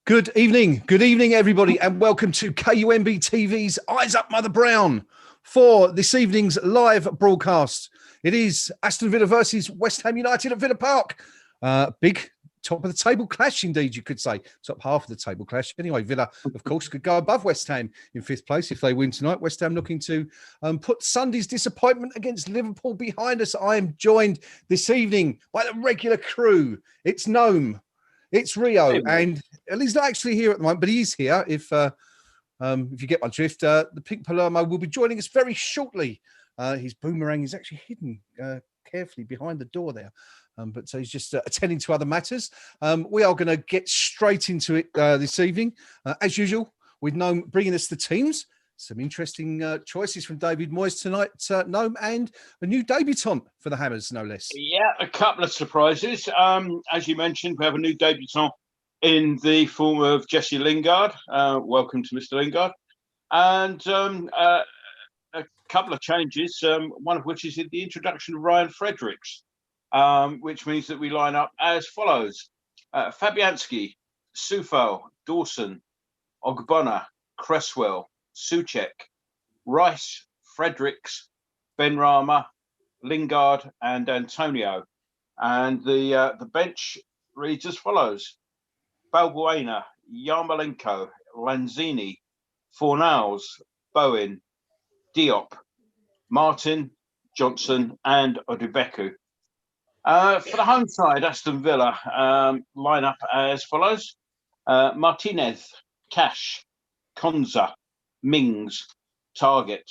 Good evening, everybody, and welcome to KUMBTV's Eyes Up Mother Brown for this evening's live broadcast. It is Aston Villa versus West Ham United at Villa Park. Big top of the table clash, indeed, you could say. Top half of the table clash. Anyway, Villa, of course, could go above West Ham in fifth place if they win tonight. West Ham looking to put Sunday's disappointment against Liverpool behind us. I am joined this evening by the regular crew. It's Gnome. It's Rio, and he's not actually here at the moment, but he is here. If you get my drift, the pink Palermo will be joining us very shortly. His boomerang is actually hidden carefully behind the door there, but so he's just attending to other matters. We are going to get straight into it this evening, as usual, with Gnome bringing us the teams. Some interesting choices from David Moyes tonight, Gnome, and a new debutant for the Hammers, no less. Yeah, a couple of surprises. As you mentioned, we have a new debutant in the form of Jesse Lingard. Welcome to Mr. Lingard. And a couple of changes, one of which is in the introduction of Ryan Fredericks, which means that we line up as follows. Fabianski, Sufo, Dawson, Ogbonna, Cresswell, Souček, Rice, Fredericks, Benrahma, Lingard, and Antonio. And the bench reads as follows: Balbuena, Yarmolenko, Lanzini, Fornals, Bowen, Diop, Martin, Johnson, and Odubeku. For the home side, Aston Villa line up as follows: Martinez, Cash, Konza, Mings, Target,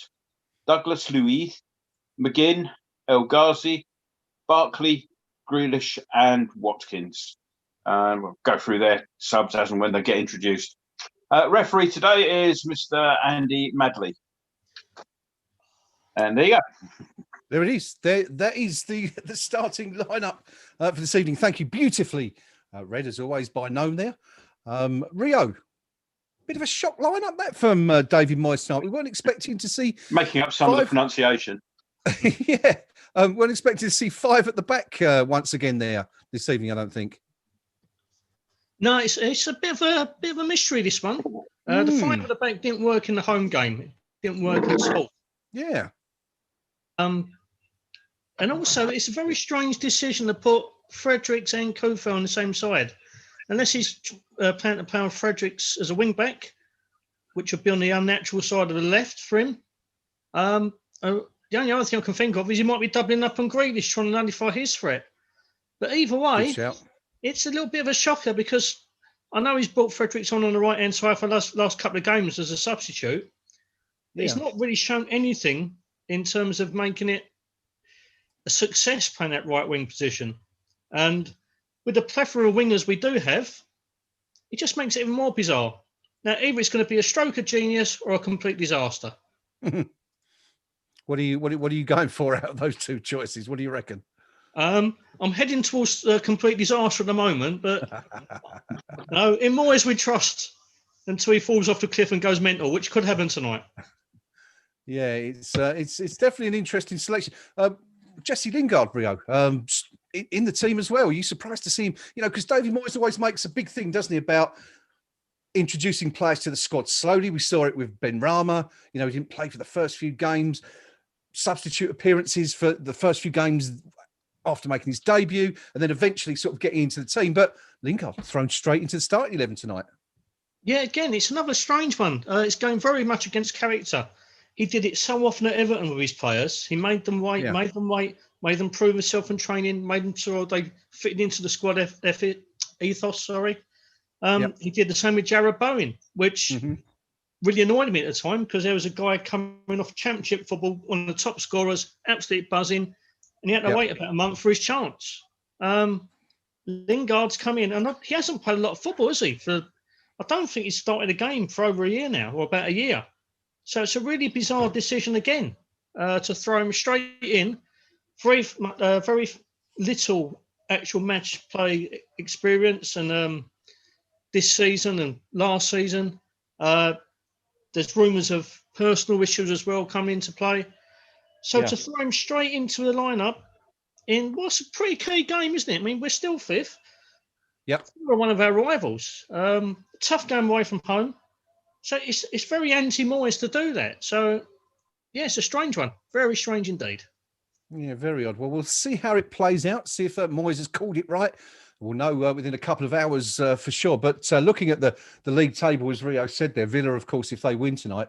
Douglas Luiz, McGinn, El Ghazi, Barkley, Grealish, and Watkins. We'll go through their subs as and when they get introduced. Referee today is Mr. Andy Madley. And there you go. There it is. That is the starting lineup for this evening. Thank you. Beautifully read, as always, by Gnome there. Rio. Bit of a shock lineup that from David Moyes tonight. We weren't expecting to see making up some of the pronunciation. Yeah, weren't expecting to see five at the back once again there this evening. I don't think. No, it's a bit of a mystery, this one. The five at the back didn't work in the home game. It didn't work at all. Yeah. And also, it's a very strange decision to put Fredericks and Kofel on the same side. Unless he's planning to play on Fredericks as a wing back, which would be on the unnatural side of the left for him. The only other thing I can think of is he might be doubling up on Grealish, trying to nullify his threat. But either way, it's a little bit of a shocker because I know he's brought Fredericks on the right-hand side for the last couple of games as a substitute. But he's not really shown anything in terms of making it a success playing that right wing position. And with the plethora of wingers we do have, it just makes it even more bizarre. Now, either it's going to be a stroke of genius or a complete disaster. What are you going for out of those two choices? What do you reckon? I'm heading towards a complete disaster at the moment, but no, in Moyes we trust until he falls off the cliff and goes mental, which could happen tonight. Yeah, it's definitely an interesting selection. Jesse Lingard, Rio, in the team as well. Are you surprised to see him? You know, because David Moyes always makes a big thing, doesn't he, about introducing players to the squad slowly. We saw it with Benrahma. You know, he didn't play for the first few games, substitute appearances for the first few games after making his debut, and then eventually sort of getting into the team. But Lingard thrown straight into the starting 11 tonight. Yeah, again, it's another strange one. It's going very much against character. He did it so often at Everton with his players. He made them wait, made them prove themselves in training, made them sure they fitted into the squad ethos. He did the same with Jarrod Bowen, which really annoyed me at the time because there was a guy coming off championship football, one of the top scorers, absolutely buzzing, and he had to wait about a month for his chance. Lingard's come in, and he hasn't played a lot of football, has he? I don't think he's started a game for over a year now, or about a year. So it's a really bizarre decision again to throw him straight in. Very little actual match play experience, and this season and last season, there's rumours of personal issues as well coming into play. So to throw him straight into the lineup in what's a pretty key game, isn't it? I mean, we're still fifth. Yep. We're one of our rivals. Tough game away from home. So it's very anti-Moyes to do that. So, yeah, it's a strange one. Very strange indeed. Yeah, very odd. Well, we'll see how it plays out, see if Moyes has called it right. We'll know within a couple of hours for sure. But looking at the league table, as Rio said there, Villa, of course, if they win tonight,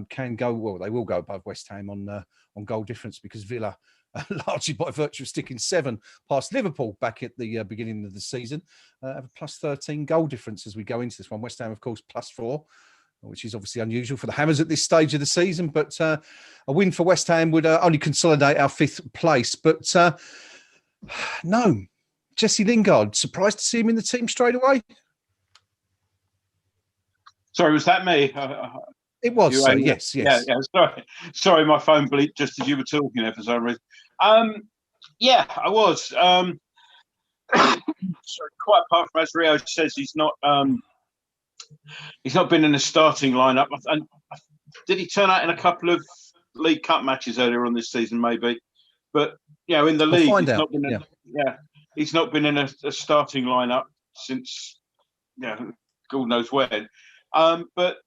can go, well, they will go above West Ham on goal difference because Villa, largely by virtue of sticking 7 past Liverpool back at the beginning of the season, have a plus 13 goal difference as we go into this one. West Ham, of course, plus 4. Which is obviously unusual for the Hammers at this stage of the season. But a win for West Ham would only consolidate our 5th place. But no, Jesse Lingard, surprised to see him in the team straight away? Sorry, was that me? It was, so yes. Yeah, sorry, my phone bleeped just as you were talking there for some reason. Yeah, I was. Sorry, quite apart from, as Rio says, he's not been in the starting lineup. And did he turn out in a couple of League Cup matches earlier on this season, maybe? But in the league, he's not been in a starting lineup since God knows when. But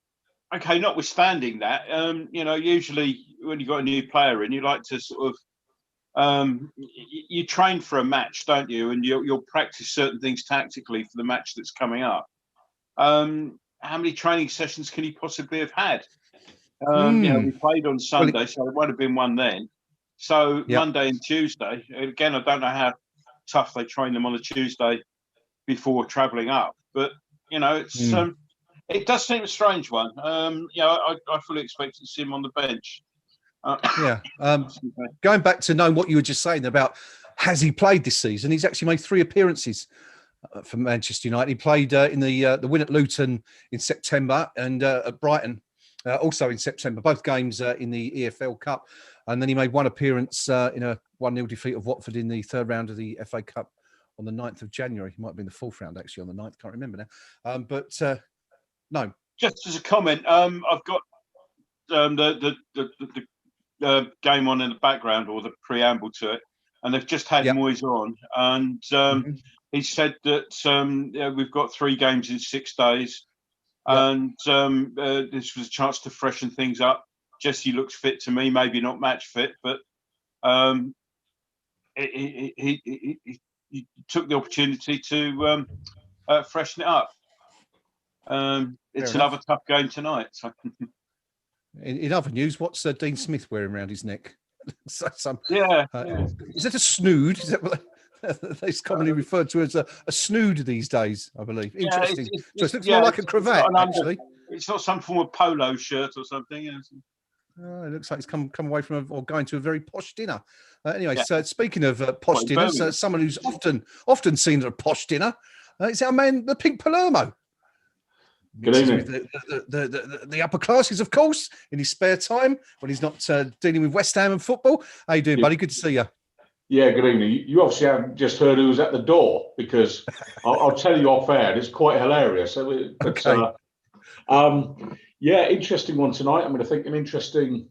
okay, notwithstanding that, usually when you've got a new player in, you like to sort of you train for a match, don't you? And you'll practice certain things tactically for the match that's coming up. How many training sessions can he possibly have had? We played on Sunday, so it won't have been one then. So Monday and Tuesday, again, I don't know how tough they train them on a Tuesday before travelling up, but it's it does seem a strange one. I fully expected to see him on the bench. Going back to know what you were just saying about has he played this season? He's actually made 3 appearances for Manchester United. He played in the win at Luton in September and at Brighton also in September, both games in the EFL Cup. And then he made 1 appearance in a 1-0 defeat of Watford in the 3rd round of the FA Cup on the 9th of January. He might have been the 4th round actually on the 9th, can't remember now. No. Just as a comment, I've got the game on in the background, or the preamble to it, and they've just had Moyes on, and he said that we've got 3 games in 6 days, and this was a chance to freshen things up. Jesse looks fit to me, maybe not match fit, but he took the opportunity to freshen it up. It's another tough game tonight. So. In other news, what's Dean Smith wearing around his neck? Is that a snood? Is that what it's commonly referred to as a snood these days, I believe? Interesting. So it looks more like a cravat, actually. It's not some form of polo shirt or something. It looks like it's come away from or going to a very posh dinner. So speaking of posh dinners, someone who's often seen at a posh dinner, it's our man, the Pink Palermo. Good evening. The upper classes, of course, in his spare time when he's not dealing with West Ham and football. How you doing, buddy? Good to see you. Yeah, good evening. You obviously haven't just heard who was at the door, because I'll tell you off air. It's quite hilarious. Interesting one tonight. I think an interesting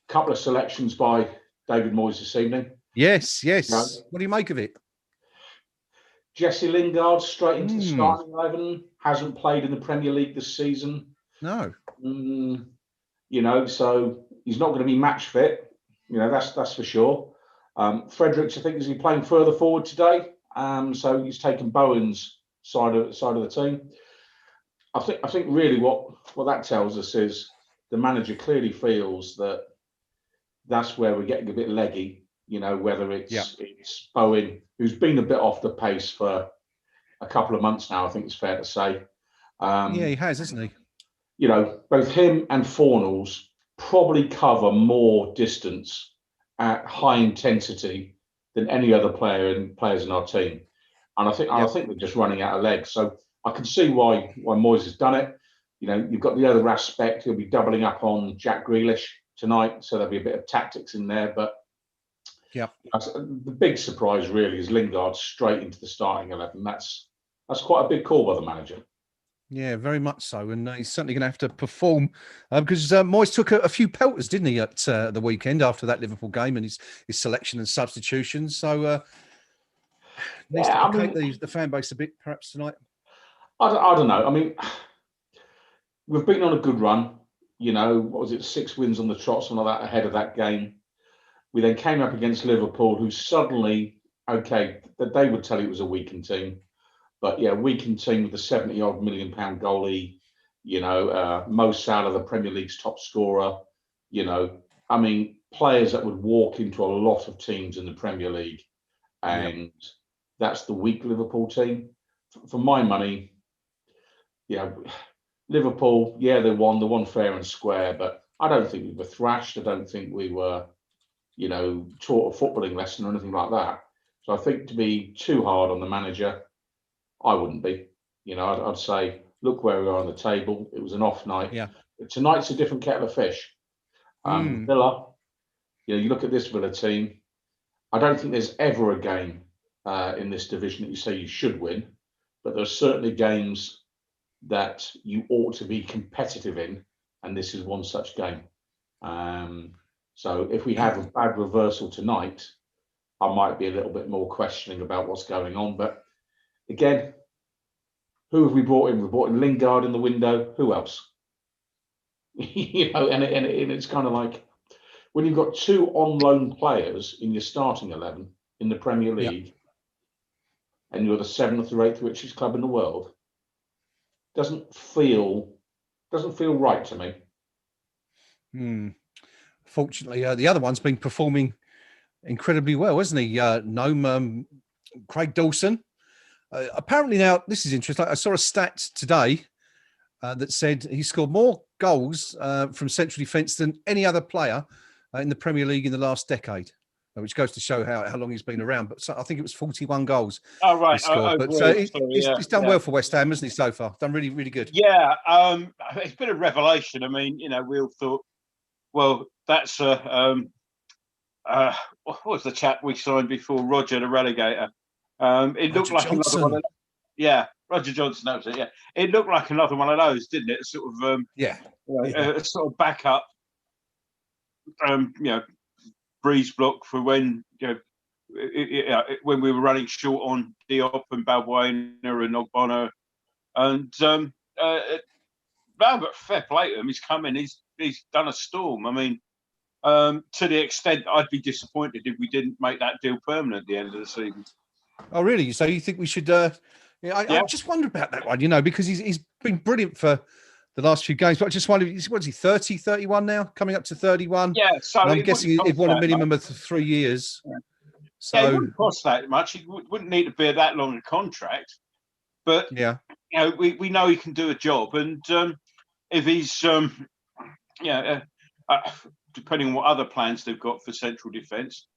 couple of selections by David Moyes this evening. Yes. What do you make of it? Jesse Lingard straight into the starting 11. Hasn't played in the Premier League this season. No. So he's not going to be match fit. That's for sure. Fredericks, I think, is he playing further forward today? So he's taken Bowen's side of the team. I think really what that tells us is the manager clearly feels that that's where we're getting a bit leggy. Whether it's Bowen, who's been a bit off the pace for a couple of months now, I think it's fair to say. He has, hasn't he? Both him and Fornals probably cover more distance at high intensity than any other players in our team. And I think they're just running out of legs. So I can see why Moyes has done it. You've got the other aspect. He'll be doubling up on Jack Grealish tonight, so there'll be a bit of tactics in there. But the big surprise really is Lingard straight into the starting 11. That's quite a big call by the manager. Yeah, very much so. And he's certainly going to have to perform because Moyes took a few pelters, didn't he, at the weekend after that Liverpool game and his selection and substitutions. So Needs Yeah, to I mean, placate the fan base a bit, perhaps tonight. I don't know. I mean, we've been on a good run. You know, what was it, 6 wins on the trot, something like that, ahead of that game. We then came up against Liverpool, who suddenly, okay, that they would tell you it was a weakened team. But yeah, weakened team with a 70-odd million pound goalie, you know, Mo Salah, the Premier League's top scorer, you know, I mean, players that would walk into a lot of teams in the Premier League. And that's the weak Liverpool team. For my money, yeah, Liverpool, yeah, they won fair and square, but I don't think we were thrashed. I don't think we were, you know, taught a footballing lesson or anything like that. So I think to be too hard on the manager, I wouldn't be. You know, I'd say, look where we are on the table. It was an off night. Yeah. Tonight's a different kettle of fish. Villa, you know, you look at this Villa team. I don't think there's ever a game in this division that you say you should win, but there's certainly games that you ought to be competitive in, and this is one such game. So if we have a bad reversal tonight, I might be a little bit more questioning about what's going on. But again, who have we brought in? We brought in Lingard in the window. Who else? You know, and it's kind of like when you've got 2 on loan players in your starting 11 in the Premier League, and you're the 7th or 8th richest club in the world, doesn't feel right to me. Fortunately, the other one's been performing incredibly well, hasn't he? Gnome, Craig Dawson. Apparently now, this is interesting. I saw a stat today that said he scored more goals from central defence than any other player in the Premier League in the last decade, which goes to show how long he's been around. But I think it was 41 goals. Oh, right. He scored. He's done well for West Ham, hasn't he, so far? Done really, really good. Yeah. It's been a revelation. I mean, you know, we all thought, well, that's what was the chap we signed before Roger, the relegator? It looked like Johnson. another one. Roger Johnson. That was it. Yeah, it looked like another one of those, didn't it? Sort of, a sort of backup, you know, breeze block for when when we were running short on Diop and Balbuena and Ogbonna, and but fair play to him. He's come in. He's done a storm. I mean, to the extent I'd be disappointed if we didn't make that deal permanent at the end of the season. Oh, really? So you think we should? I just wonder about that one, you know, because he's been brilliant for the last few games. But I just wonder, what is he, 30, 31 now? Coming up to 31? Yeah, so and I'm guessing he'd want a minimum of 3 years. Yeah. So it wouldn't cost that much. He wouldn't need to be that long a contract. But you know, we know he can do a job, and if he's depending on what other plans they've got for central defence.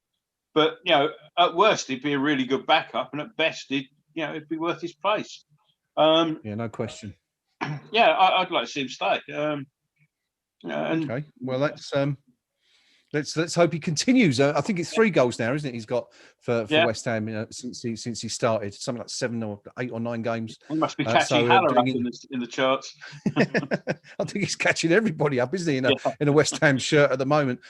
But you know, at worst, he'd be a really good backup, and at best, it'd be worth his place. No question. Yeah, I'd like to see him stay. Okay, well, let's hope he continues. I think it's 3 goals now, isn't it? He's got for West Ham, you know, since he started, something like 7 or 8 or 9 games. He must be catching Haller up in the charts. I think he's catching everybody up, isn't he? In a West Ham shirt at the moment.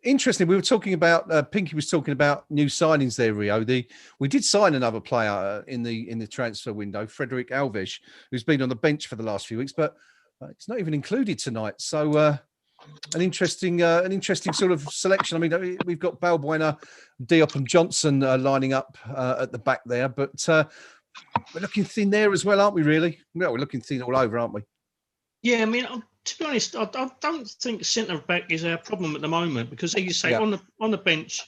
Interesting. We were talking about Pinky was talking about new signings there, Rio. We did sign another player in the transfer window, Frederick Alves, who's been on the bench for the last few weeks, but it's not even included tonight. So an interesting sort of selection. I mean, we've got Balbuena, Diop, and Johnson lining up at the back there, but we're looking thin there as well, aren't we? Really? Well, we're looking thin all over, aren't we? Yeah, I mean, to be honest, I don't think centre back is our problem at the moment because, as you say, on the bench,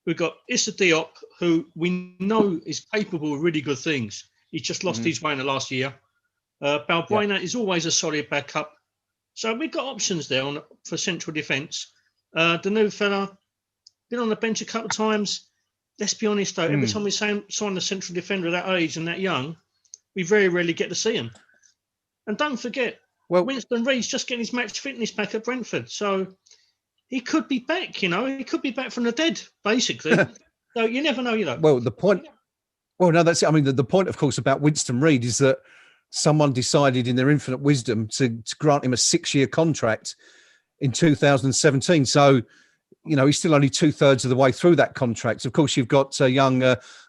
we've got Issa Diop, who we know is capable of really good things. He's just lost his way in the last year. Balbuena is always a solid backup. So we've got options there for central defence. The new fella, been on the bench a couple of times. Let's be honest, though, every time we sign a central defender of that age and that young, we very rarely get to see him. And don't forget, Winston Reid's just getting his match fitness back at Brentford. So he could be back, you know. He could be back from the dead, basically. So you never know, you know. Well, that's it. I mean, the point, of course, about Winston Reid is that someone decided in their infinite wisdom to grant him a 6-year contract in 2017. So you know, he's still only 2/3 of the way through that contract. Of course, you've got young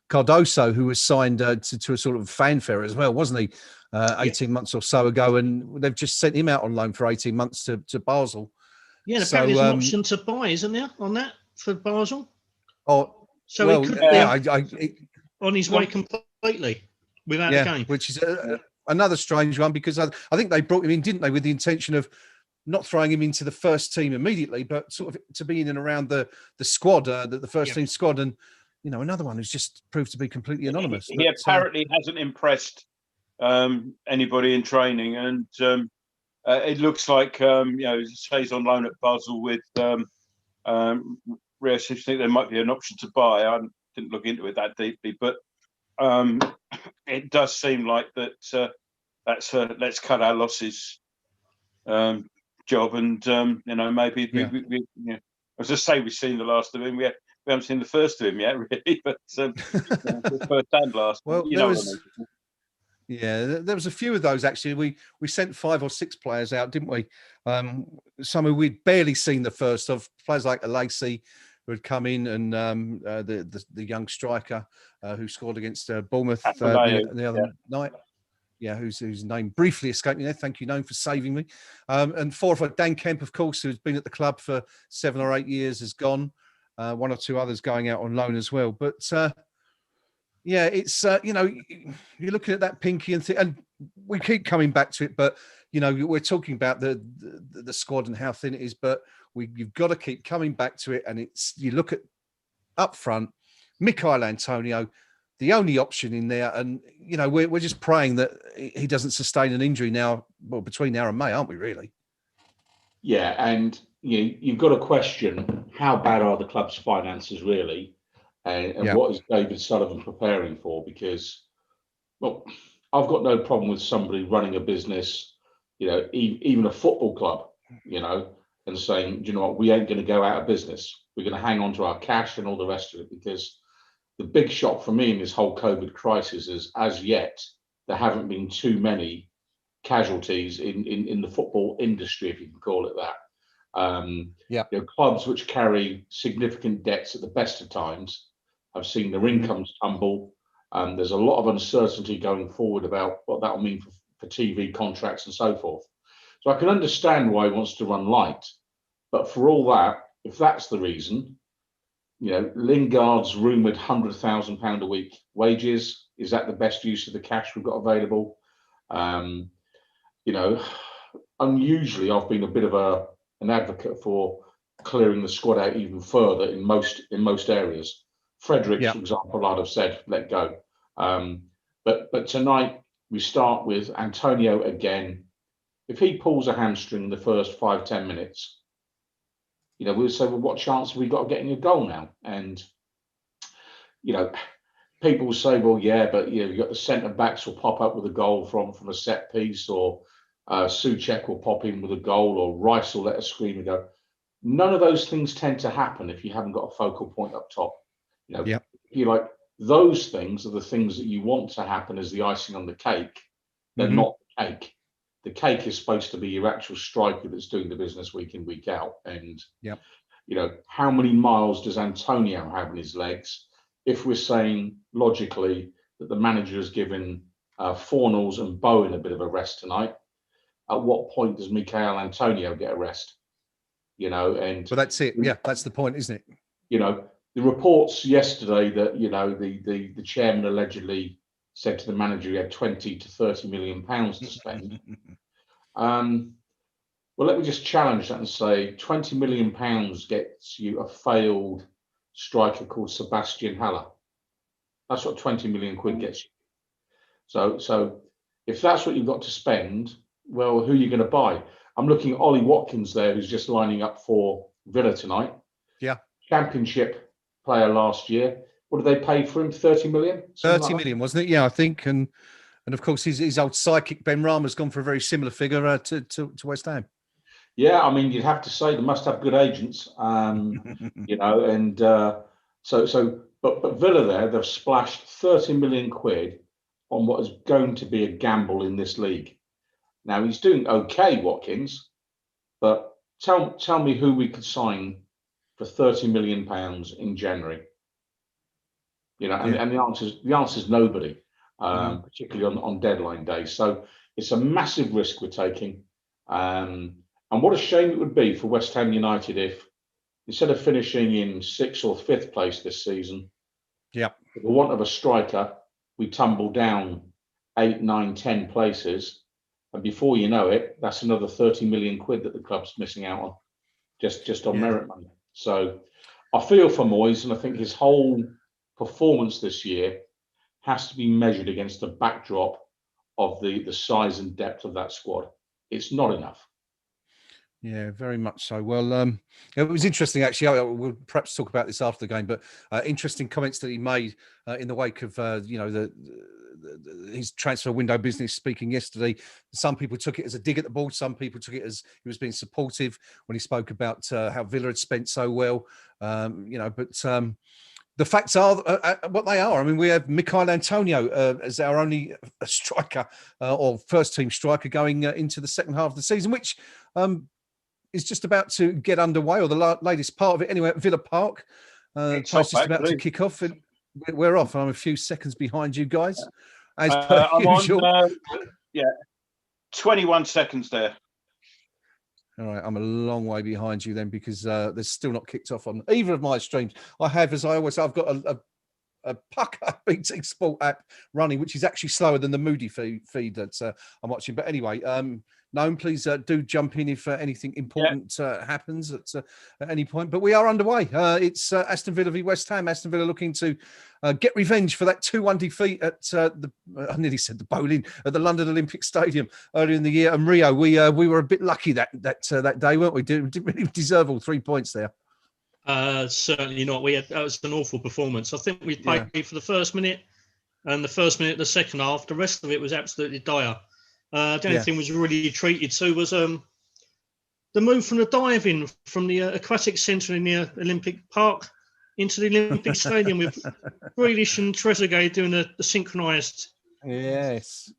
Cardoso, who was signed to a sort of fanfare as well, wasn't he? 18 months or so ago, and they've just sent him out on loan for 18 months to Basel. Yeah, and apparently there's an option to buy, isn't there, on that for Basel? Oh, so well, he could be on his way completely without a game. Which is another strange one, because I think they brought him in, didn't they, with the intention of not throwing him into the first team immediately, but sort of to be in and around the squad, the first team squad, and you know, another one who's just proved to be completely anonymous. He apparently hasn't impressed anybody in training, and it looks like you know, he stays on loan at Basel with Real. I think there might be an option to buy. I didn't look into it that deeply, but it does seem like that. That's let's cut our losses job, and you know, maybe we you know, as I say, we've seen the last of him. We haven't seen the first of him yet, really, but the first and last. Well, you know what I mean. Yeah, there was a few of those actually. We sent 5 or 6 players out, didn't we? Some who we'd barely seen the first of, players like Alesi, who had come in, and the young striker who scored against Bournemouth the other night. Yeah, whose name briefly escaped me there. Thank you, Gnome, for saving me. And 4 or 5, Dan Kemp, of course, who's been at the club for 7 or 8 years, has gone. 1 or 2 others going out on loan as well. But yeah, it's you know, you're looking at that Pinky and we keep coming back to it, but you know, we're talking about the squad and how thin it is, but you've got to keep coming back to it. And it's, you look at up front, Michail Antonio, the only option in there, and you know, we're just praying that he doesn't sustain an injury now. Well, between now and May, aren't we really? Yeah, and you've got to question how bad are the club's finances really. And what is David Sullivan preparing for? Because, well, I've got no problem with somebody running a business, you know, even a football club, you know, and saying, do you know what, we ain't going to go out of business. We're going to hang on to our cash and all the rest of it. Because the big shock for me in this whole COVID crisis is, as yet, there haven't been too many casualties in the football industry, if you can call it that. You know, clubs which carry significant debts at the best of times have seen their incomes tumble. There's a lot of uncertainty going forward about what that will mean for TV contracts and so forth. So I can understand why he wants to run light, but for all that, if that's the reason, you know, Lingard's rumoured £100,000 a week wages, is that the best use of the cash we've got available? You know, unusually, I've been a bit of an advocate for clearing the squad out even further in most areas. Fredericks, for example, I'd have said let go. But tonight we start with Antonio again. If he pulls a hamstring in the first 5-10 minutes, you know, we'll say, well, what chance have we got of getting a goal now? And you know, people will say, well, yeah, but you know, you've got the centre backs will pop up with a goal from a set piece, or Souček will pop in with a goal, or Rice will let a screamer go. None of those things tend to happen if you haven't got a focal point up top. You know, if you like, those things are the things that you want to happen as the icing on the cake. They're not the cake. The cake is supposed to be your actual striker that's doing the business week in, week out. And you know, how many miles does Antonio have in his legs? If we're saying logically that the manager has given Fornals and Bowen a bit of a rest tonight, at what point does Michail Antonio get a rest? You know, and well, that's it. Yeah, that's the point, isn't it? You know, the reports yesterday that, you know, the chairman allegedly said to the manager he had 20 to 30 million pounds to spend. Well, let me just challenge that and say 20 million pounds gets you a failed striker called Sebastian Haller. That's what 20 million quid gets you. So if that's what you've got to spend, well, who are you going to buy? I'm looking at Ollie Watkins there, who's just lining up for Villa tonight. Yeah. Championship player last year. What did they pay for him? 30 million? 30 million, wasn't it? Yeah, I think. And of course, his old psychic Ben Rama's gone for a very similar figure to West Ham. Yeah, I mean, you'd have to say they must have good agents, you know, and but Villa there, they've splashed 30 million quid on what is going to be a gamble in this league. Now, he's doing okay, Watkins, but tell me who we could sign for £30 million in January? You know, and the answer is nobody, particularly on deadline day. So it's a massive risk we're taking, and what a shame it would be for West Ham United if, instead of finishing in 6th or 5th place this season, for the want of a striker, we tumble down 8, 9, 10 places, and before you know it, that's another 30 million quid that the club's missing out on, just on merit money. So I feel for Moyes, and I think his whole performance this year has to be measured against the backdrop of the size and depth of that squad. It's not enough. Yeah, very much so. Well, it was interesting, actually. We'll perhaps talk about this after the game, but interesting comments that he made in the wake of, his transfer window business, speaking yesterday. Some people took it as a dig at the ball. Some people took it as he was being supportive when he spoke about how Villa had spent so well. The facts are what they are. I mean, we have Michail Antonio as our only striker or first-team striker going into the second half of the season, which is just about to get underway, or the latest part of it anyway, at Villa Park. It's just about to kick off, and we're off. I'm a few seconds behind you guys, as per usual. On, 21 seconds there. All right, I'm a long way behind you then, because they're still not kicked off on either of my streams. I have, as I always say, I've got a Pucker BT Sport app running, which is actually slower than the Moody feed that I'm watching. But anyway, Gnome, please do jump in if anything important happens at any point. But we are underway. It's Aston Villa v West Ham. Aston Villa looking to get revenge for that 2-1 defeat at I nearly said the bowling, at the London Olympic Stadium earlier in the year. And Rio, we were a bit lucky that day, weren't we? Didn't really deserve all 3 points there. Certainly not. That was an awful performance. I think we played for the first minute and the first minute of the second half. The rest of it was absolutely dire. The only thing was really treated to was the move from the diving from the aquatic centre in the Olympic Park into the Olympic Stadium with Grealish and Trezeguet doing the synchronised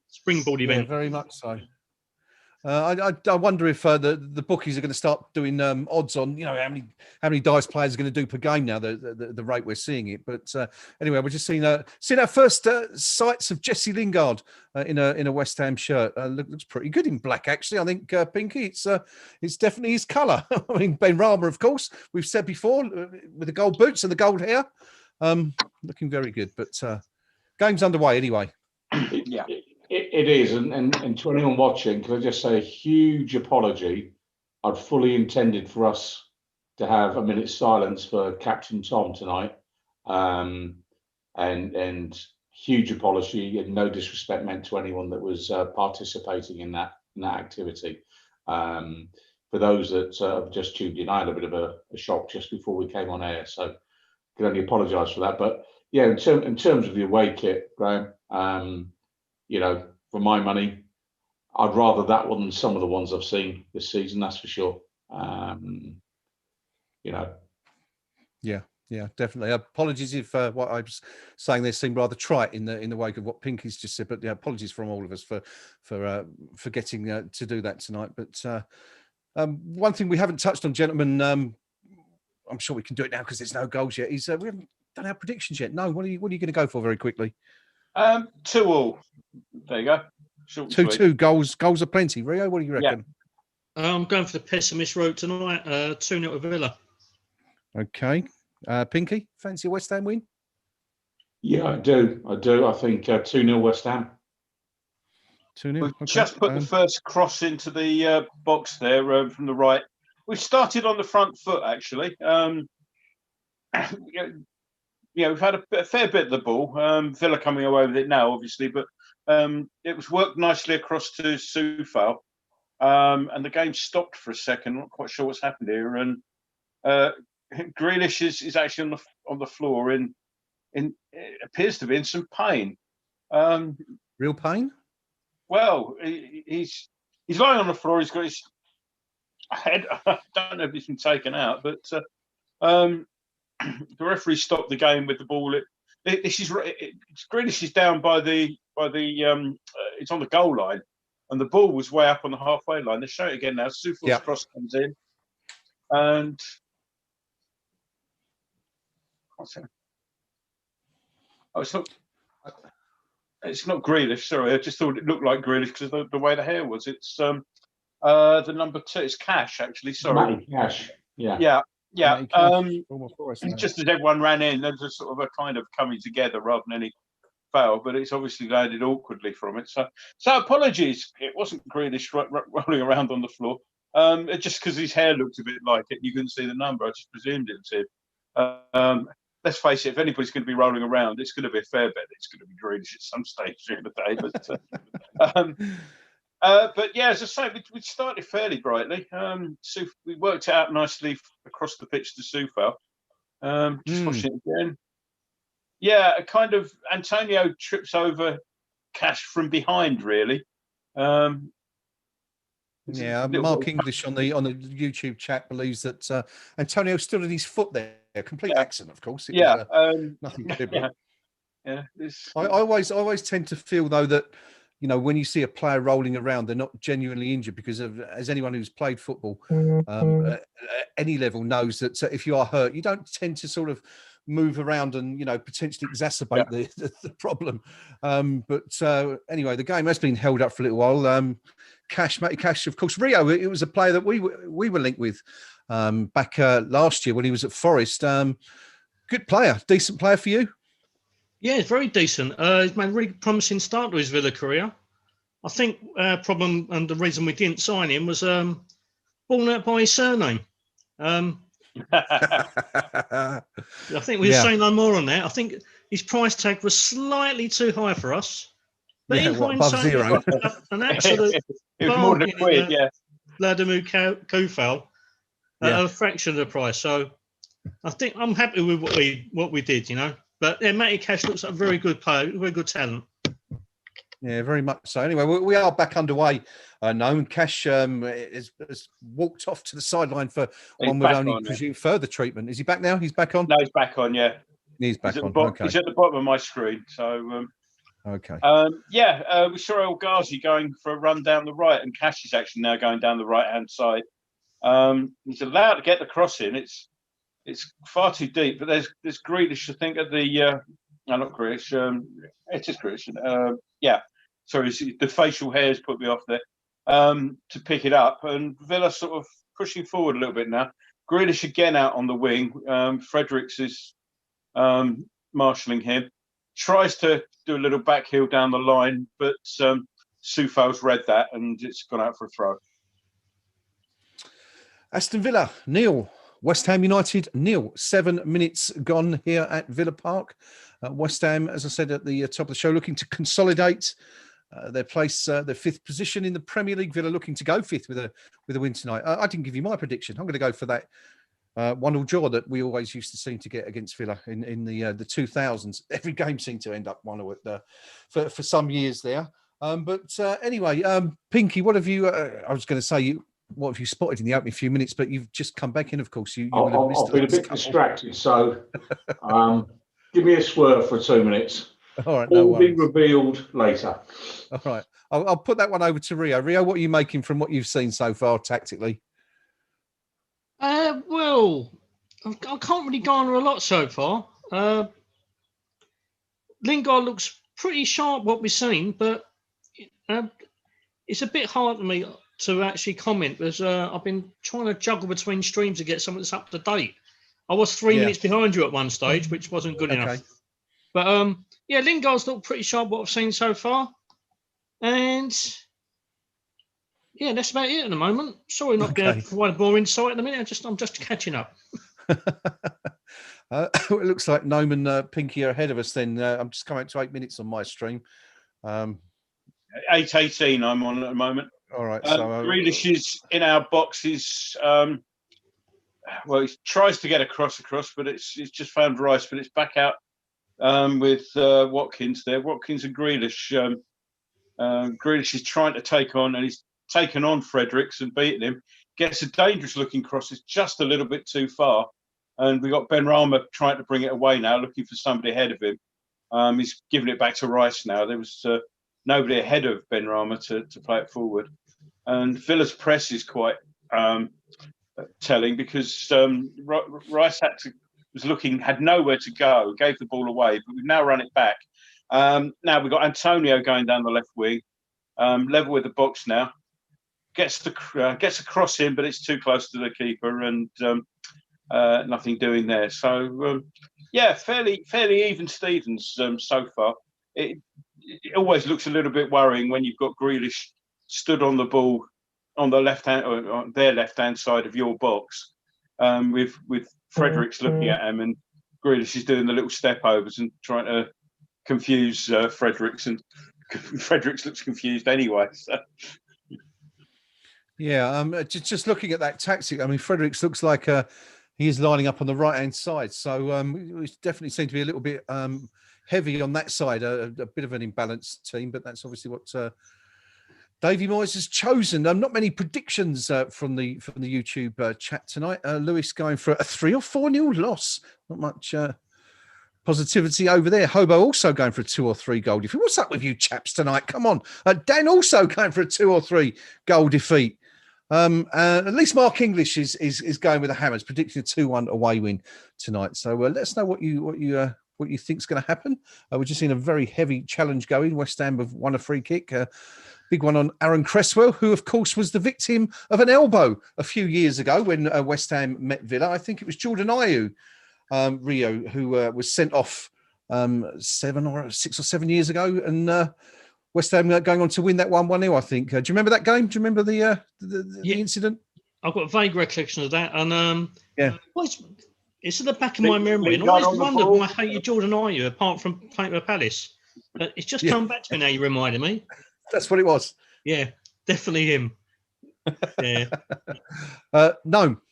springboard event. Yeah, very much so. I wonder if the bookies are going to start doing odds on, how many dice players are going to do per game now, the rate we're seeing it. But anyway, we're just seeing our first sights of Jesse Lingard in a West Ham shirt. Looks pretty good in black, actually. I think Pinky, it's definitely his colour. I mean, Ben Rama, of course, we've said before, with the gold boots and the gold hair, looking very good. But game's underway anyway. Yeah. It is, and to anyone watching, can I just say a huge apology? I'd fully intended for us to have a minute's silence for Captain Tom tonight, and huge apology, and no disrespect meant to anyone that was participating in that activity. For those that have just tuned in, I had a bit of a shock just before we came on air, so I can only apologise for that. But yeah, in terms of the away kit, Graham. For my money, I'd rather that one than some of the ones I've seen this season. That's for sure. Yeah, definitely. Apologies if what I was saying there seemed rather trite in the wake of what Pinky's just said. But yeah, apologies from all of us for forgetting to do that tonight. But one thing we haven't touched on, gentlemen, I'm sure we can do it now because there's no goals yet. Is we haven't done our predictions yet. No, what are you going to go for very quickly? 2-2. There you go. 2-2 goals are plenty. Rio, what do you reckon? Yeah. I'm going for the pessimist route tonight. 2-0 to Villa. Okay. Pinky, fancy a West Ham win? Yeah, I do. I think 2-0 West Ham. 2-0. We've just put the first cross into the box there from the right. We've started on the front foot, actually. We've had a fair bit of the ball. Villa coming away with it now, obviously, but it was worked nicely across to Soufal, and the game stopped for a second. I'm not quite sure what's happened here. And Grealish is actually on the floor in it appears to be in some pain. Real pain? Well, he's lying on the floor. He's got his head. I don't know if he's been taken out, but. The referee stopped the game with the ball. Grealish is down by the it's on the goal line, and the ball was way up on the halfway line. They show it again now. Soufal's cross comes in, and what's it? Oh, it's not Grealish. Sorry, I just thought it looked like Grealish because of the way the hair was. It's the number 2. It's Cash, actually. Sorry, Matty Cash. Yeah. yeah. Matty Cash, former Forest player. Just as everyone ran in, there was a sort of a kind of coming together rather than any foul, but it's obviously landed awkwardly from it. So apologies. It wasn't Grealish rolling around on the floor. Just because his hair looked a bit like it, you couldn't see the number. I just presumed it was him. Let's face it, if anybody's going to be rolling around, it's going to be a fair bet. It's going to be Grealish at some stage during the day. But yeah, as I say, we started fairly brightly. We worked it out nicely across the pitch to Soufal. Just watching it again. Yeah, a kind of Antonio trips over Cash from behind, really. Yeah, Mark English on the YouTube chat believes that Antonio stood on his foot there. Complete accident, of course. It was, nothing deliberate. Yeah. I always tend to feel though that, you know, when you see a player rolling around, they're not genuinely injured because as anyone who's played football at any level knows that if you are hurt, you don't tend to sort of move around and, you know, potentially exacerbate the problem. But anyway, the game has been held up for a little while. Matty Cash, of course, Rio, it was a player that we were linked with back last year when he was at Forest. Good player, decent player for you. Yeah, very decent. He's made a really promising start to his Villa career. I think our problem and the reason we didn't sign him was born out by his surname. I think we'll say no more on that. I think his price tag was slightly too high for us. But in above zero. An absolute it was more than a quid, Vladimir Koufal at a fraction of the price. So I think I'm happy with what we did, you know. But yeah, Matty Cash looks like a very good player, very good talent. Yeah, very much so. Anyway, we are back underway. Gnome Cash has walked off to the sideline for one would only presume further treatment. Is he back now? He's back on? No, he's back on, yeah. He's back on. Okay. He's at the bottom of my screen. So, okay. We saw El Ghazi going for a run down the right, and Cash is actually now going down the right-hand side. He's allowed to get the cross in. It's far too deep, but there's Grealish, I think, at the no, not Grealish. It is Grealish. Sorry, the facial hairs put me off there. To pick it up, and Villa sort of pushing forward a little bit now. Grealish again out on the wing. Fredericks is marshalling him. Tries to do a little back heel down the line, but Soufal's read that, and it's gone out for a throw. Aston Villa, 0. West Ham United, 0. 7 minutes gone here at Villa Park. West Ham, as I said at the top of the show, looking to consolidate their place, their 5th position in the Premier League. Villa looking to go 5th with a win tonight. I didn't give you my prediction. I'm going to go for that 1-1 draw that we always used to seem to get against Villa in the 2000s. Every game seemed to end up 1-1 for some years there. Anyway, Pinky, what have you? I was going to say what have you spotted in the opening few minutes? But you've just come back in, of course. I've been a bit distracted, so give me a swerve for 2 minutes. All right, All be revealed later. All right, I'll put that one over to Rio. Rio, what are you making from what you've seen so far tactically? Well, I can't really garner a lot so far. Lingard looks pretty sharp, what we've seen, but it's a bit hard for me to actually comment because I've been trying to juggle between streams to get something that's up to date. I was 3 minutes behind you at one stage, which wasn't good enough. But Lingard's looked pretty sharp, what I've seen so far. And yeah, that's about it at the moment. Sorry not being able to provide more insight at the minute. I'm just catching up. It looks like Gnome and Pinky are ahead of us then. I'm just coming up to 8 minutes on my stream. 8:18 I'm on at the moment. All right. Grealish is in our boxes. He tries to get a cross across, but it's just found Rice, but it's back out with Watkins there. Watkins and Grealish. Grealish is trying to take on, and he's taken on Fredericks and beaten him. Gets a dangerous looking cross. It's just a little bit too far. And we got Benrahma trying to bring it away now, looking for somebody ahead of him. He's giving it back to Rice now. There was nobody ahead of Benrahma to play it forward. And Villa's press is quite telling because Rice had to had nowhere to go, gave the ball away, but we've now run it back. Now we've got Antonio going down the left wing, level with the box now. Gets a cross in, but it's too close to the keeper, and nothing doing there. So yeah, fairly even Stevens so far. It always looks a little bit worrying when you've got Grealish stood on the ball on the left hand, or on their left hand side of your box, with Fredericks looking at him, and Grealish is doing the little step overs and trying to confuse Fredericks, and Fredericks looks confused anyway. So. Yeah, just looking at that tactic, I mean, Fredericks looks like he is lining up on the right-hand side. So we definitely seem to be a little bit heavy on that side, a bit of an imbalanced team, but that's obviously what Davey Moyes has chosen. Not many predictions from the YouTube chat tonight. Lewis going for a 3 or 4-0 loss. Not much positivity over there. Hobo also going for a 2 or 3 goal defeat. What's up with you chaps tonight? Come on. Dan also going for a 2 or 3 goal defeat. At least Mark English is going with the Hammers, predicting a 2-1 away win tonight. So let us know what you think is going to happen. We've just seen a very heavy challenge going. West Ham have won a free kick. Big one on Aaron Cresswell, who, of course, was the victim of an elbow a few years ago when West Ham met Villa. I think it was Jordan Ayew, Rio, who was sent off 6 or 7 years ago. And West Ham going on to win that 1-0, I think. Do you remember that game? Do you remember the incident? I've got a vague recollection of that. And yeah. It's at the back of my memory. And I always wondered why I hated Jordan Ayew, apart from Paper Palace. But it's just come back to me now, you reminded me. That's what it was. Yeah, definitely him. Yeah. Gnome.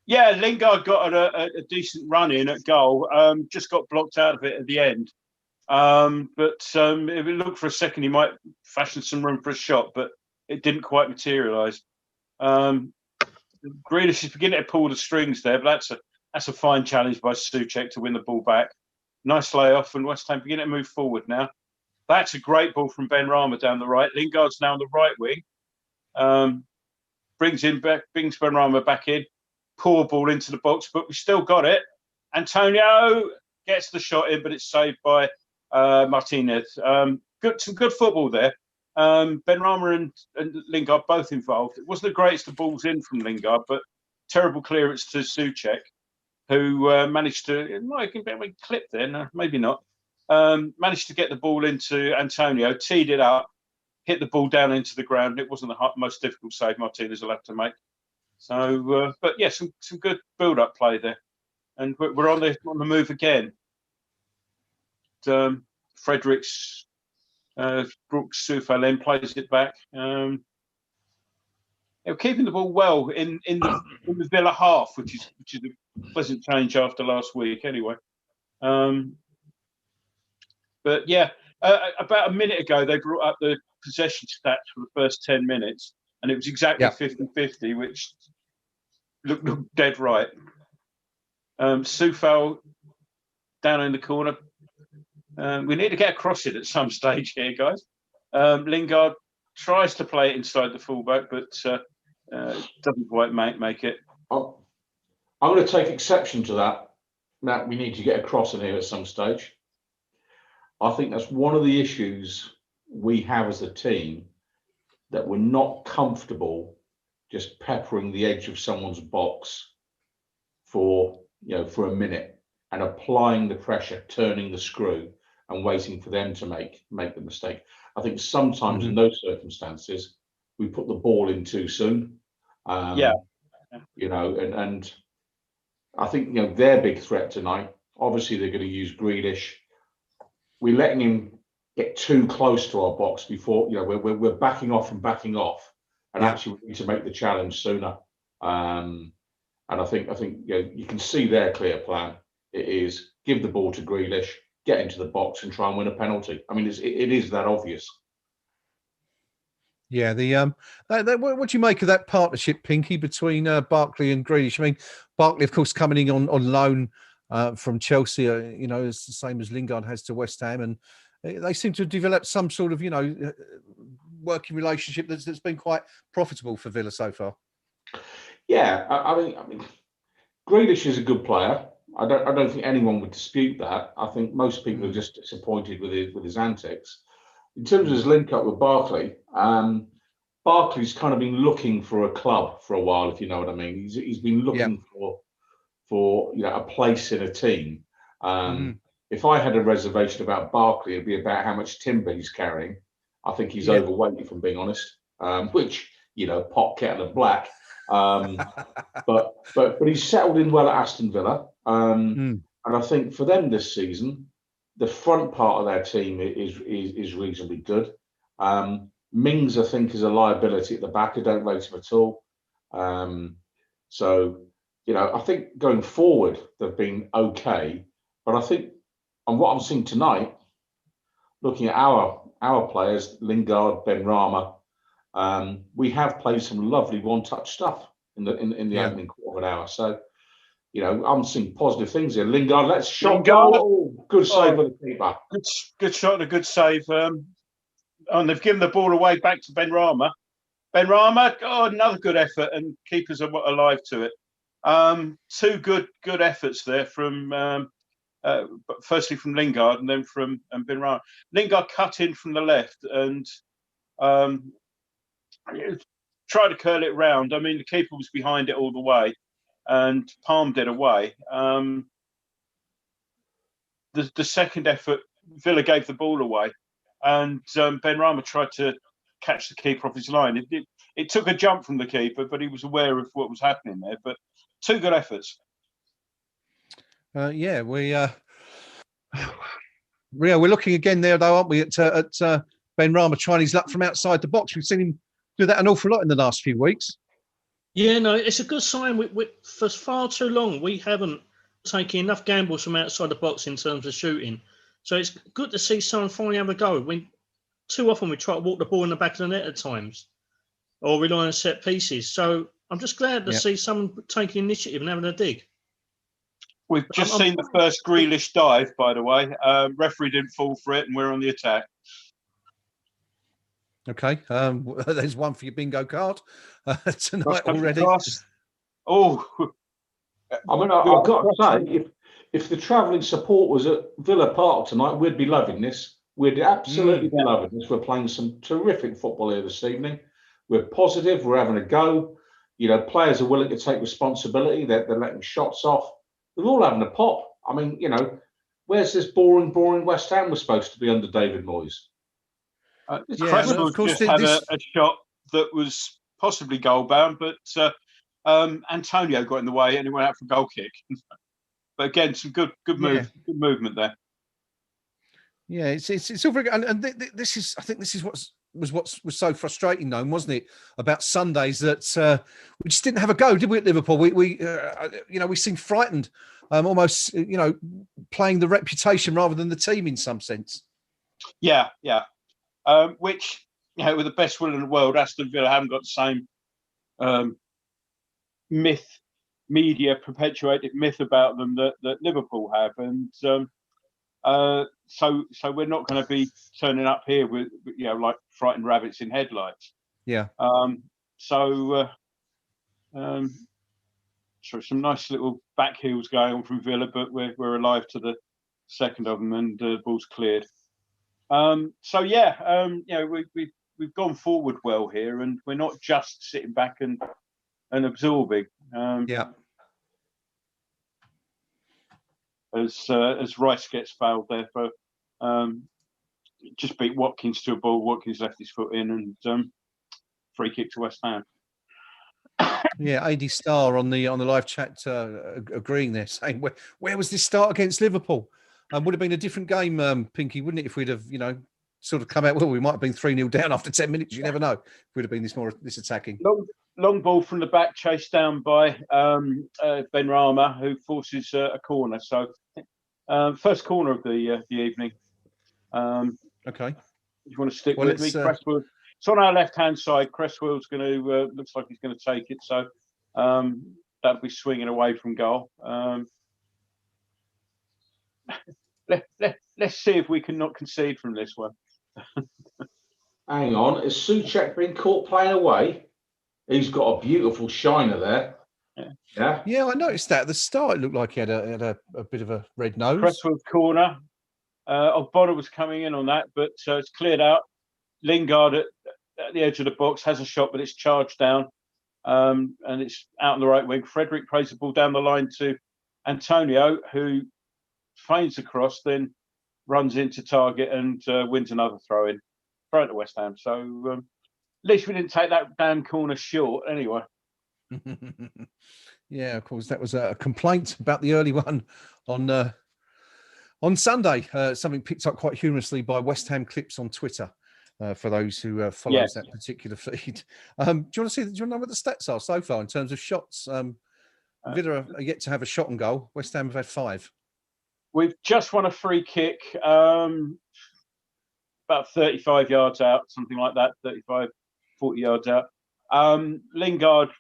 Yeah, Lingard got a decent run in at goal. Just got blocked out of it at the end. But if it looked for a second, he might fashion some room for a shot, but it didn't quite materialise. Grealish is beginning to pull the strings there, but that's a fine challenge by Souček to win the ball back. Nice layoff, and West Ham beginning to move forward now. That's a great ball from Ben Rama down the right. Lingard's now on the right wing. Brings Ben Rama back in. Poor ball into the box, but we still got it. Antonio gets the shot in, but it's saved by Martinez. Some good football there. Ben Rama and Lingard both involved. It wasn't the greatest of balls in from Lingard, but terrible clearance to Souček, who managed to, it might have been a clip there, no, maybe not. Managed to get the ball into Antonio, teed it up, hit the ball down into the ground. It wasn't the most difficult save Martinez will have to make. So, but yeah, some good build-up play there, and we're on the move again. Fredericks, Brooks, Soufal plays it back. They're keeping the ball well in the Villa half, which is a pleasant change after last week, anyway. But yeah, about a minute ago, they brought up the possession stats for the first 10 minutes, and it was exactly 50-50, which looked dead right. Soufal down in the corner. We need to get across it at some stage here, guys. Lingard tries to play it inside the fullback, but doesn't quite make it. I'm going to take exception to that we need to get across in here at some stage. I think that's one of the issues we have as a team, that we're not comfortable just peppering the edge of someone's box for a minute and applying the pressure, turning the screw and waiting for them to make the mistake. I think sometimes in those circumstances we put the ball in too soon. And I think their big threat tonight, obviously they're going to use Grealish. We're letting him get too close to our box before, we're backing off, and actually we need to make the challenge sooner. And I think you can see their clear plan. It is give the ball to Grealish, get into the box, and try and win a penalty. I mean, it is that obvious. Yeah, what do you make of that partnership, Pinky, between Barkley and Grealish? I mean, Barkley, of course, coming in on loan from Chelsea, it's the same as Lingard has to West Ham, and they seem to have developed some sort of, working relationship that's been quite profitable for Villa so far. Yeah, I mean, Grealish is a good player. I don't think anyone would dispute that. I think most people are just disappointed with his antics. In terms of his link up with Barkley, Barkley's kind of been looking for a club for a while, if you know what I mean. He's been looking for a place in a team. If I had a reservation about Barkley, it'd be about how much timber he's carrying. I think he's overweight, if I'm being honest. Which, pot, kettle and black. But he's settled in well at Aston Villa. And I think for them this season, the front part of their team is reasonably good. Mings, I think, is a liability at the back. I don't rate him at all. So, I think going forward, they've been okay. But I think on what I'm seeing tonight, looking at our players, Lingard, Benrahma, we have played some lovely one-touch stuff in the opening quarter of an hour. So, I'm seeing positive things here. Lingard, let's shot goal. Good save by the keeper. Good shot and a good save. And they've given the ball away back to Benrahma. Benrahma, another good effort, and keepers are alive to it. Two good efforts there from firstly from Lingard and then from Benrahma. Lingard cut in from the left and tried to curl it round. I mean, the keeper was behind it all the way and palmed it away. The second effort, Villa gave the ball away, and Benrahma tried to catch the keeper off his line. It took a jump from the keeper, but he was aware of what was happening there. But two good efforts. We're looking again there, though, aren't we? At Benrahma trying his luck from outside the box. We've seen him do that an awful lot in the last few weeks. Yeah, no, it's a good sign. For far too long, we haven't taken enough gambles from outside the box in terms of shooting. So it's good to see someone finally have a go. Too often we try to walk the ball in the back of the net at times or rely on set pieces. So I'm just glad to see someone taking initiative and having a dig. We've just seen the first Grealish dive, by the way. Referee didn't fall for it, and we're on the attack. Okay, there's one for your bingo card tonight already. Oh, I mean, I've got to say, if the travelling support was at Villa Park tonight, we'd be loving this. We'd absolutely be loving this. We're playing some terrific football here this evening. We're positive. We're having a go. Players are willing to take responsibility. They're letting shots off. They're all having a pop. I mean, where's this boring West Ham was supposed to be under David Moyes? Cresswell just had a shot that was possibly goal bound, but Antonio got in the way and he went out for a goal kick. But again, some good movement there. Yeah, it's all very good. And this is, I think, this is what was so frustrating, though, wasn't it? About Sundays that we just didn't have a go, did we? At Liverpool, we seemed frightened, almost, playing the reputation rather than the team in some sense. Yeah. Which, with the best will in the world, Aston Villa haven't got the same media-perpetuated myth about them that Liverpool have. And so we're not going to be turning up here with, like frightened rabbits in headlights. Yeah. So some nice little back heels going on from Villa, but we're alive to the second of them, and the ball's cleared. We've gone forward well here, and we're not just sitting back and absorbing. As Rice gets fouled there for just beat Watkins to a ball. Watkins left his foot in, and free kick to West Ham. Yeah, AD Star on the live chat agreeing there, saying where was this start against Liverpool? Would have been a different game, Pinky, wouldn't it, if we'd have, sort of come out, well, we might have been 3-0 down after 10 minutes. You never know if we'd have been this attacking. Long ball from the back, chased down by Benrahma, who forces a corner. So first corner of the evening. Okay. You want to stick with me? Cresswell. It's on our left-hand side. Cresswell's going to, looks like he's going to take it. So that'll be swinging away from goal. Let's see if we can not concede from this one. Hang on, has Souček been caught playing away? He's got a beautiful shiner there. Yeah. Yeah, I noticed that at the start. It looked like he had a bit of a red nose. Cresswell's corner. Bonner was coming in on that, but it's cleared out. Lingard at the edge of the box has a shot, but it's charged down, and it's out on the right wing. Frederick plays the ball down the line to Antonio, who feigns across, then runs into target and wins another throw in to West Ham. So at least we didn't take that damn corner short anyway. Yeah, of course, that was a complaint about the early one on Sunday. Something picked up quite humorously by West Ham Clips on Twitter. For those who follows that particular feed, do you want to see? Do you know what the stats are so far in terms of shots? Villa are yet to have a shot on goal. West Ham have had 5. We've just won a free kick, about 35 yards out, something like that, 35, 40 yards out. Lingard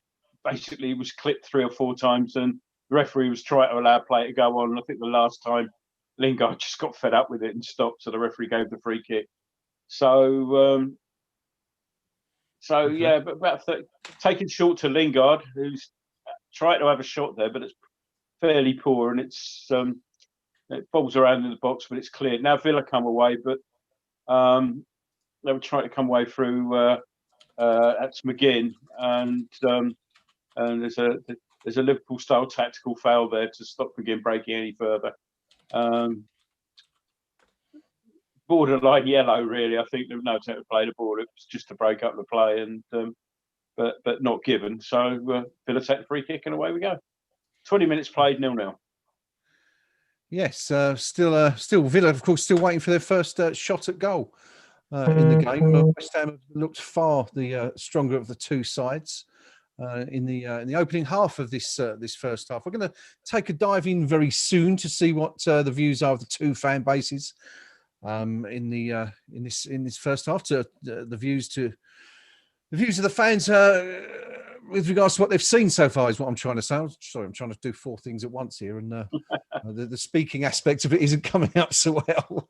basically was clipped 3 or 4 times, and the referee was trying to allow play to go on. And I think the last time Lingard just got fed up with it and stopped, so the referee gave the free kick. So, yeah, but about taken short to Lingard, who's tried to have a shot there, but it's fairly poor, and it's it bobbles around in the box, but it's cleared. Now Villa come away, but they were trying to come away through that's McGinn, and there's a Liverpool style tactical foul there to stop McGinn breaking any further. Borderline yellow, really. I think there was no attempt to play the ball. It was just to break up the play, and but not given. So Villa take the free kick, and away we go. 20 minutes played, 0-0. Yes, still Villa, of course, still waiting for their first shot at goal in the game. West Ham looked far the stronger of the two sides in the opening half of this first half. We're going to take a dive in very soon to see what the views are of the two fan bases. In this first half, to the views of the fans with regards to what they've seen so far is what I'm trying to say. I'm trying to do 4 things at once here, and the speaking aspect of it isn't coming out so well.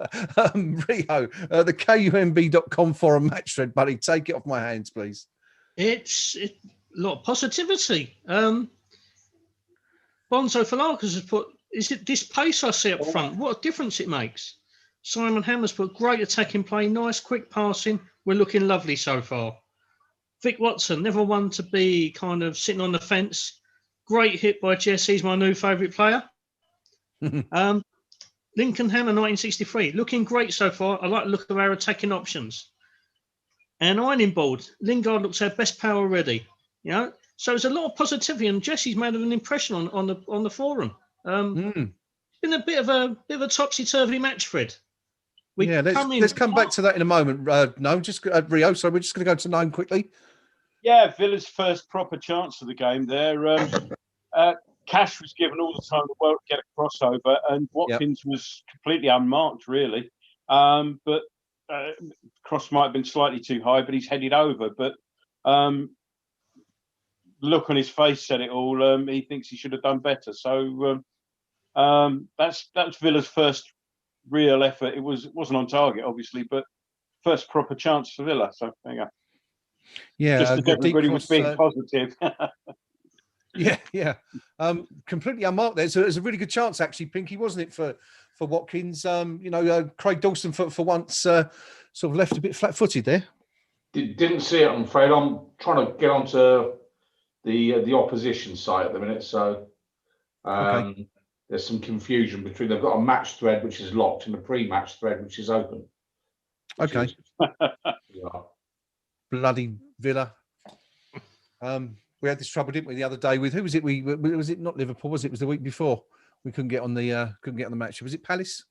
Rio, the KUMB.com forum match thread, buddy, take it off my hands, please. It's a lot of positivity. Bonzo Falakis has put, is it this pace I see up front? What a difference it makes. Simon Hammer's put great attacking play, nice quick passing. We're looking lovely so far. Vic Watson, never one to be kind of sitting on the fence. Great hit by Jesse, he's my new favourite player. Lincoln Hammer, 1963, looking great so far. I like the look of our attacking options. And ironing board, Lingard looks our best power already. You know, so there's a lot of positivity, and Jesse's made an impression on the forum. It's been a bit of a topsy turvy match, Fred. Let's come back to that in a moment. No, just Rio. So we're just going to go to Gnome quickly. Yeah, Villa's first proper chance of the game there. Cash was given all the time in the world to get a crossover, and Watkins was completely unmarked, really. But cross might have been slightly too high, but he's headed over. But the look on his face said it all. He thinks he should have done better. So that's Villa's first real effort. It wasn't on target, obviously, but first proper chance for Villa. So there you go. Yeah, just as everybody was being positive. yeah. Completely unmarked there. So it was a really good chance, actually, Pinky, wasn't it, for Watkins? Craig Dawson for once sort of left a bit flat-footed there. Didn't see it, I'm afraid. I'm trying to get onto the opposition site at the minute, so there's some confusion between. They've got a match thread which is locked and a pre-match thread which is open. Okay. Bloody Villa. We had this trouble, didn't we, the other day with who was it? Was it not Liverpool? Was it was the week before? We couldn't get on the match. Was it Palace?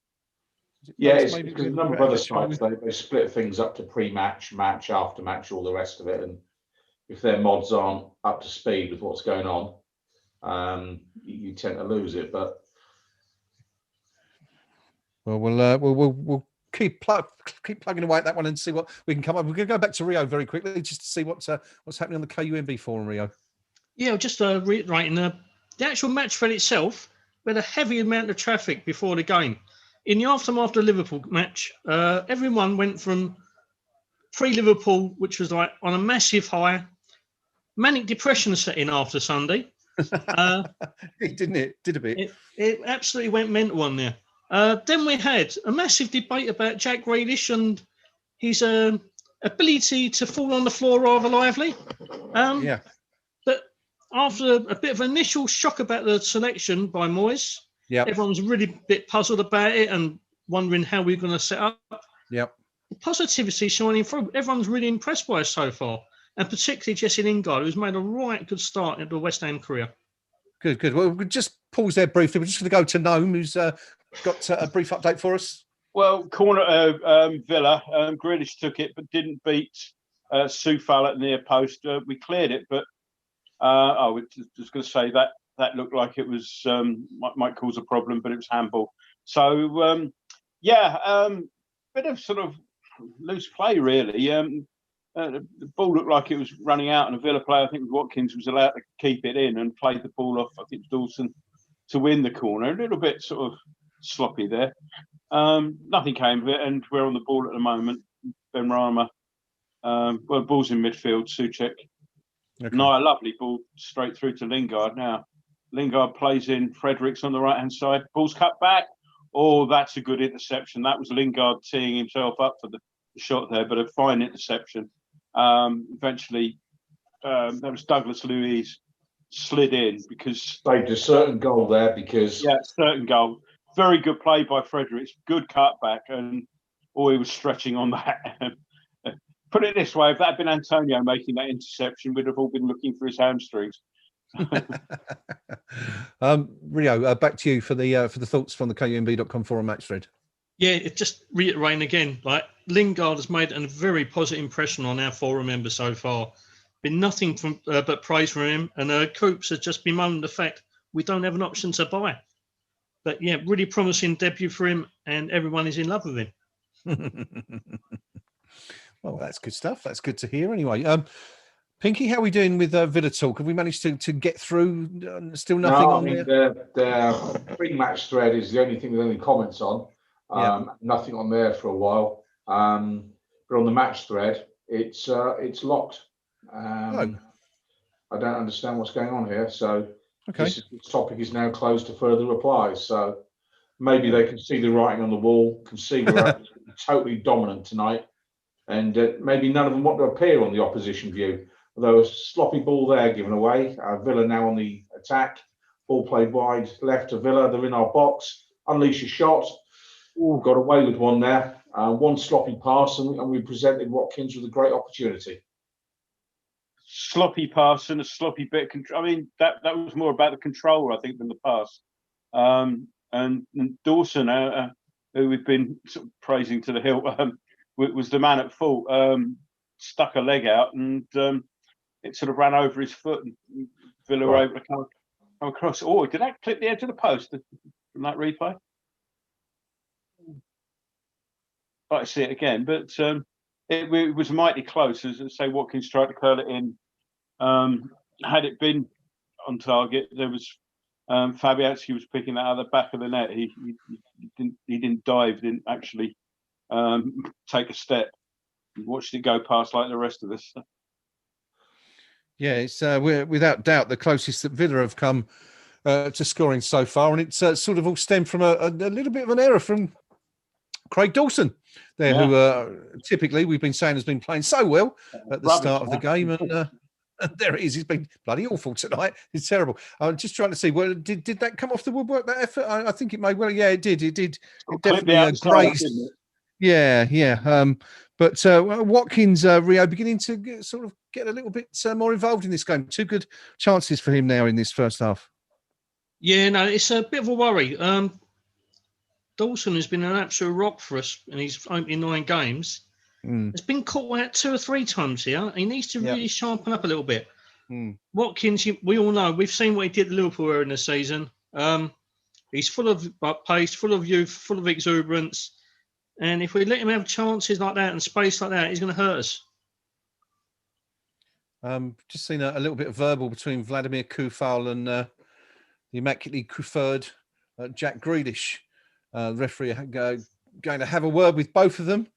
It's because a number of other sites they split things up to pre-match, match, after match, all the rest of it, and if their mods aren't up to speed with what's going on, you tend to lose it. But we'll keep plugging away at that one and see what we can come up. We're going to go back to Rio very quickly just to see what's happening on the KUMB forum, Rio. Yeah, just reiterating the actual match thread itself. We had a heavy amount of traffic before the game. In the aftermath of the Liverpool match, everyone went from pre-Liverpool, which was like on a massive high, manic depression set in after Sunday. It did a bit. It absolutely went mental on there. Then we had a massive debate about Jack Grealish and his ability to fall on the floor rather lively. Yeah. But after a bit of initial shock about the selection by Moyes, everyone was really a bit puzzled about it and wondering how we were going to set up. Yep. The positivity shining through. Everyone's really impressed by us so far, and particularly Jesse Lingard, who's made a right good start in the West Ham career. Good, good. Well, we'll just pause there briefly. We're just going to go to Gnome, who's got a brief update for us. Well, corner Villa, Grealish took it, but didn't beat Soufal at near post. We cleared it, but I was just going to say that looked like it was might cause a problem, but it was handball. So bit of sort of loose play really. The ball looked like it was running out, and a Villa player, I think Watkins, was allowed to keep it in and played the ball off. I think it was Dawson to win the corner. A little bit sort of sloppy there. Nothing came of it, and we're on the ball at the moment. Benrahma, ball's in midfield. Souček. Okay. No, a lovely ball straight through to Lingard. Now Lingard plays in Fredericks on the right hand side. Ball's cut back. Oh, that's a good interception. That was Lingard teeing himself up for the shot there, but a fine interception. Eventually, that was Douglas Luiz slid in because saved a certain goal there because certain goal. Very good play by Fredericks. Good cutback, and he was stretching on that. Put it this way: if that had been Antonio making that interception, we'd have all been looking for his hamstrings. Rio, back to you for the thoughts from the KUMB.com forum match thread. Yeah, it just reiterating again, like Lingard has made a very positive impression on our forum members so far. Been nothing from but praise from him, and Coops has just bemoaned the fact we don't have an option to buy. But yeah, really promising debut for him, and everyone is in love with him. Well, that's good stuff. That's good to hear. Anyway, Pinky, how are we doing with Villa talk? Have we managed to get through? Still nothing on there? The pre-match thread is the only thing with any comments on. Nothing on there for a while. But on the match thread, it's locked. I don't understand what's going on here. So this topic is now closed to further replies. So maybe they can see the writing on the wall, can see we're totally dominant tonight, and maybe none of them want to appear on the opposition view. Although a sloppy ball there given away. Villa now on the attack. Ball played wide left to Villa. They're in our box. Unleash a shot. Ooh, got away with one there. One sloppy pass, and we presented Watkins with a great opportunity. Sloppy pass and a sloppy bit of control. I mean, that was more about the control, I think, than the pass. And Dawson, who we've been sort of praising to the hilt, was the man at fault. Stuck a leg out, and it sort of ran over his foot, and Villa were able to come across. Oh, did that clip the edge of the post from that replay? I'd like to see it again, but it was mighty close. As I say, Watkins tried to curl it in. Had it been on target, there was Fabianski was picking that out of the back of the net. He didn't dive, didn't actually take a step. He watched it go past like the rest of us. Yeah, it's we're without doubt the closest that Villa have come to scoring so far, and it's sort of all stemmed from a little bit of an error from Craig Dawson there, who typically we've been saying has been playing so well at the start of the game, and there it is. He's been bloody awful tonight. It's terrible. I'm just trying to see. Well, did that come off the woodwork? That effort? I think it may. Well, yeah, it did. It did. It definitely grazed. Yeah. But Watkins, Rio, beginning to sort of get a little bit more involved in this game. Two good chances for him now in this first half. Yeah, no, it's a bit of a worry. Dawson has been an absolute rock for us in his opening 9 games. It's been caught out 2 or 3 times here. He needs to really sharpen up a little bit. Watkins, we all know, we've seen what he did at Liverpool earlier in the season. He's full of pace, full of youth, full of exuberance. And if we let him have chances like that and space like that, he's going to hurt us. Just seen a little bit of verbal between Vladimir Koufal and the immaculately coiffured Jack Grealish. The referee going to have a word with both of them.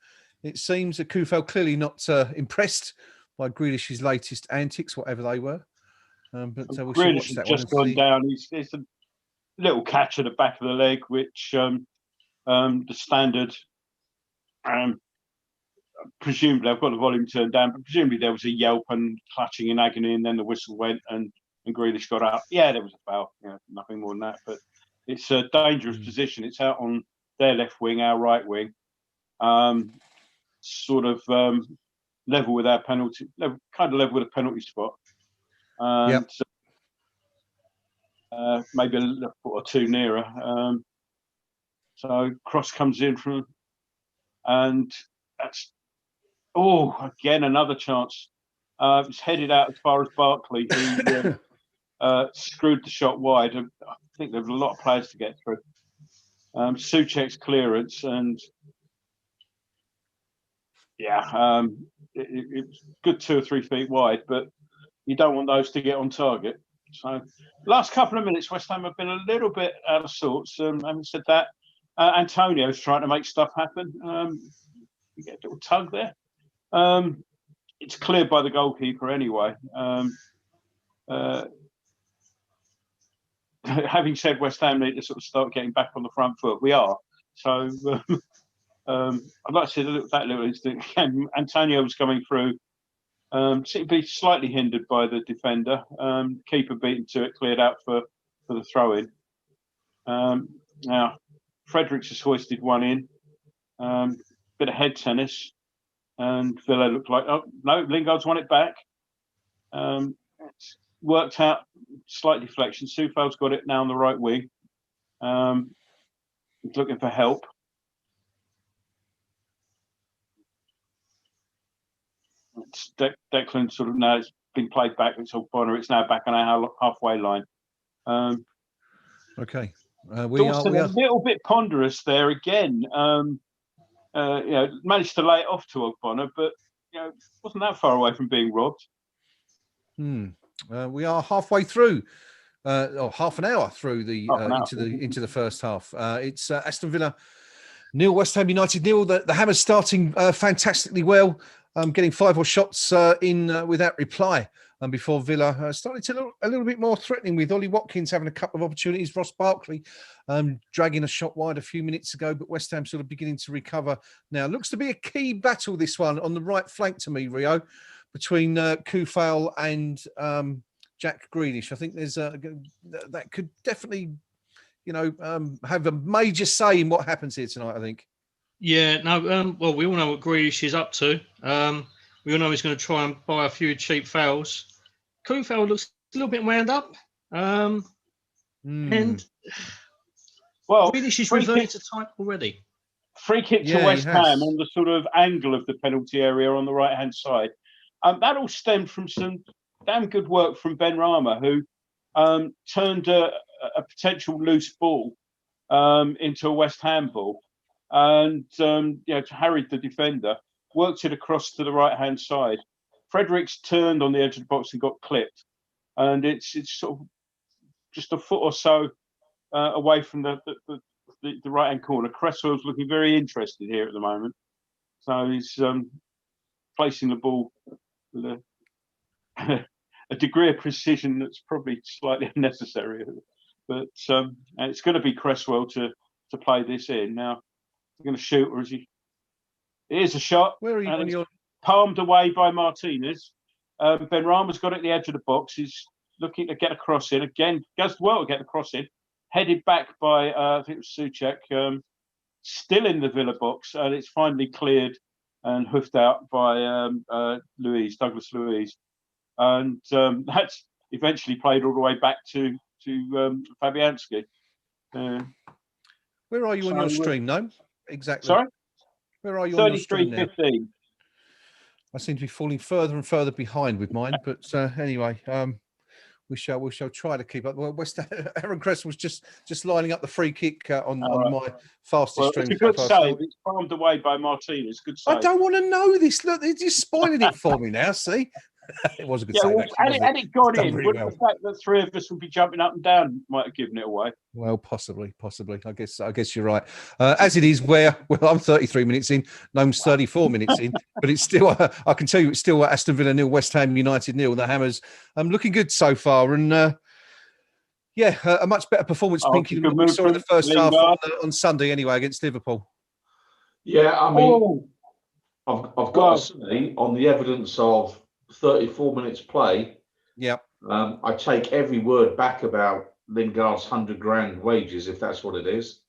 It seems that Koufal clearly not impressed by Grealish's latest antics, whatever they were. But we shall Grealish watch has that one just and gone see. down. It's a little catch at the back of the leg, which the standard, presumably, I've got the volume turned down, but presumably there was a yelp and clutching in agony, and then the whistle went and Grealish got up. Yeah, there was a foul. Nothing more than that. But it's a dangerous position. It's out on their left wing, our right wing, sort of level with our penalty, kind of level with a penalty spot. And maybe a foot or two nearer. So cross comes in from, and that's again another chance. It's headed out as far as Barkley, who screwed the shot wide. I think there's a lot of players to get through. Souček's clearance, and it's good 2 or 3 feet wide, but you don't want those to get on target. So, last couple of minutes, West Ham have been a little bit out of sorts. Having said that, Antonio's trying to make stuff happen. You get a little tug there. It's cleared by the goalkeeper anyway. Having said West Ham need to sort of start getting back on the front foot, we are. So I'd like to see that little instant. Antonio was coming through. Seemed to be slightly hindered by the defender. Keeper beaten to it, cleared out for the throw-in. Now, Fredericks has hoisted one in. Bit of head tennis. And Villa looked like, oh, no, Lingard's won it back. It's worked out, slight deflection. Soufal's got it now on the right wing. He's looking for help. Declan sort of now it's been played back. It's now back on our halfway line. Okay. We are a little bit ponderous there again. Managed to lay it off to Ogbonna, but wasn't that far away from being robbed. We are halfway through, or half an hour through into the first half. It's Aston Villa 0, West Ham United 0. The Hammers starting fantastically well, getting 5 more shots in without reply. And before Villa started to look a little bit more threatening, with Ollie Watkins having a couple of opportunities, Ross Barkley dragging a shot wide a few minutes ago, but West Ham sort of beginning to recover now. Looks to be a key battle, this one, on the right flank to me, Rio, between Kufal and Jack Grealish. I think there's that could definitely, have a major say in what happens here tonight, I think. Yeah, no, well, we all know what Grealish is up to. We all know he's going to try and buy a few cheap fouls. Kufal looks a little bit wound up. And Grealish is reverted to type already. Free kick to West Ham on the sort of angle of the penalty area on the right-hand side. That all stemmed from some damn good work from Ben Rama, who turned a potential loose ball into a West Ham ball and harried the defender, worked it across to the right-hand side. Fredericks turned on the edge of the box and got clipped. And it's sort of just a foot or so away from the right-hand corner. Cresswell's looking very interested here at the moment. So he's placing the ball with a degree of precision that's probably slightly unnecessary. But it's going to be Cresswell to play this in. Now, he's going to shoot, or is he? It is a shot. Where are you when you're palmed away by Martinez? Ben Rama's got it at the edge of the box. He's looking to get a cross in. Again, does well to get the cross in. Headed back by, I think it was Souček, still in the Villa box. And it's finally cleared and hoofed out by Douglas Luiz. And that's eventually played all the way back to Fabianski. Where are you on your stream, Gnome? Exactly. Sorry? Where are you on your stream now? 33:15. I seem to be falling further and further behind with mine, but anyway, we shall try to keep up. Well, Aaron Cress was just lining up the free kick on my fastest stream. It's a good save. It's palmed away by Martinez. Good save. I don't want to know this. Look, they're just spoiling it for me now. See, It was a good Yeah, save, well, actually, wasn't and it? it got Done in. very Wouldn't well. the fact that three of us would be jumping up and down might have given it away? Well, possibly. I guess you're right. As it is, well, I'm 33 minutes in, Gnome's 34 minutes in, but it's still. I can tell you, it's still Aston Villa 0, West Ham United 0. The Hammers, looking good so far, and a much better performance, Oh, Pinky, than good what we move saw in from the first half Lingard. on Sunday, anyway, against Liverpool. Yeah, I mean, Oh, I've got to say, on the evidence of 34 minutes play, Yeah. I take every word back about Lingard's 100 grand wages, if that's what it is.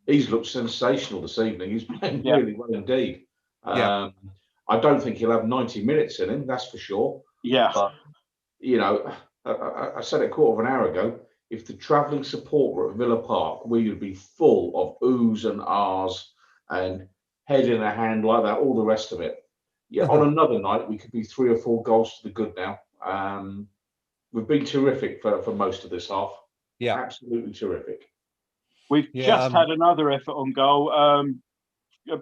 He's looked sensational this evening. He's playing really well indeed. Yeah. I don't think he'll have 90 minutes in him, that's for sure. yeah. But, you know, I said it a quarter of an hour ago, if the travelling support were at Villa Park, we would be full of oohs and ahs and head in a hand like that, all the rest of it. Yeah, on another night, we could be 3 or 4 goals to the good now. We've been terrific for most of this half. Yeah. Absolutely terrific. We've just had another effort on goal, a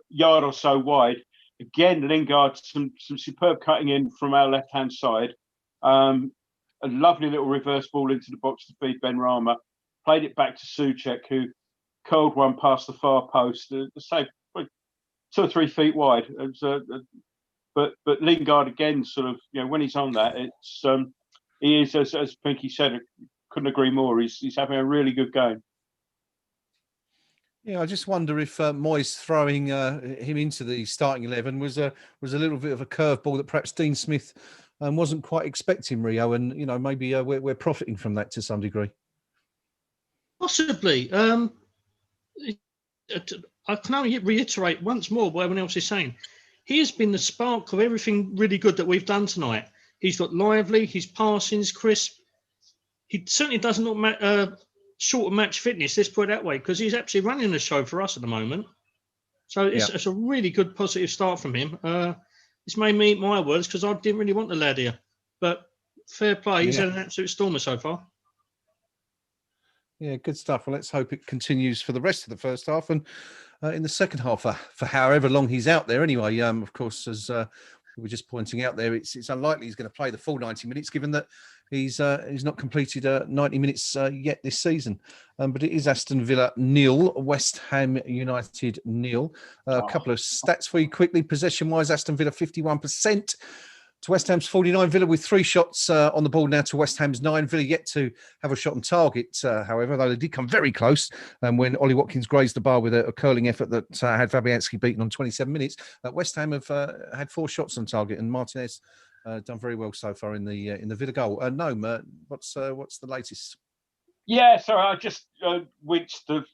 yard or so wide. Again, Lingard, some superb cutting in from our left-hand side. A lovely little reverse ball into the box to feed Benrahma. Played it back to Souček, who curled one past the far post. The save 2 or 3 feet wide. It was, but Lingard again, sort of, when he's on that, it's he is, as Pinky said, couldn't agree more. He's having a really good game. Yeah, I just wonder if Moyes throwing him into the starting 11 was a little bit of a curveball that perhaps Dean Smith wasn't quite expecting, Rio, and maybe we're profiting from that to some degree. Possibly. I can only reiterate once more what everyone else is saying. He has been the spark of everything really good that we've done tonight. He's got lively, his passing's crisp. He certainly does not short of match fitness, let's put it that way, because he's actually running the show for us at the moment. So it's a really good positive start from him. It's made me eat my words because I didn't really want the lad here. But fair play, he's had an absolute stormer so far. Yeah, good stuff. Well, let's hope it continues for the rest of the first half and in the second half for however long he's out there anyway. Of course, as we were just pointing out there, it's unlikely he's going to play the full 90 minutes given that he's not completed 90 minutes yet this season. But it is Aston Villa 0, West Ham United 0. A couple of stats for you quickly. Possession-wise, Aston Villa 51%. To West Ham's 49, Villa with 3 shots on the ball now to West Ham's 9. Villa yet to have a shot on target, however, though they did come very close when Ollie Watkins grazed the bar with a curling effort that had Fabianski beaten on 27 minutes. West Ham have had 4 shots on target, and Martinez done very well so far in the Villa goal. Gnome, what's the latest? Yeah, sorry, I just winced. Bit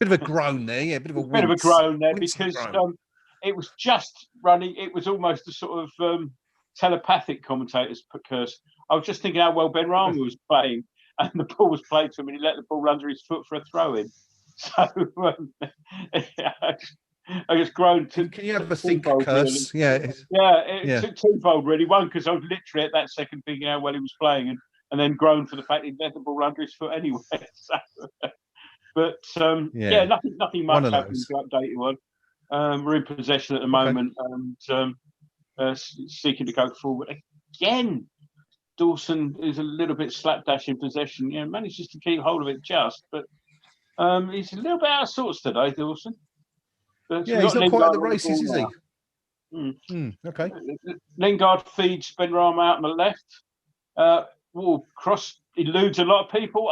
of a groan there, yeah, bit of a groan there because it was just running. It was almost a sort of telepathic commentator's curse. I was just thinking how well Benrahma was playing, and the ball was played to him, and he let the ball under his foot for a throw-in. So I just groaned. Can you have a think curse? Really. It took twofold really. One, because I was literally at that second thinking how well he was playing, and then groaned for the fact he let the ball under his foot anyway. So, but nothing much happened to update you on. We're in possession at the moment, and seeking to go forward again. Dawson is a little bit slapdash in possession. Manages to keep hold of it just, but he's a little bit out of sorts today, Dawson. But he's not quite at the races, is he? Okay. Lingard feeds Benrahma out on the left. Cross eludes a lot of people.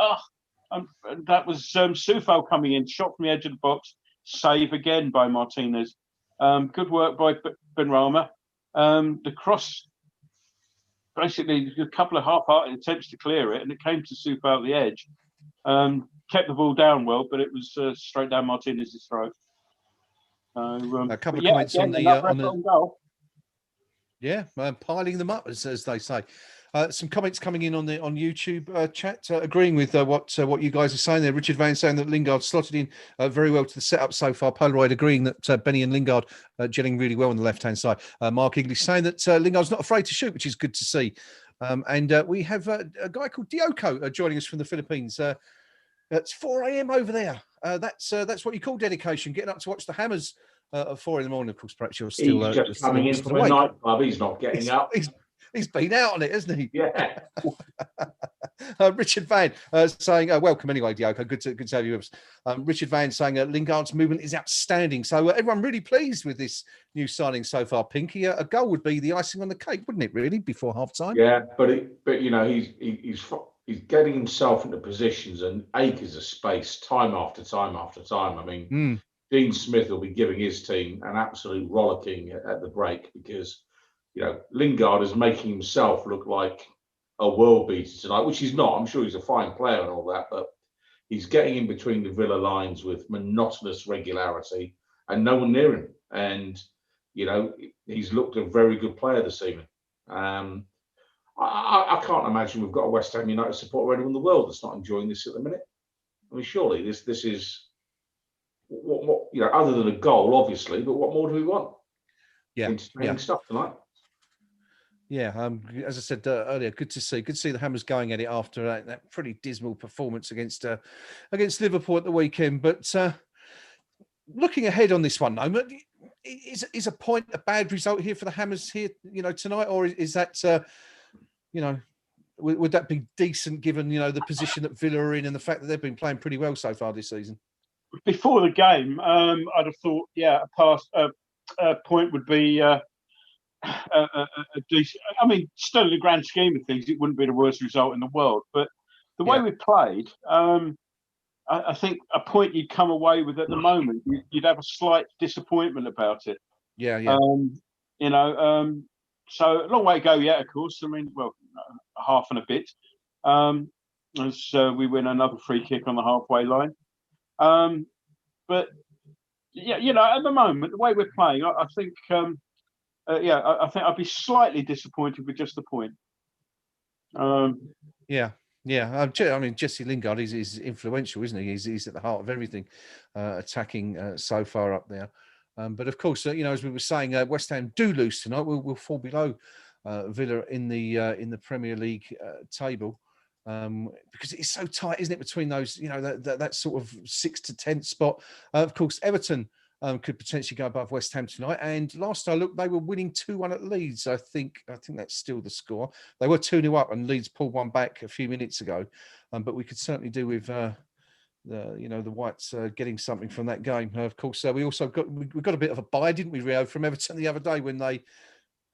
That was Soufal coming in, shot from the edge of the box. Save again by Martinez. Good work by Benrahma. The cross, basically, a couple of half-hearted attempts to clear it, and it came to Soufal at the edge. Kept the ball down well, but it was straight down Martinez's throat. A couple of comments on the goal. Yeah, piling them up, as they say. Some comments coming in on YouTube chat, agreeing with what you guys are saying there. Richard Van saying that Lingard slotted in very well to the setup so far. Polaroid agreeing that Benny and Lingard gelling really well on the left-hand side. Mark English saying that Lingard's not afraid to shoot, which is good to see. And we have a guy called Dioko joining us from the Philippines. It's 4 a.m. over there. That's what you call dedication, getting up to watch the Hammers at 4 a.m. Of course, perhaps you're still He's just still coming in still from a awake. nightclub. He's not getting up. He's been out on it, hasn't he? Yeah. Richard Van saying, welcome anyway, Diogo. Good to have you with us. Richard Van saying Lingard's movement is outstanding. So everyone really pleased with this new signing so far. Pinky, a goal would be the icing on the cake, wouldn't it? Really, before half time. Yeah, but you know, he's getting himself into positions and acres of space, time after time after time. I mean, Dean Smith will be giving his team an absolute rollicking at the break because, you know, Lingard is making himself look like a world beater tonight, which he's not. I'm sure he's a fine player and all that, but he's getting in between the Villa lines with monotonous regularity and no one near him. And, you know, he's looked a very good player this evening. I can't imagine we've got a West Ham United supporter anywhere in the world that's not enjoying this at the minute. I mean, surely this is what you know, other than a goal, obviously, but what more do we want? Yeah, entertaining stuff tonight. Yeah, as I said earlier, good to see the Hammers going at it after that pretty dismal performance against Liverpool at the weekend. But looking ahead on this one, Gnome, is a point a bad result here for the Hammers here, you know, tonight, or is that you know, would that be decent given, you know, the position that Villa are in and the fact that they've been playing pretty well so far this season? Before the game, I'd have thought, yeah, a point would be a decent. I mean, still in the grand scheme of things, it wouldn't be the worst result in the world. But the way we played, I think a point you'd come away with at the moment, you'd have a slight disappointment about it. Yeah. You know, so a long way to go yet, of course. I mean, well, half and a bit. As we win another free kick on the halfway line. But yeah, you know, at the moment, the way we're playing, I think, I think I'd be slightly disappointed with just the point. Yeah. I mean, Jesse Lingard is influential, isn't he? He's at the heart of everything, attacking so far up there. But of course, you know, as we were saying, West Ham do lose tonight. We'll fall below Villa in the Premier League table. Because it's so tight, isn't it, between those, you know, that sort of 6th to 10th spot. Of course, Everton could potentially go above West Ham tonight. And last I looked, they were winning 2-1 at Leeds. I think that's still the score. They were 2-0 up, and Leeds pulled one back a few minutes ago. But we could certainly do with the Whites getting something from that game. Of course, we also got a bit of a bye, didn't we, Rio, from Everton the other day when they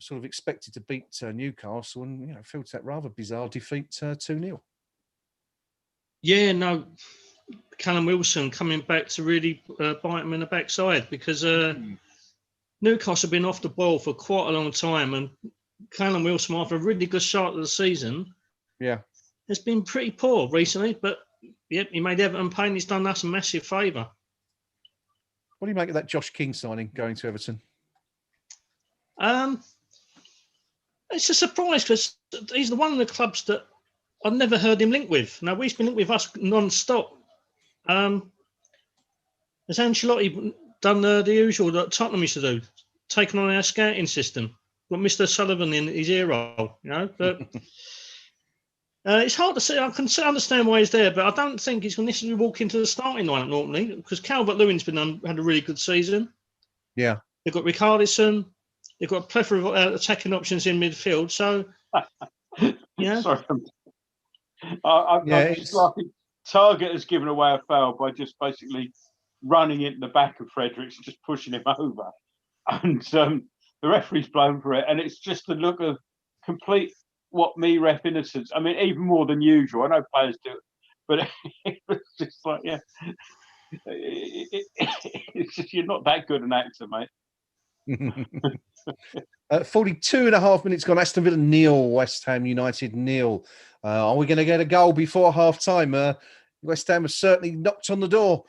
sort of expected to beat Newcastle, and you know, felt that rather bizarre defeat 2-0. Yeah, no, Callum Wilson coming back to really bite him in the backside because Newcastle have been off the ball for quite a long time, and Callum Wilson, after a really good start of the season, has been pretty poor recently. But yep, he made Everton pay, and he's done us a massive favour. What do you make of that Josh King signing going to Everton? It's a surprise because he's the one of the clubs that I've never heard him linked with. Now, he's been linked with us non-stop. Has Ancelotti done the usual that Tottenham used to do, taken on our scouting system, got Mr. Sullivan in his ear roll, you know? But it's hard to say. I can understand why he's there, but I don't think he's going to necessarily walk into the starting lineup normally because Calvert-Lewin's had a really good season. Yeah. They've got Richarlison. They've got a plethora of attacking options in midfield. So, yeah. Sorry. I'm just laughing. Target has given away a foul by just basically running into the back of Fredericks and just pushing him over. And the referee's blown for it. And it's just the look of complete ref innocence. I mean, even more than usual. I know players do it, but it was just like, yeah. It's just, you're not that good an actor, mate. 42.5 minutes gone. Aston Villa 0, West Ham United 0. Are we going to get a goal before half time? West Ham has certainly knocked on the door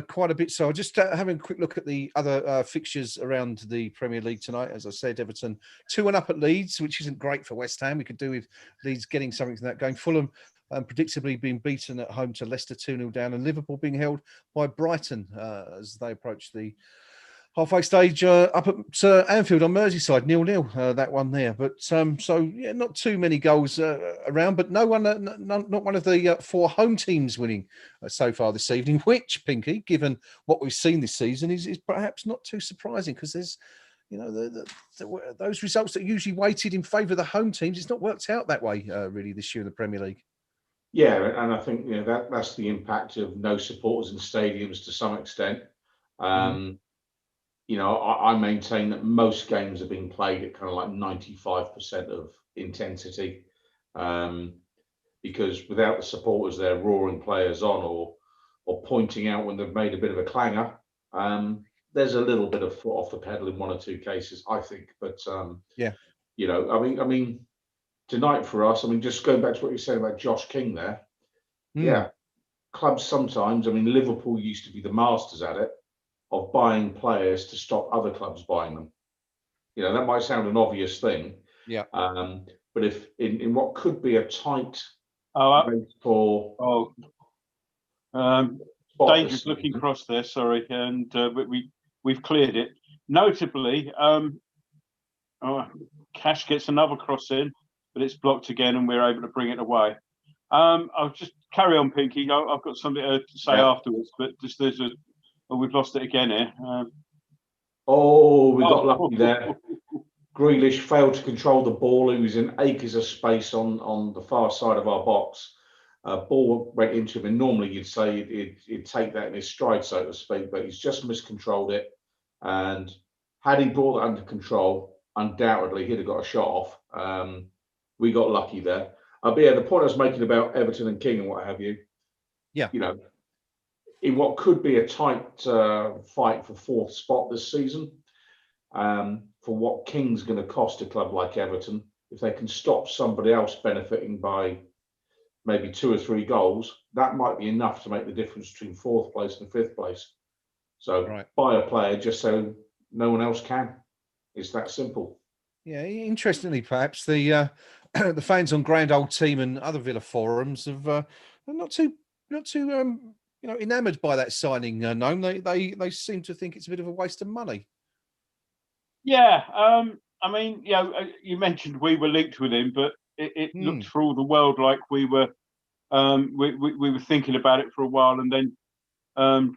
quite a bit. So just having a quick look at the other fixtures around the Premier League tonight. As I said, Everton 2-1 up at Leeds, which isn't great for West Ham. We could do with Leeds getting something from that going. Fulham predictably being beaten at home to Leicester 2-0 down, and Liverpool being held by Brighton as they approach the halfway stage up at Anfield on Merseyside, 0-0, that one there. But so yeah, not too many goals around, but not one of the 4 home teams winning so far this evening. Which, Pinky, given what we've seen this season, is perhaps not too surprising, because there's, you know, those results that usually weighted in favour of the home teams. It's not worked out that way really this year in the Premier League. Yeah, and I think, you know, that's the impact of no supporters in stadiums to some extent. You know, I maintain that most games are being played at kind of like 95% of intensity, because without the supporters there roaring players on or pointing out when they've made a bit of a clanger, there's a little bit of foot off the pedal in 1 or 2 cases, I think. But yeah, you know, I mean, tonight for us, I mean, just going back to what you said about Josh King there, yeah, clubs sometimes, I mean, Liverpool used to be the masters at it, of buying players to stop other clubs buying them. You know, that might sound an obvious thing. Yeah. But if in what could be a tight dangerous looking cross there, sorry, and but we've cleared it. Notably, Cash gets another cross in, but it's blocked again, and we're able to bring it away. I'll just carry on, Pinky. I've got something to say afterwards, but just we've lost it again here. We got lucky there. Grealish failed to control the ball. He was in acres of space on the far side of our box. Ball went into him, and normally you'd say he'd take that in his stride, so to speak, but he's just miscontrolled it. And had he brought it under control, undoubtedly he'd have got a shot off. We got lucky there. But yeah, the point I was making about Everton and King and what have you, yeah, you know, in what could be a tight fight for 4th spot this season, for what King's going to cost a club like Everton, if they can stop somebody else benefiting by maybe 2 or 3 goals, that might be enough to make the difference between 4th place and 5th place. So buy a player just so no one else can. It's that simple. Yeah, interestingly, perhaps the the fans on Grand Old Team and other Villa forums have are not too you know, enamoured by that signing. Gnome, they seem to think it's a bit of a waste of money. Yeah, I mean, you know, you mentioned we were linked with him, but it looked for all the world like we were thinking about it for a while, and then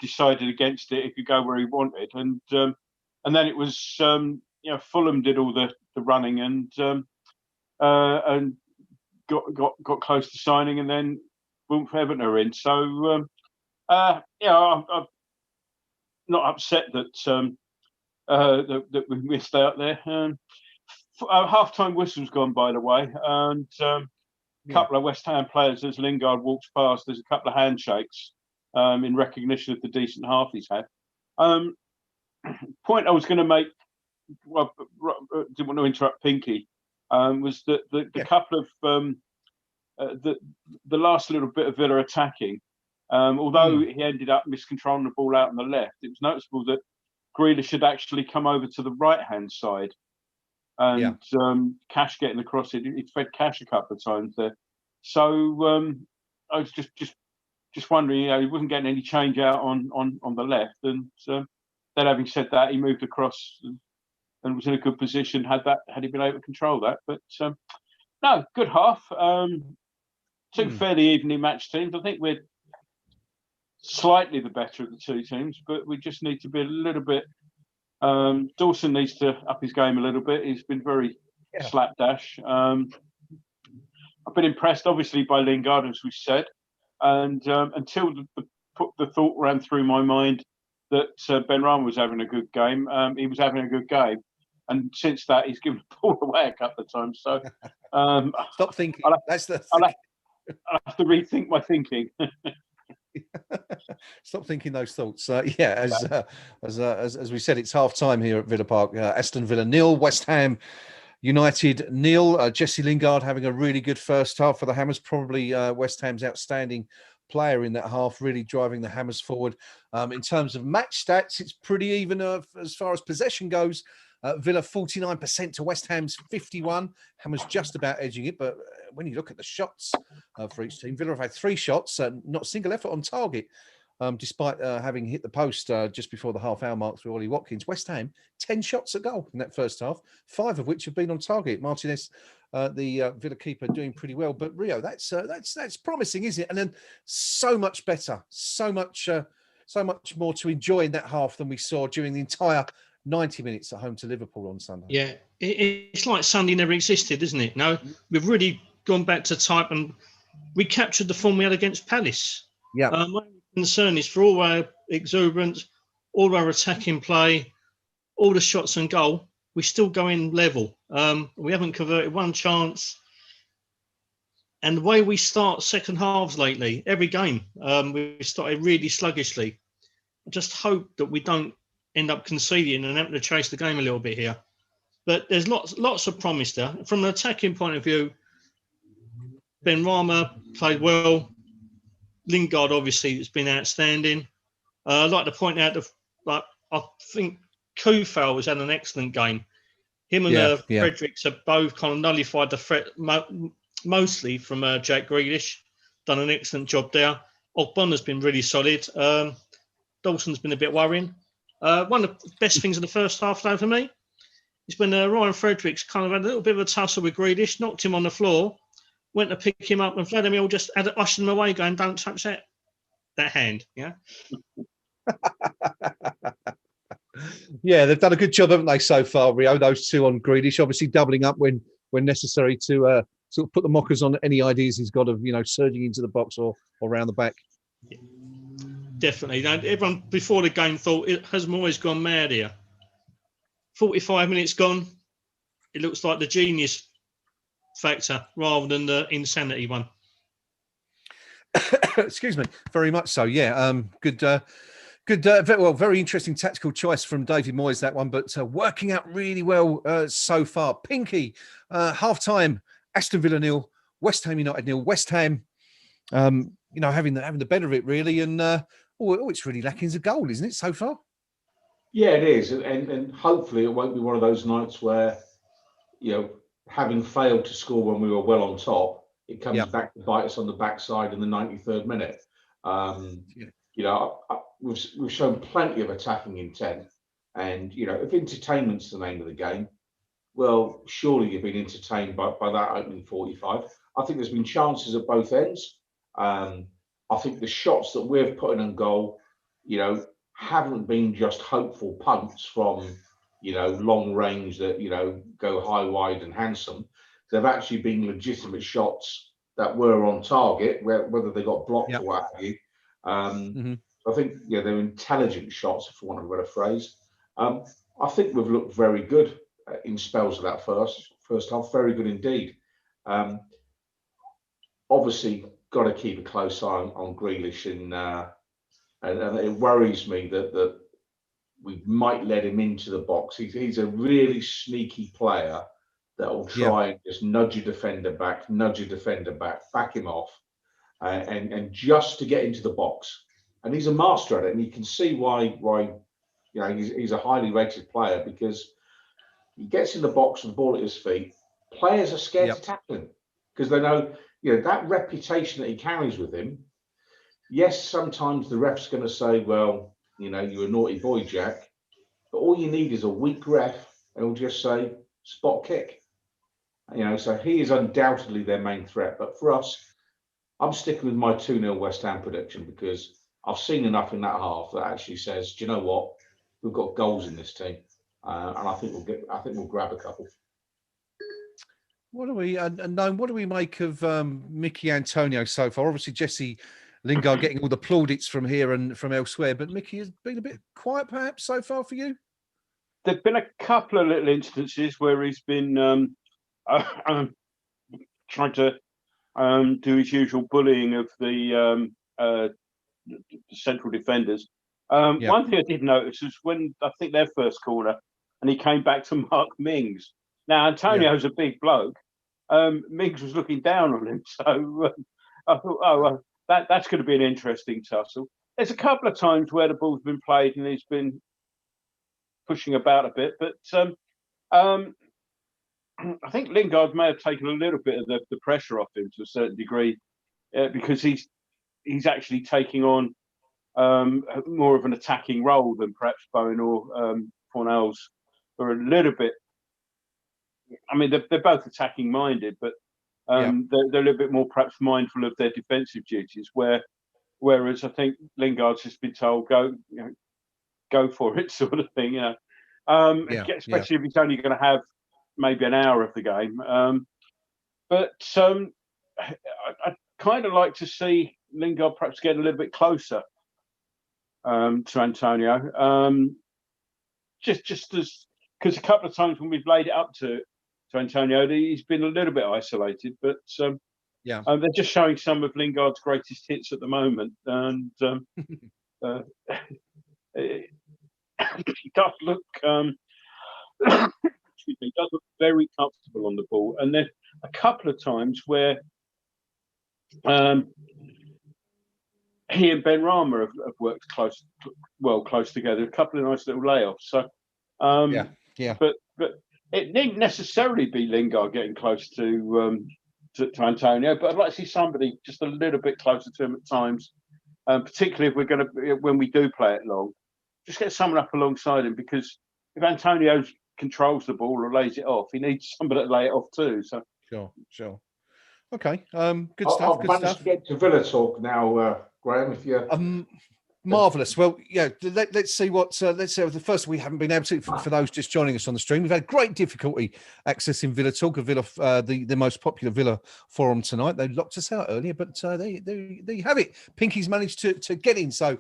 decided against it. It could go where he wanted, and then it was you know, Fulham did all the running and got close to signing, and then boom, Everton are in. So yeah, I'm not upset that that we missed out there. Half-time whistle's gone, by the way, and a couple of West Ham players, as Lingard walks past, there's a couple of handshakes in recognition of the decent half he's had. Point I was going to make, well, didn't want to interrupt Pinky, was that the couple of the last little bit of Villa attacking, although he ended up miscontrolling the ball out on the left, it was noticeable that Grealish had actually come over to the right-hand side, and Cash getting across it. It fed Cash a couple of times there. So I was just wondering, you know, he wasn't getting any change out on the left, and then having said that, he moved across and was in a good position. Had he been able to control that, but no, good half. 2 fairly evenly matched teams. I think we're slightly the better of the 2 teams, but we just need to be a little bit. Dawson needs to up his game a little bit. He's been very slapdash. I've been impressed, obviously, by Lingard, as we said, and until the thought ran through my mind that Ben Rama was having a good game, he was having a good game, and since that, he's given the ball away a couple of times. So stop thinking. I'll have to rethink my thinking. Stop thinking those thoughts. Yeah, as we said, it's half time here at Villa Park. Aston Villa 0, West Ham United 0. Jesse Lingard having a really good first half for the Hammers. Probably West Ham's outstanding player in that half, really driving the Hammers forward. In terms of match stats, it's pretty even as far as possession goes. Villa 49% to West Ham's 51. Hammers just about edging it, but when you look at the shots for each team, Villa have had 3 shots, not a single effort on target. despite having hit the post just before the half-hour mark through Ollie Watkins. West Ham, 10 shots at goal in that first half, 5 of which have been on target. Martinez, the Villa keeper, doing pretty well. But Rio, that's promising, isn't it? And then so much better, so much more to enjoy in that half than we saw during the entire 90 minutes at home to Liverpool on Sunday. Yeah, it's like Sunday never existed, isn't it? No, we've really gone back to type and recaptured the form we had against Palace. Yeah. My only concern is for all our exuberance, all our attacking play, all the shots and goal, we still go in level. We haven't converted one chance. And the way we start second halves lately, every game, we started really sluggishly. I just hope that we don't end up conceding and having to chase the game a little bit here. But there's lots of promise there. From an attacking point of view, Ben Rama played well. Lingard, obviously, has been outstanding. I'd like to point out that I think Kufal has had an excellent game. Him and Fredericks have both kind of nullified the threat mostly from Jack Grealish. Done an excellent job there. Ogbonna's been really solid. Dawson's been a bit worrying. One of the best things in the first half, though, for me, is when Ryan Fredericks kind of had a little bit of a tussle with Grealish, knocked him on the floor, went to pick him up, and Vladimir just had to usher him away, going, "Don't touch that hand." Yeah. Yeah, they've done a good job, haven't they, so far, Rio? Those two on Grealish, obviously doubling up when necessary to sort of put the mockers on any ideas he's got of, surging into the box or around the back. Yeah, definitely. Now, everyone before the game thought it has always gone mad here. 45 minutes gone. It looks like the genius factor rather than the insanity one. Excuse me. Very much so. Yeah. Very interesting tactical choice from David Moyes, that one, but working out really well so far. Pinky, half-time, Aston Villa 0, West Ham United 0. West Ham, having the better of it, really, and it's really lacking as a goal, isn't it, so far? Yeah, it is, and hopefully it won't be one of those nights where, having failed to score when we were well on top, it comes back to bite us on the backside in the 93rd minute. We've shown plenty of attacking intent, and if entertainment's the name of the game, well, surely you've been entertained by that opening 45. I think there's been chances at both ends. I think the shots that we've put in on goal, haven't been just hopeful punts from long range that go high, wide, and handsome. They've actually been legitimate shots that were on target, whether they got blocked or what have you. I think they're intelligent shots, for want of a better phrase. I think we've looked very good in spells of that first half, very good indeed. Obviously, got to keep a close eye on Grealish, and it worries me that we might let him into the box. He's a really sneaky player that will try and just nudge a defender back, back him off, and just to get into the box. And he's a master at it, and you can see why he's a highly rated player, because he gets in the box with the ball at his feet. Players are scared to tackle him because they know that reputation that he carries with him. Yes, sometimes the ref's going to say, well, you're a naughty boy, Jack. But all you need is a weak ref, and he'll just say, spot kick. So he is undoubtedly their main threat. But for us, I'm sticking with my 2-0 West Ham prediction, because I've seen enough in that half that actually says, do you know what? We've got goals in this team, and I think we'll grab a couple. What do we make of Mickey Antonio so far? Obviously, Jesse Lingard getting all the plaudits from here and from elsewhere, but Mickey has been a bit quiet, perhaps, so far for you. There've been a couple of little instances where he's been trying to do his usual bullying of the central defenders. One thing I did notice was when I think their first corner, and he came back to Mark Mings. Now Antonio's a big bloke. Mings was looking down on him, so I thought, that's going to be an interesting tussle. There's a couple of times where the ball's been played and he's been pushing about a bit, but I think Lingard may have taken a little bit of the pressure off him to a certain degree, because he's actually taking on more of an attacking role than perhaps Bowen or Fornals, who are a little bit. I mean, they're both attacking minded, but they're a little bit more perhaps mindful of their defensive duties. Whereas I think Lingard's just been told go for it, sort of thing. Especially if he's only going to have maybe an hour of the game. But I'd kind of like to see Lingard perhaps get a little bit closer to Antonio. Just as because a couple of times when we've laid it up to Antonio, he's been a little bit isolated. But they're just showing some of Lingard's greatest hits at the moment, and he does look. Excuse me, he does look very comfortable on the ball, and then a couple of times where he and Ben Rama have worked close together. A couple of nice little layoffs. So, But it needn't necessarily be Lingard getting close to Antonio. But I'd like to see somebody just a little bit closer to him at times, particularly if we're going to when we do play it long. Just get someone up alongside him, because if Antonio controls the ball or lays it off, he needs somebody to lay it off too. So sure. Okay, good stuff. I've managed to get to Villa talk now, Graham. If you marvelous. Well, let's see what. Let's see. The first, we haven't been able to, for those just joining us on the stream, we've had great difficulty accessing Villa Talk, the most popular Villa forum tonight. They locked us out earlier, but there you have it. Pinky's managed to get in. So,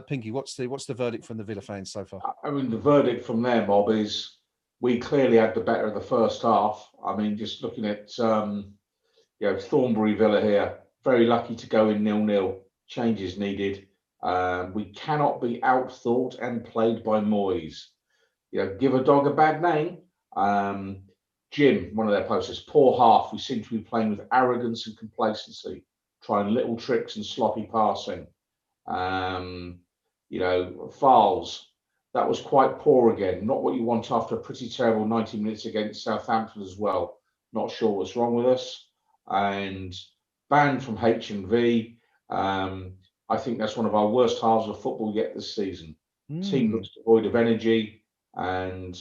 Pinky, what's the verdict from the Villa fans so far? I mean, the verdict from them, Bob, is we clearly had the better of the first half. I mean, just looking at Thornbury Villa here, very lucky to go in 0-0. Changes needed. We cannot be outthought and played by Moyes. Give a dog a bad name. Jim, one of their posters, poor half. We seem to be playing with arrogance and complacency, trying little tricks and sloppy passing. Fouls. That was quite poor again. Not what you want after a pretty terrible 90 minutes against Southampton as well. Not sure what's wrong with us. And banned from H&V. I think that's one of our worst halves of football yet this season. Team looks devoid of energy, and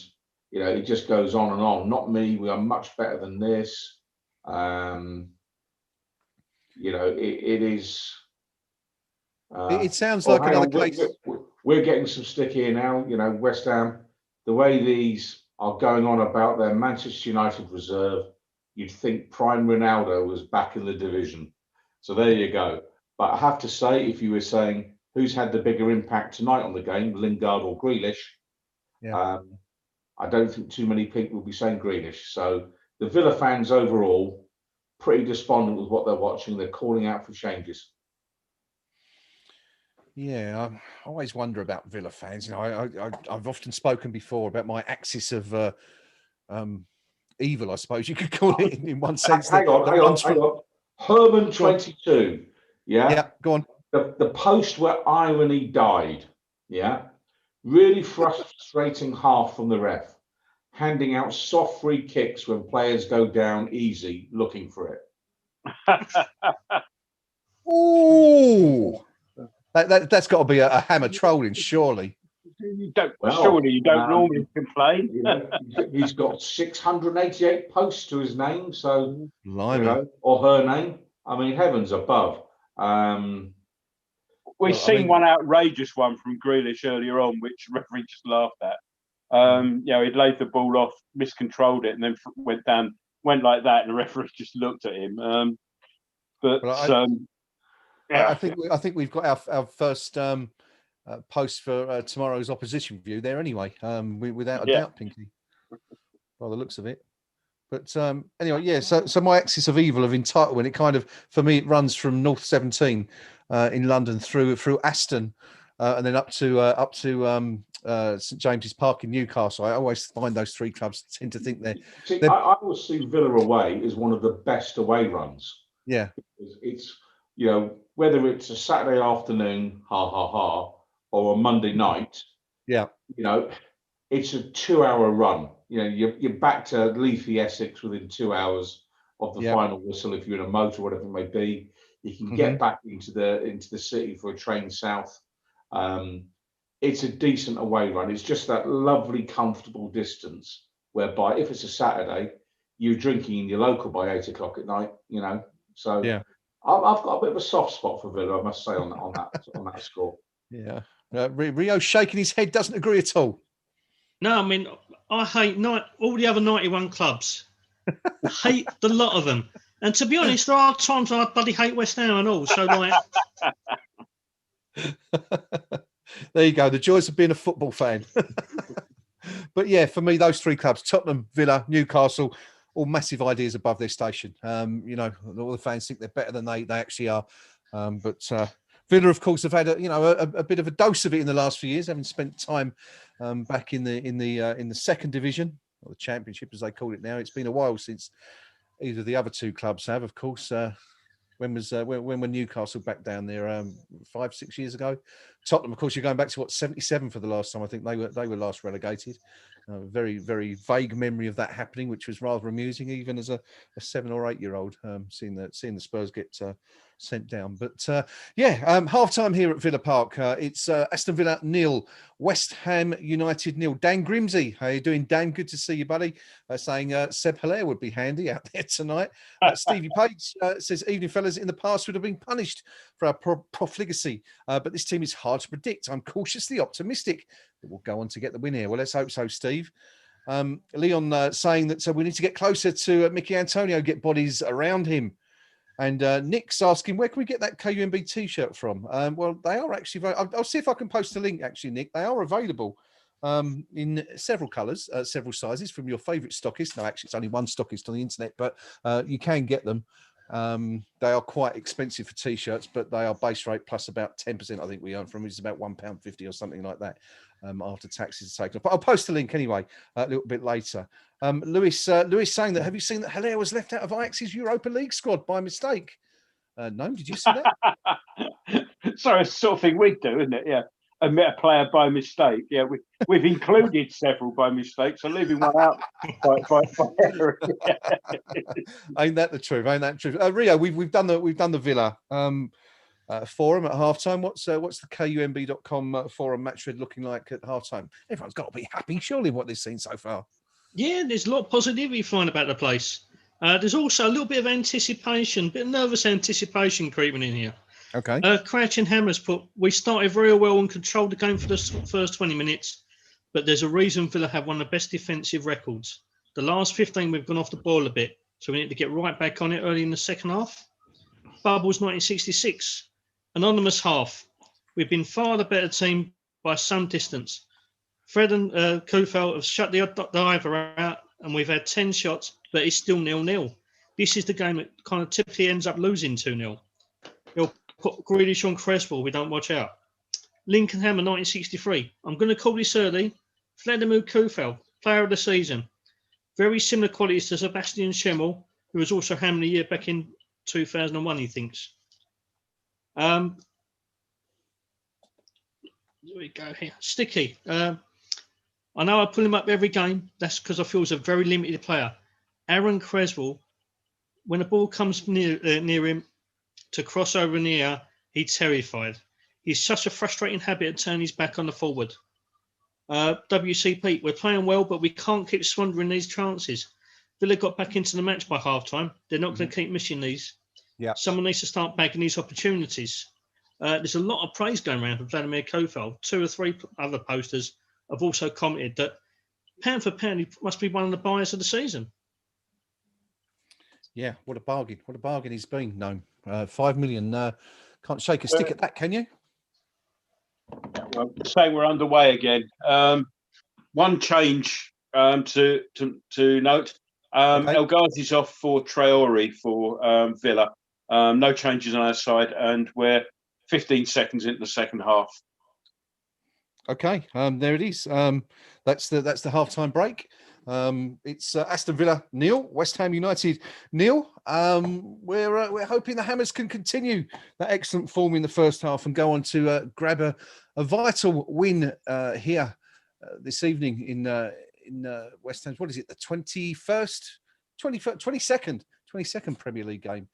it just goes on and on. Not me. We are much better than this. It is. It sounds like another case. We're getting some stick here now. West Ham, the way these are going on about their Manchester United reserve, you'd think prime Ronaldo was back in the division. So there you go. But I have to say, if you were saying who's had the bigger impact tonight on the game, Lingard or Grealish, I don't think too many people will be saying Grealish. So the Villa fans overall, pretty despondent with what they're watching. They're calling out for changes. Yeah, I always wonder about Villa fans. I've often spoken before about my axis of evil, I suppose you could call it, in one sense. Hang on. Herman 22. Yeah, go on. The post where irony died. Yeah. Really frustrating half from the ref. Handing out soft free kicks when players go down easy looking for it. Ooh. That's got to be a hammer trolling, surely. Surely you don't normally complain. He's got 688 posts to his name, so or her name. I mean, heavens above. We've seen one outrageous one from Grealish earlier on, which the referee just laughed at. He'd laid the ball off, miscontrolled it, and then went like that, and the referee just looked at him. I think we've got our first post for tomorrow's opposition view there anyway, without a doubt, Pinky, by the looks of it. But anyway, so my axis of evil of entitlement, it kind of, for me, it runs from North 17 in London through Aston and then up to St James's Park in Newcastle. I always find those three clubs tend to think they're I always see Villa away as one of the best away runs. Yeah. It's whether it's a Saturday afternoon, or a Monday night. Yeah. It's a 2-hour run. You're back to Leafy, Essex within 2 hours of the final whistle. If you're in a motor, whatever it may be, you can get back into the city for a train south. It's a decent away run. It's just that lovely, comfortable distance whereby if it's a Saturday, you're drinking in your local by 8 o'clock at night, you know. So Yeah. I've got a bit of a soft spot for Villa, I must say, on that score. Yeah. Rio shaking his head, doesn't agree at all. No, I mean, I hate all the other 91 clubs. I hate the lot of them. And to be honest, there are times I bloody hate West Ham and all. So, like, there you go. The joys of being a football fan. But yeah, for me, those three clubs, Tottenham, Villa, Newcastle, all massive ideas above their station. You know, all the fans think they're better than they actually are. But Villa, of course, have had a bit of a dose of it in the last few years, having spent time back in the second division, or the Championship as they call it now. It's been a while since either of the other two clubs have, of course. When were Newcastle back down there? 5-6 years ago. Tottenham, of course, you're going back to what, 77 for the last time. I think they were last relegated. Very, very vague memory of that happening, which was rather amusing, even as a 7 or 8 year old, seeing the Spurs get sent down. But half time here at Villa Park. It's Aston Villa 0, West Ham United 0. Dan Grimsey, how you doing, Dan? Good to see you, buddy. Saying Seb Hilaire would be handy out there tonight. Stevie Page says, evening fellas, in the past would have been punished for our profligacy, but this team is hard to predict. I'm cautiously optimistic that we'll go on to get the win here. Well, let's hope so, Steve. Leon saying that we need to get closer to Mickey Antonio, get bodies around him. And Nick's asking, where can we get that KUMB t-shirt from? Well, they are actually, I'll see if I can post a link, actually, Nick. They are available in several colours, several sizes from your favourite stockist. No, actually, it's only one stockist on the internet, but you can get them. They are quite expensive for t-shirts, but they are base rate plus about 10%, I think we earn from, which is about £1.50 or something like that after taxes are taken off. But I'll post a link anyway a little bit later. Lewis saying that, have you seen that Hilaire was left out of Ajax's Europa League squad by mistake? Gnome, did you see that? Sorry, it's the sort of thing we do, isn't it? Yeah. Admit a player by mistake. Yeah, we've included several by mistake, so leaving one out by error. Ain't that the truth? Ain't that true? Rio, we've done the Villa forum at halftime. What's the KUMB.com forum match read looking like at halftime? Everyone's got to be happy, surely, what they've seen so far. yeah, there's a lot of positivity flying about the place. There's also a little bit of anticipation, bit of nervous anticipation creeping in here. Okay. Crouching Hammers put, we started very well and controlled the game for the first 20 minutes, but there's a reason Villa have one of the best defensive records. The last 15, we've gone off the ball a bit, so we need to get right back on it early in the second half. Bubbles 1966. Anonymous half. We've been far the better team by some distance. Fred and Kufel have shut the diver out, and we've had 10 shots, but it's still 0-0. This is the game that kind of typically ends up losing 2-0. He'll put Grealish on Creswell, we don't watch out. Lincoln Hammer 1963. I'm going to call this early. Vladimir Kufel, player of the season. Very similar qualities to Sebastian Schemmel, who was also Hammer of the Year back in 2001, he thinks. Here we go here. Sticky. I know I pull him up every game. That's because I feel he's a very limited player. Aaron Creswell, when the ball comes near him to cross over in the air, he's terrified. He's such a frustrating habit of turning his back on the forward. WCP, we're playing well, but we can't keep squandering these chances. Villa got back into the match by half-time. They're not going to keep missing these. Yeah. Someone needs to start bagging these opportunities. There's a lot of praise going around for Vladimir Kofel. 2 or 3 other posters have also commented that pound for pound, he must be one of the buyers of the season. Yeah, what a bargain. What a bargain he's been. No, 5 million. Can't shake a stick at that, can you? Well, saying we're underway again. One change to note. Okay. El Ghazi's off for Traore for Villa. No changes on our side, and we're 15 seconds into the second half. Okay, there it is. That's the halftime break. It's Aston Villa 0, West Ham United 0. We're hoping the Hammers can continue that excellent form in the first half and go on to grab a vital win here this evening in West Ham. What is it? The 22nd Premier League game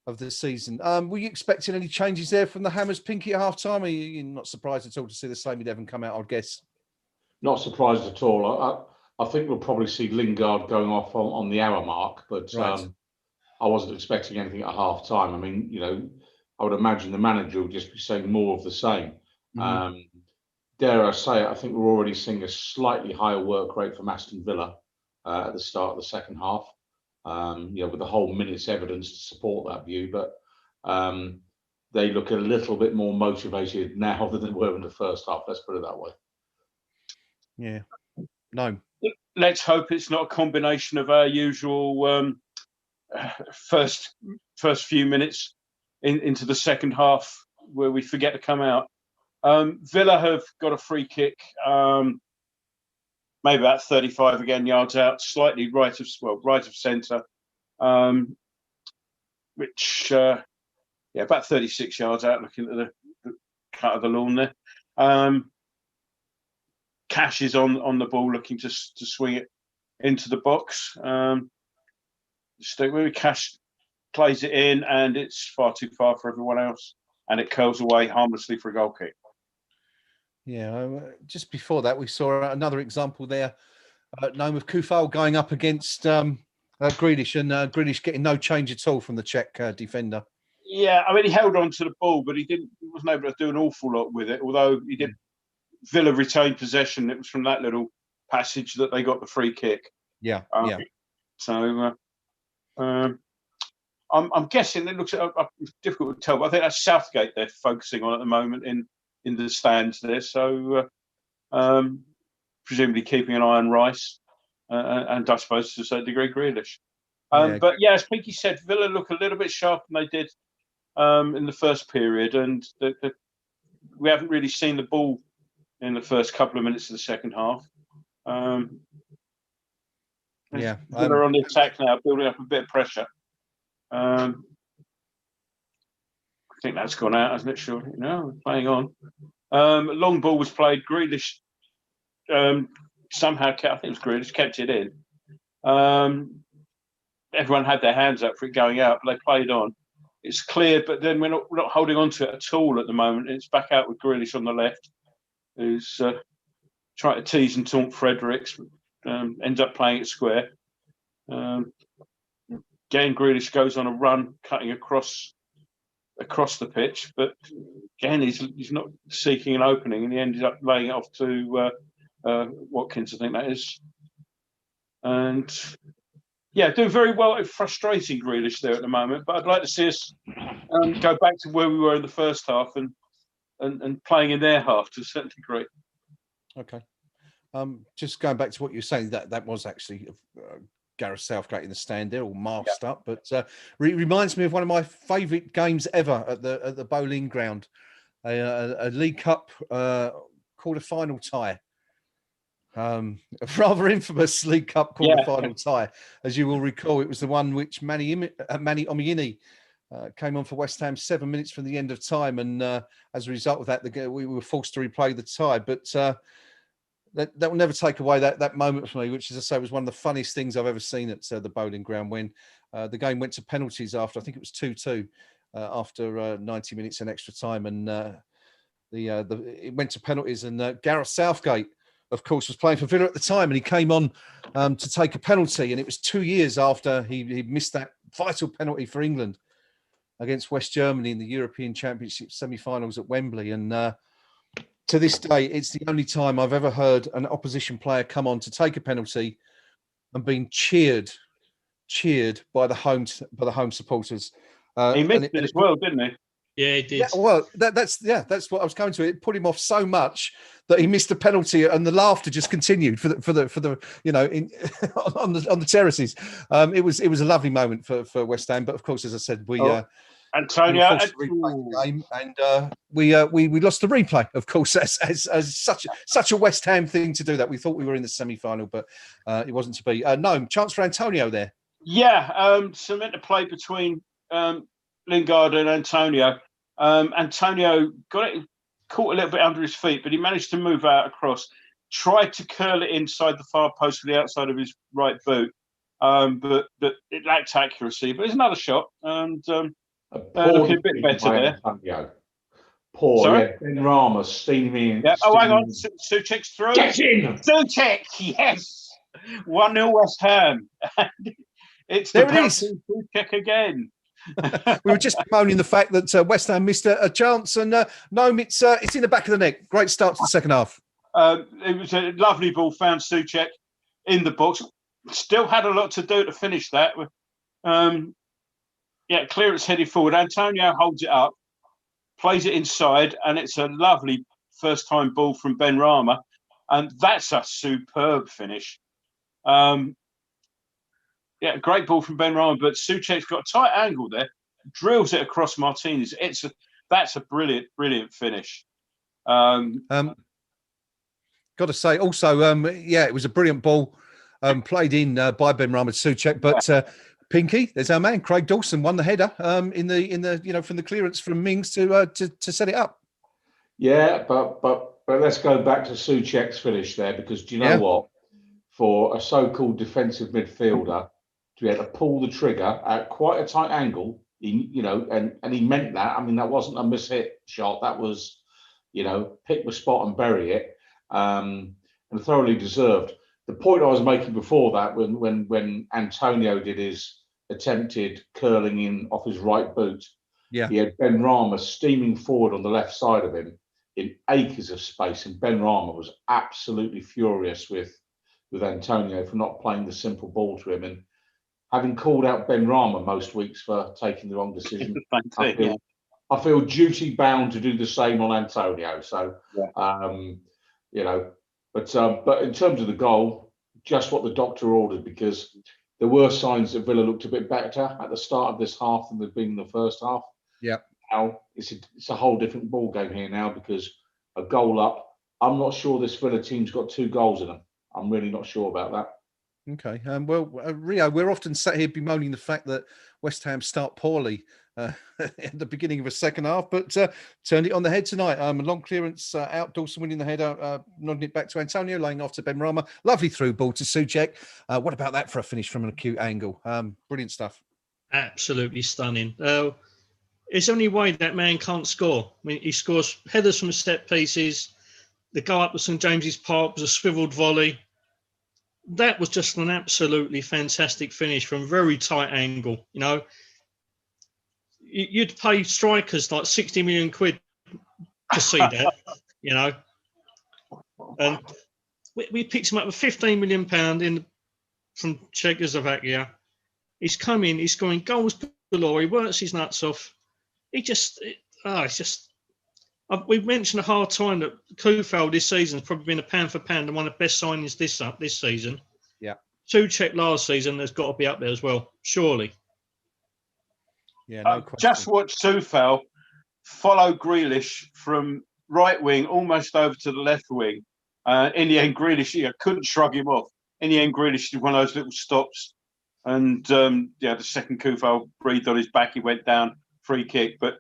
of the season. Were you expecting any changes there from the Hammers Pinky at half time? Are you not surprised at all to see the same 11 come out, I guess? Not surprised at all. I think we'll probably see Lingard going off on the hour mark, but Right. I wasn't expecting anything at half time. I mean, I would imagine the manager will just be saying more of the same. Dare I say it, I think we're already seeing a slightly higher work rate from Aston Villa at the start of the second half. With the whole minute's evidence to support that view, but they look a little bit more motivated now than they were in the first half. Let's put it that way. Yeah. No. Let's hope it's not a combination of our usual first few minutes into the second half where we forget to come out. Villa have got a free kick, maybe about 35 again yards out, slightly right of centre, which about 36 yards out, looking at the cut of the lawn there. Cash is on the ball, looking to swing it into the box. Cash plays it in, and it's far too far for everyone else, and it curls away harmlessly for a goal kick. Yeah, just before that, we saw another example there. Gnome of Kufal going up against Grealish, and Grealish getting no change at all from the Czech defender. Yeah, I mean, he held on to the ball, but he wasn't able to do an awful lot with it. Although he did, Villa retained possession. It was from that little passage that they got the free kick. Yeah, yeah. So I'm guessing it looks difficult to tell, but I think that's Southgate they're focusing on at the moment in the stands there. So presumably keeping an eye on Rice and I suppose to a certain degree Grealish. But yeah, as Pinky said, Villa look a little bit sharper than they did in the first period, and we haven't really seen the ball in the first couple of minutes of the second half. Villa on the attack now, building up a bit of pressure. I think that's gone out, hasn't it? Surely, playing on. Long ball was played. Grealish somehow I think it was Grealish kept it in. Everyone had their hands up for it going out, but they played on. It's clear, but then we're not holding on to it at all at the moment. It's back out with Grealish on the left, who's trying to tease and taunt Fredericks. Ends up playing it square. Again, Grealish goes on a run, cutting across the pitch, but again, he's not seeking an opening, and he ended up laying it off to Watkins, I think that is. And yeah, doing very well. Frustrating Grealish there at the moment, but I'd like to see us go back to where we were in the first half and playing in their half to a certain degree. Okay. Just going back to what you were saying, that was actually Gareth Southgate in the stand there, all masked up, but reminds me of one of my favourite games ever at the Bowling Ground, a League Cup quarter-final tie. A rather infamous League Cup quarter-final tie, as you will recall. It was the one which Manny Omiini came on for West Ham 7 minutes from the end of time, and as a result of that, we were forced to replay the tie. But that will never take away that moment for me, which, as I say, was one of the funniest things I've ever seen at the Bowling Ground, when the game went to penalties after, I think it was 2-2 after 90 minutes and extra time, and it went to penalties, and Gareth Southgate, of course, was playing for Villa at the time, and he came on to take a penalty, and it was 2 years after he missed that vital penalty for England against West Germany in the European Championship semi-finals at Wembley. And to this day, it's the only time I've ever heard an opposition player come on to take a penalty and been cheered by the home supporters. He missed it as well, didn't he? Yeah, he did. Yeah, well, that's what I was going to. It put him off so much that he missed a penalty, and the laughter just continued for the on the terraces. It was a lovely moment for West Ham, but of course, as I said, Antonio, we replay the game, and we lost the replay, of course, as such a West Ham thing to do that. We thought we were in the semi-final, but it wasn't to be. No chance for Antonio there. Yeah, so meant to play between Lingard and Antonio. Antonio caught a little bit under his feet, but he managed to move out across, tried to curl it inside the far post for the outside of his right boot, but it lacked accuracy. But it's another shot, and Looking a bit better there. Antonio. Poor, Sorry? yeah. Ben Rama steaming. Yeah. Oh, hang on. Souček's through. Get in! Souček, yes. 1-0 West Ham. It's There the it is. Souček again. We were just bemoaning the fact that West Ham missed a chance, and Gnome, it's in the back of the net. Great start to the second half. It was a lovely ball, found Souček in the box. Still had a lot to do to finish that. Yeah, clearance headed forward. Antonio holds it up, plays it inside, and it's a lovely first-time ball from Ben Rama, and that's a superb finish. Yeah, great ball from Ben Rama, but Souček's got a tight angle there, drills it across Martinez. That's a brilliant finish. Got to say, also, yeah, it was a brilliant ball played in by Ben Rama Souček, but Pinky, there's our man Craig Dawson won the header in the from the clearance from Mings to set it up. Yeah, but let's go back to Souček's finish there, because do you know what? For a so-called defensive midfielder to be able to pull the trigger at quite a tight angle, and he meant that. I mean, that wasn't a mishit shot. That was, pick the spot and bury it, and thoroughly deserved. The point I was making before that, when Antonio did his attempted curling in off his right boot, he had Ben Rama steaming forward on the left side of him in acres of space, and Ben Rama was absolutely furious with Antonio for not playing the simple ball to him. And having called out Ben Rama most weeks for taking the wrong decision, I feel duty bound to do the same on Antonio. So, but in terms of the goal, just what the doctor ordered, because there were signs that Villa looked a bit better at the start of this half than they'd been in the first half. Yeah. Now it's a whole different ball game here now, because a goal up. I'm not sure this Villa team's got 2 goals in them. I'm really not sure about that. Okay. Well, Rio, we're often sat here bemoaning the fact that West Ham start poorly at the beginning of a second half, but turned it on the head tonight. A long clearance out, Dawson winning the header, nodding it back to Antonio, laying off to Ben Rama. Lovely through ball to Souček. What about that for a finish from an acute angle? Brilliant stuff. Absolutely stunning. It's the only way that man can't score. I mean, he scores headers from set pieces. The go up to St James's Park was a swiveled volley. That was just an absolutely fantastic finish from a very tight angle. You'd pay strikers like 60 million quid to see that, And we picked him up with £15 million from Czechoslovakia. He's come in, he's scoring goals galore. He works his nuts off. We've mentioned a hard time that Kufel this season has probably been a pound for pound and one of the best signings this season. Yeah. Souček last season has got to be up there as well, surely. Yeah, no question. Just watch Kufel follow Grealish from right wing almost over to the left wing. In the end, Grealish couldn't shrug him off. In the end, Grealish did one of those little stops, and the second Kufel breathed on his back. He went down, free kick, but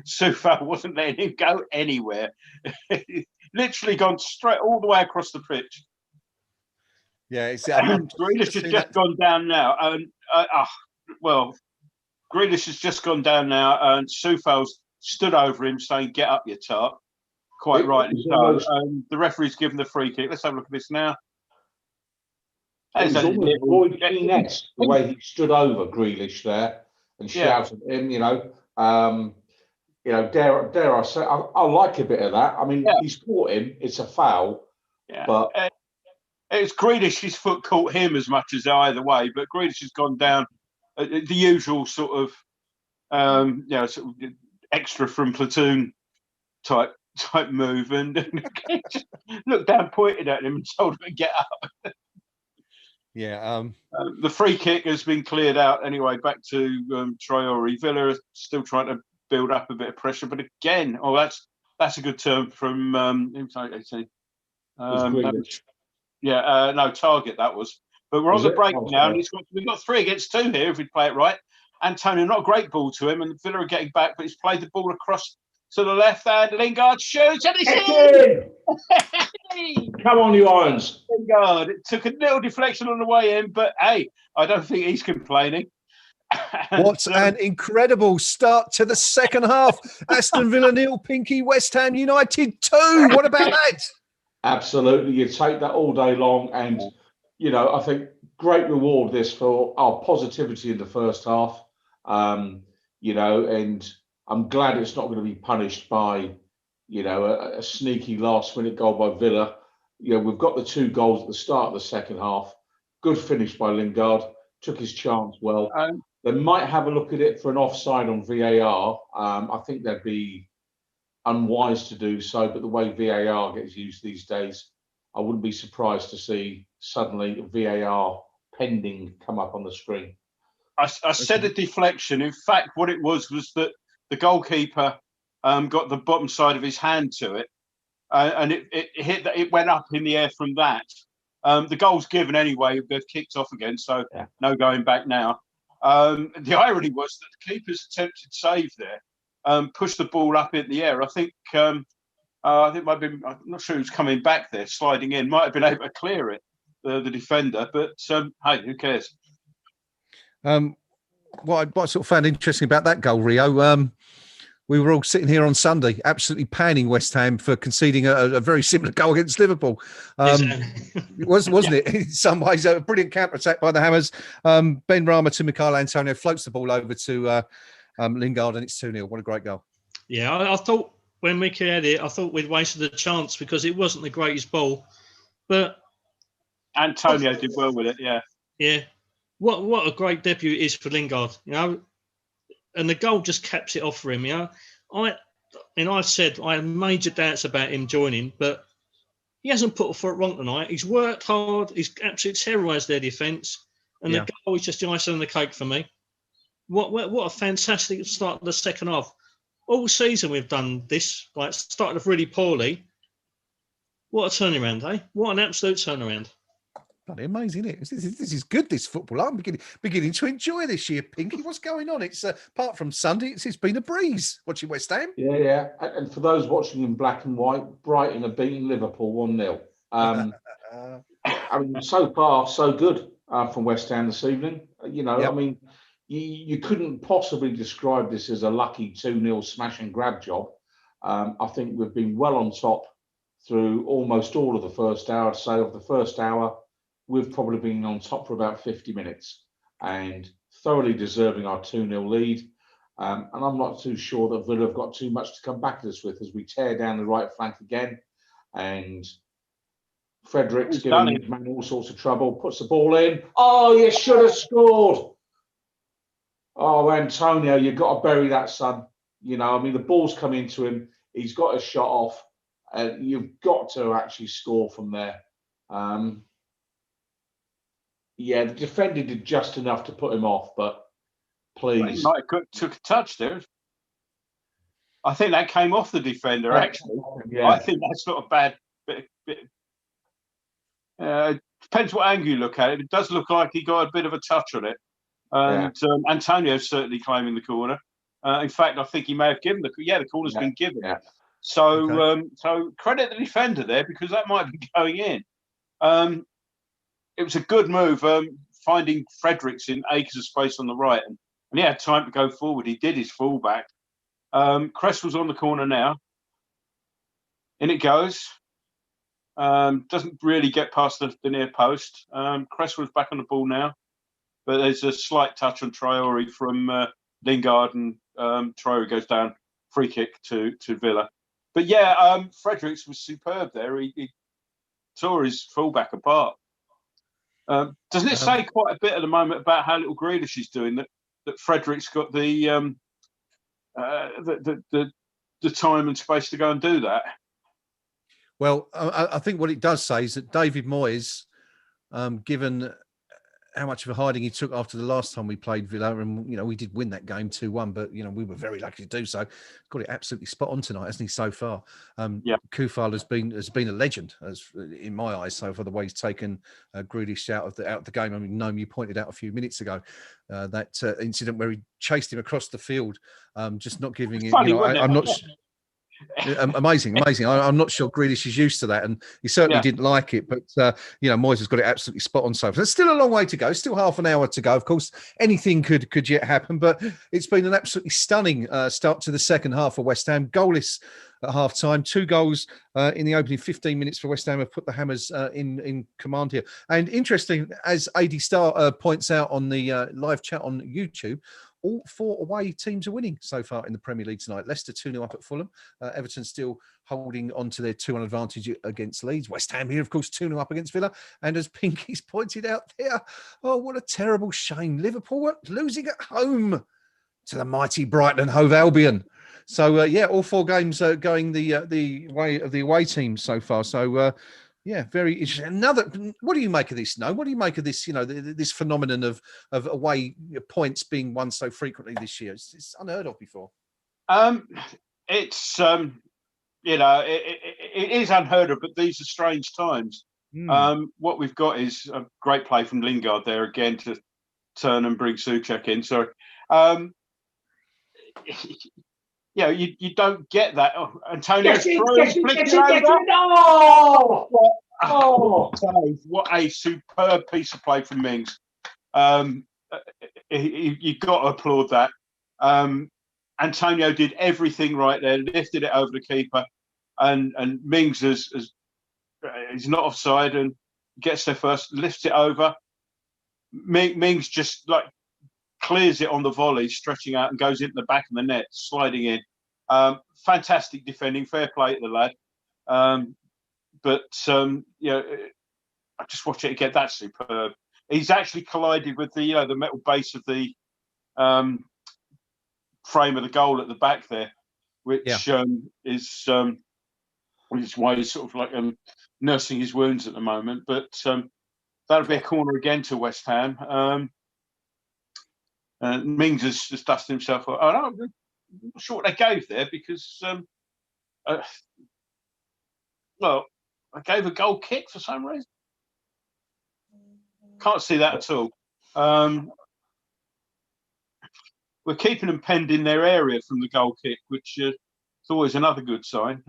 Kufel wasn't letting him go anywhere. Literally gone straight all the way across the pitch. Yeah, it's Grealish has just gone down now. Grealish has just gone down now, and Kufel's stood over him saying, "Get up, you tart." Quite rightly so. The referee's given the free kick. Let's have a look at this now. It was almost Roy Keane-esque, the way he stood over Grealish there and shouted at him, dare I say, I like a bit of that. I mean, he's caught him, it's a foul, but it's Grealish's foot caught him as much as either way, but Grealish has gone down the usual sort of extra from platoon type move, and just looked down, pointed at him and told him to get up. The free kick has been cleared out anyway, back to Traore. Villa are still trying to build up a bit of pressure, but again, that's a good term from Target that was. But we're on the break now, and we've got 3 against 2 here if we play it right. Antonio, not a great ball to him, and Villa are getting back, but he's played the ball across to the left hand. Lingard shoots, and he's in! Come on, you Irons. Lingard. It took a little deflection on the way in, but hey, I don't think he's complaining. What an incredible start to the second half. Aston Villa 0, Pinky, West Ham United 2. What about that? Absolutely. You take that all day long. And, you know, I think great reward this for our positivity in the first half. You know, and I'm glad it's not going to be punished by, you know, a sneaky last-minute goal by Villa. You know, we've got the 2 goals at the start of the second half. Good finish by Lingard. Took his chance well. They might have a look at it for an offside on VAR. I think they'd be unwise to do so, but the way VAR gets used these days, I wouldn't be surprised to see suddenly VAR pending come up on the screen. I said a deflection. In fact, what it was that the goalkeeper got the bottom side of his hand to it, and it went up in the air from that. The goal's given anyway. They've kicked off again, so no going back now. The irony was that the keeper's attempted save there pushed the ball up in the air. I think it might have been, I'm not sure who's coming back there, sliding in, might have been able to clear it, the defender, but hey, who cares? What I sort of found interesting about that goal, Rio, we were all sitting here on Sunday, absolutely panning West Ham for conceding a very similar goal against Liverpool. Wasn't it? In some ways, a brilliant counter-attack by the Hammers. Ben Rama to Michail Antonio floats the ball over to Lingard, and it's 2-0. What a great goal. Yeah, I thought when Mickey had it, I thought we'd wasted a chance because it wasn't the greatest ball. But Antonio did well with it, yeah. Yeah. What a great debut it is for Lingard, you know. And the goal just caps it off for him, you know. I've said I have major doubts about him joining, but he hasn't put a foot wrong tonight. He's worked hard. He's absolutely terrorised their defence. And the goal is just the icing on the cake for me. What a fantastic start to the second half. All season we've done this, like started off really poorly. What a turnaround, eh? What an absolute turnaround. Bloody amazing, isn't it? This is good, this football. I'm beginning to enjoy this year, Pinky. What's going on? It's apart from Sunday, it's been a breeze watching West Ham. Yeah. And for those watching in black and white, Brighton are beating Liverpool 1-0. I mean, so far, so good from West Ham this evening. You know, I mean, you couldn't possibly describe this as a lucky 2-0 smash and grab job. I think we've been well on top through almost all of the first hour. I'd say of the first hour, we've probably been on top for about 50 minutes and thoroughly deserving our 2-0 lead. And I'm not too sure that Villa have got too much to come back to us with as we tear down the right flank again. And Fredericks giving his man all sorts of trouble, puts the ball in. Oh, you should have scored. Oh, Antonio, you've got to bury that, son. You know, I mean, the ball's come into him. He's got a shot off. You've got to actually score from there. Yeah, the defender did just enough to put him off, but please. He might have took a touch there. I think that came off the defender, actually. Yeah. I think that's not a bad bit. Depends what angle you look at it. It does look like he got a bit of a touch on it. And Antonio's certainly claiming the corner. In fact, I think he may have given the corner's been given. Yeah. So, so credit the defender there because that might be going in. It was a good move, finding Fredericks in acres of space on the right, and he had time to go forward. He did his fullback. Cresswell's on the corner now. In it goes. Doesn't really get past the near post. Cresswell's back on the ball now, but there's a slight touch on Traore from Lingard, and Traore goes down. Free kick to Villa. But yeah, Fredericks was superb there. He tore his fullback apart. Doesn't it say quite a bit at the moment about how little Grealish is doing that Fredericks got the time and space to go and do that? Well, I think what it does say is that David Moyes, given how much of a hiding he took after the last time we played Villa, and you know we did win that game 2-1, but you know we were very lucky to do so. Got it absolutely spot on tonight, hasn't he? So far, Kufal has been a legend, as in my eyes, so far the way he's taken Grealish out of the game. I mean, Gnome, you pointed out a few minutes ago that incident where he chased him across the field, just not giving it. Funny, I'm not. Amazing. I'm not sure Grealish is used to that, and he certainly didn't like it. But Moyes has got it absolutely spot on so far. There's still a long way to go. Still half an hour to go. Of course, anything could yet happen. But it's been an absolutely stunning start to the second half for West Ham. Goalless at half time. 2 goals in the opening 15 minutes for West Ham have put the Hammers in command here. And interesting, as AD Star points out on the live chat on YouTube, all 4 away teams are winning so far in the Premier League tonight. Leicester 2-0 up at Fulham. Everton still holding on to their 2-1 advantage against Leeds. West Ham here, of course, 2-0 up against Villa. And as Pinky's pointed out there, oh, what a terrible shame. Liverpool are losing at home to the mighty Brighton and Hove Albion. So, all 4 games going the way of the away teams so far. So, very interesting. What do you make of this? No, what do you make of this? This phenomenon of away points being won so frequently this year. It's unheard of before. It's it is unheard of, but these are strange times. What we've got is a great play from Lingard there again to turn and bring Souček in. Sorry. You don't get that. Oh, Antonio what a superb piece of play from Mings. You've got to applaud that. Antonio did everything right there, lifted it over the keeper, and Mings is not offside and gets there first, lifts it over. Mings just clears it on the volley, stretching out and goes into the back of the net, sliding in. Fantastic defending, fair play to the lad. I just watch it again. That's superb. He's actually collided with the metal base of the frame of the goal at the back there, which is why he's sort of nursing his wounds at the moment. But that'll be a corner again to West Ham. Mings has just dusted himself off. I'm not sure what they gave there because, I gave a goal kick for some reason. Can't see that at all. We're keeping them penned in their area from the goal kick, which is always another good sign.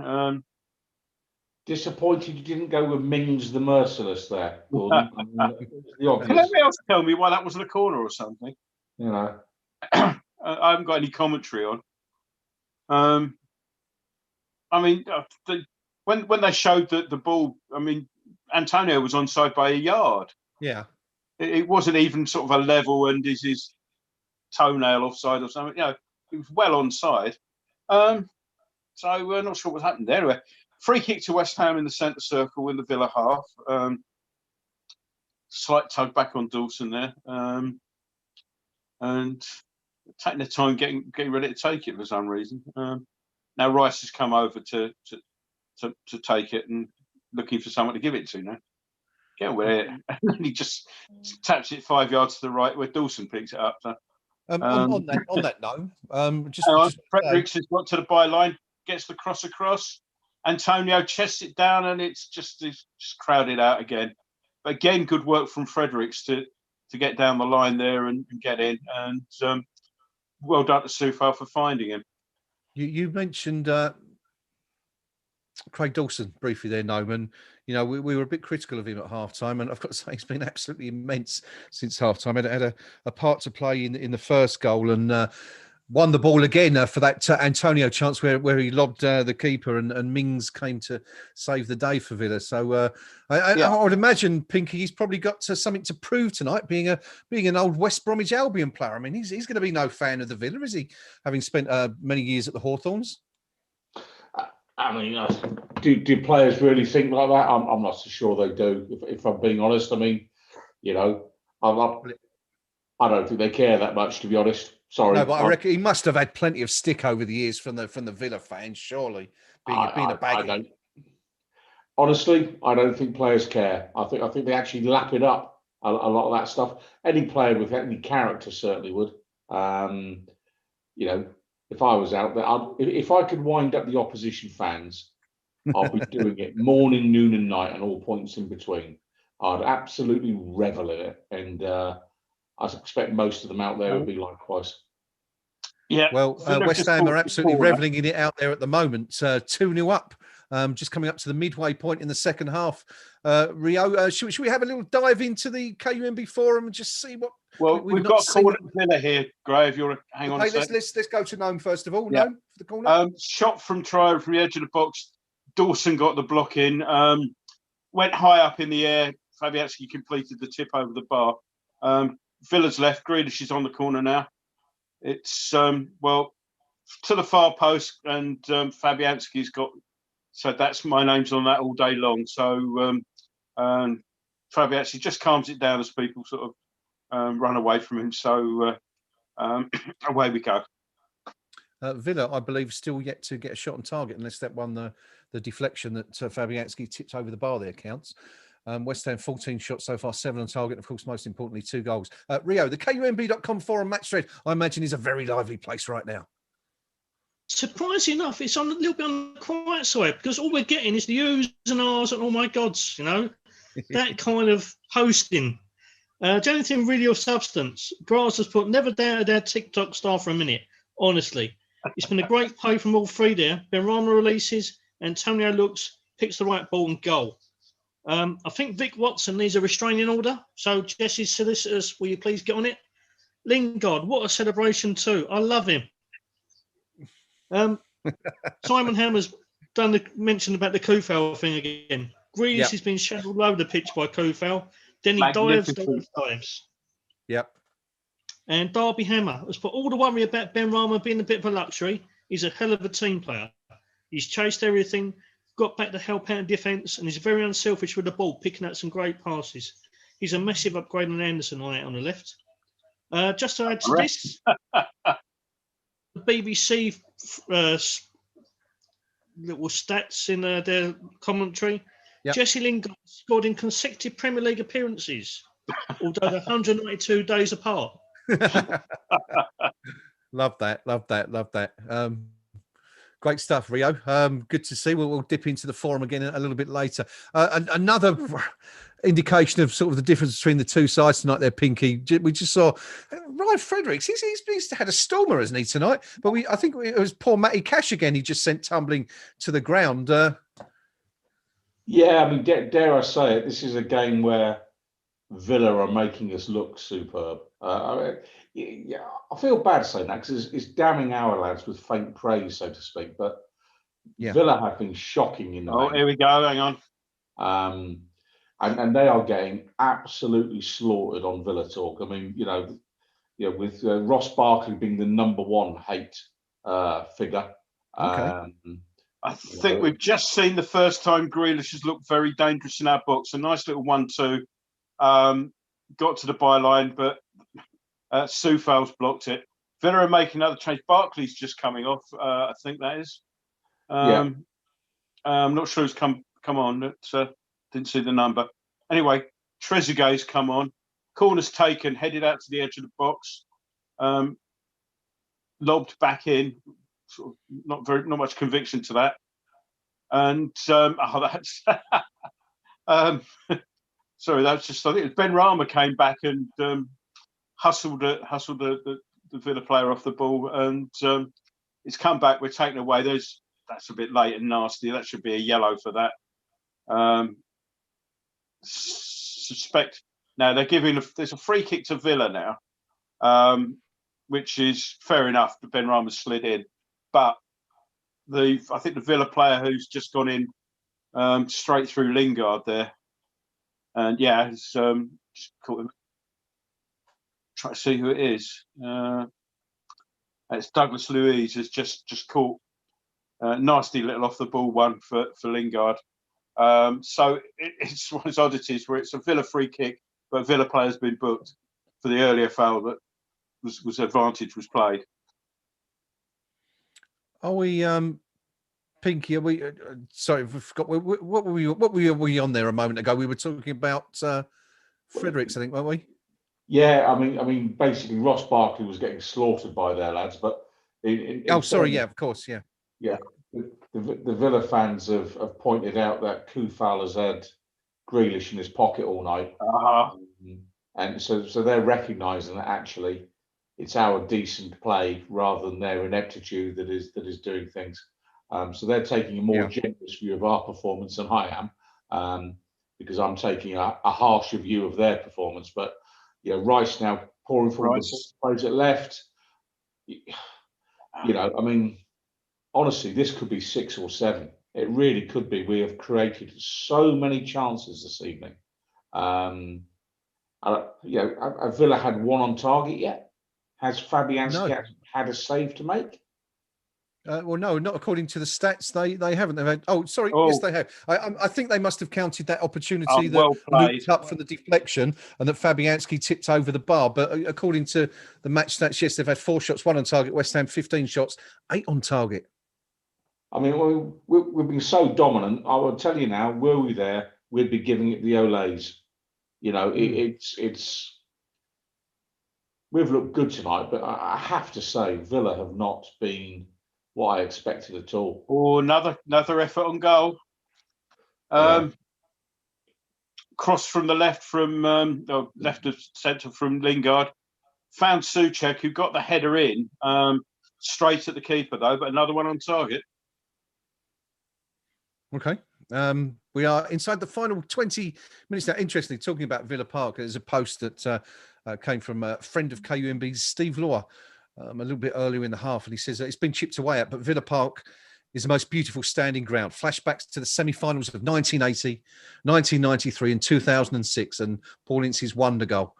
Disappointed you didn't go with Mings the Merciless there, Gordon. Can anybody else tell me why that wasn't a corner or something? I haven't got any commentary on. When they showed the ball, Antonio was onside by a yard. Yeah. It wasn't even sort of a level and is his toenail offside or something. It was well onside. So we're not sure what happened there. Anyway, free kick to West Ham in the centre circle in the Villa half. Slight tug back on Dawson there. And taking their time getting ready to take it for some reason. Now Rice has come over to take it and looking for someone to give it to now. Get away it. And he just taps it 5 yards to the right where Dawson picks it up. So, on that note, Fredericks has got to the byline, gets the cross across. Antonio chests it down and it's just crowded out again. But again, good work from Fredericks to get down the line there and get in. And well done to Soufal for finding him. You mentioned Craig Dawson briefly there, Gnome. We were a bit critical of him at half-time, and I've got to say he's been absolutely immense since half-time. Had a part to play in the first goal and won the ball again for that Antonio chance where he lobbed the keeper and Mings came to save the day for Villa. So I would imagine, Pinky, he's probably got something to prove tonight, being an old West Bromwich Albion player. He's going to be no fan of the Villa, is he? Having spent many years at the Hawthorns. Do players really think like that? I'm not so sure they do. If I'm being honest, I don't think they care that much, to be honest. Sorry, no, but I reckon he must have had plenty of stick over the years from the Villa fans, surely. Being a baggy. Honestly, I don't think players care. I think they actually lap it up a lot of that stuff. Any player with any character certainly would. If I was out there, if I could wind up the opposition fans, I'd be doing it morning, noon, and night, and all points in between. I'd absolutely revel in it, and I expect most of them out there would be likewise. Yeah. Well, Villa West just Ham bought are the absolutely corner. reveling in it out there at the moment. 2-0 up, just coming up to the midway point in the second half. Rio, should we have a little dive into the KUMB forum and just see what Well, we've not got a seen? corner for Villa here, Gray, if you want to hang on a Okay, second. let's go to Gnome first of all. Yeah. Gnome for the corner. Shot from try from the edge of the box. Dawson got the block in. Went high up in the air. Fabianski completed the tip over the bar. Villa's left. Grealish is on the corner now. It's well to the far post, and Fabianski's got. So that's my name's on that all day long. So Fabianski just calms it down as people sort of run away from him. So away we go. Villa, I believe, still yet to get a shot on target unless that one, the deflection that Fabianski tipped over the bar there counts. West Ham 14 shots so far, 7 on target, and of course, most importantly, 2 goals. Rio, the KUMB.com forum match thread, I imagine, is a very lively place right now. Surprisingly enough, it's on a little bit on the quiet side because all we're getting is the U's and R's and oh my gods, you know, that kind of posting. Do anything really of substance? Grass has put never doubted our TikTok star for a minute, honestly. It's been a great play from all three there. Benrahma releases, Antonio looks, picks the right ball and goal. I think Vic Watson needs a restraining order. So Jesse's solicitors, will you please get on it? Lingard, what a celebration too. I love him. Simon Hammer's done the mention about the Kufel thing again. Grealish has been shadowed all over the pitch by Kufel. Then he dives. Yep. And Derby Hammer has put all the worry about Benrahma being a bit of a luxury. He's a hell of a team player. He's chased everything, got back to help out in defence, and he's very unselfish with the ball, picking out some great passes. He's a massive upgrade on Anderson on the left. Just to add to this, the BBC little stats in their commentary. Yep. Jesse Lingard scored in consecutive Premier League appearances, although they're 192 days apart. Love that. Great stuff, Rio. Good to see. We'll dip into the forum again a little bit later. Another indication of sort of the difference between the two sides tonight there, Pinky. We just saw Ryan Fredericks. He's had a stormer, hasn't he, tonight? But I think it was poor Matty Cash again. He just sent tumbling to the ground. Yeah, I mean, dare I say it, this is a game where Villa are making us look superb. I feel bad saying that because it's damning our lads with faint praise, so to speak. But Villa have been shocking in the main. Here we go. Hang on. And they are getting absolutely slaughtered on Villa Talk. I mean, with Ross Barkley being the #1 hate figure. Okay. I think we've just seen the first time Grealish has looked very dangerous in our box. A nice little 1-2. Got to the byline, but Soufal's blocked it. Villa are making another change. Barkley's just coming off. I think that is. I'm not sure who's come on. Didn't see the number. Anyway, Trezeguet's come on. Corner's taken, headed out to the edge of the box. Lobbed back in. Sort of not much conviction to that. And that's sorry, that's just, I think Benrahma came back and hustled the Villa player off the ball, and it's come back. We're taken away. That's a bit late and nasty. That should be a yellow for that. Suspect now they're giving there's a free kick to Villa now, which is fair enough. Benrahma slid in, but I think the Villa player who's just gone in straight through Lingard there. And it's just caught him. Try to see who it is. It's Douglas Luiz has just caught nasty little off the ball one for Lingard. So it's one of those oddities where it's a Villa free kick, but Villa player's been booked for the earlier foul that was advantage was played. Are we? Pinky, are we? Sorry, I forgot. What were we on there a moment ago? We were talking about Fredericks, I think, weren't we? Yeah, I mean, basically, Ross Barkley was getting slaughtered by their lads, but of course, yeah. The Villa fans have pointed out that Kufal has had Grealish in his pocket all night, and so they're recognising that actually it's our decent play rather than their ineptitude that is doing things. So they're taking a more generous view of our performance than I am, because I'm taking a harsher view of their performance. But Rice now pouring forward, plays it left. I mean, honestly, this could be 6 or 7. It really could be. We have created so many chances this evening. Have Villa had one on target yet? Has Fabianski had a save to make? Well, no, not according to the stats. They haven't. They've had. Oh, sorry. Yes, they have. I think they must have counted that opportunity that looped up from the deflection and that Fabianski tipped over the bar. But according to the match stats, yes, they've had 4 shots, 1 on target. West Ham 15 shots, 8 on target. I mean, we've been so dominant. I will tell you now, were we there, we'd be giving it the Olays. It's. We've looked good tonight, but I have to say, Villa have not been what I expected at all. Oh, another effort on goal. Cross from the left left of centre from Lingard. Found Souček, who got the header in straight at the keeper though, but another one on target. Okay. We are inside the final 20 minutes now. Interestingly, talking about Villa Park, there's a post that came from a friend of KUMB's, Steve Law, a little bit earlier in the half, and he says it's been chipped away at, but Villa Park is the most beautiful standing ground. Flashbacks to the semi-finals of 1980, 1993 and 2006, and Paul Ince's wonder goal.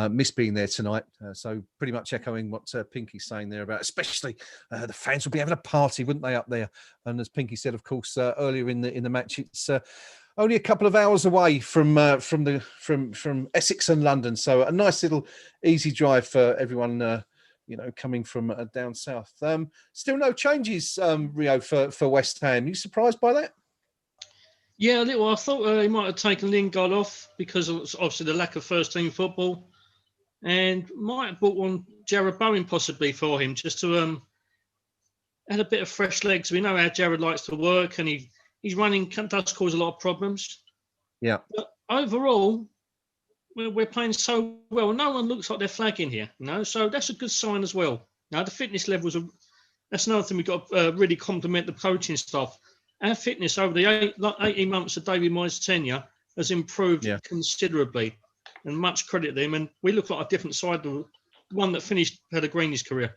Miss being there tonight. So pretty much echoing what Pinky's saying there about, especially the fans will be having a party, wouldn't they, up there? And as Pinky said, of course, earlier in the match, it's only a couple of hours away from Essex and London. So a nice little easy drive for everyone, coming from down south. Still no changes, Rio, for West Ham. You surprised by that? Yeah, a little. I thought he might have taken Lingard off because of obviously the lack of first-team football, and might have brought on Jared Bowen possibly for him just to add a bit of fresh legs. We know how Jared likes to work, and he's running does cause a lot of problems. Yeah. But overall, we're playing so well. No one looks like they're flagging here, so that's a good sign as well. Now the fitness levels that's another thing we've got to really compliment the coaching staff. Our fitness over the 18 months of David Moyes' tenure has improved considerably, and much credit to them. And we look like a different side, the one that finished Pellegrini's career.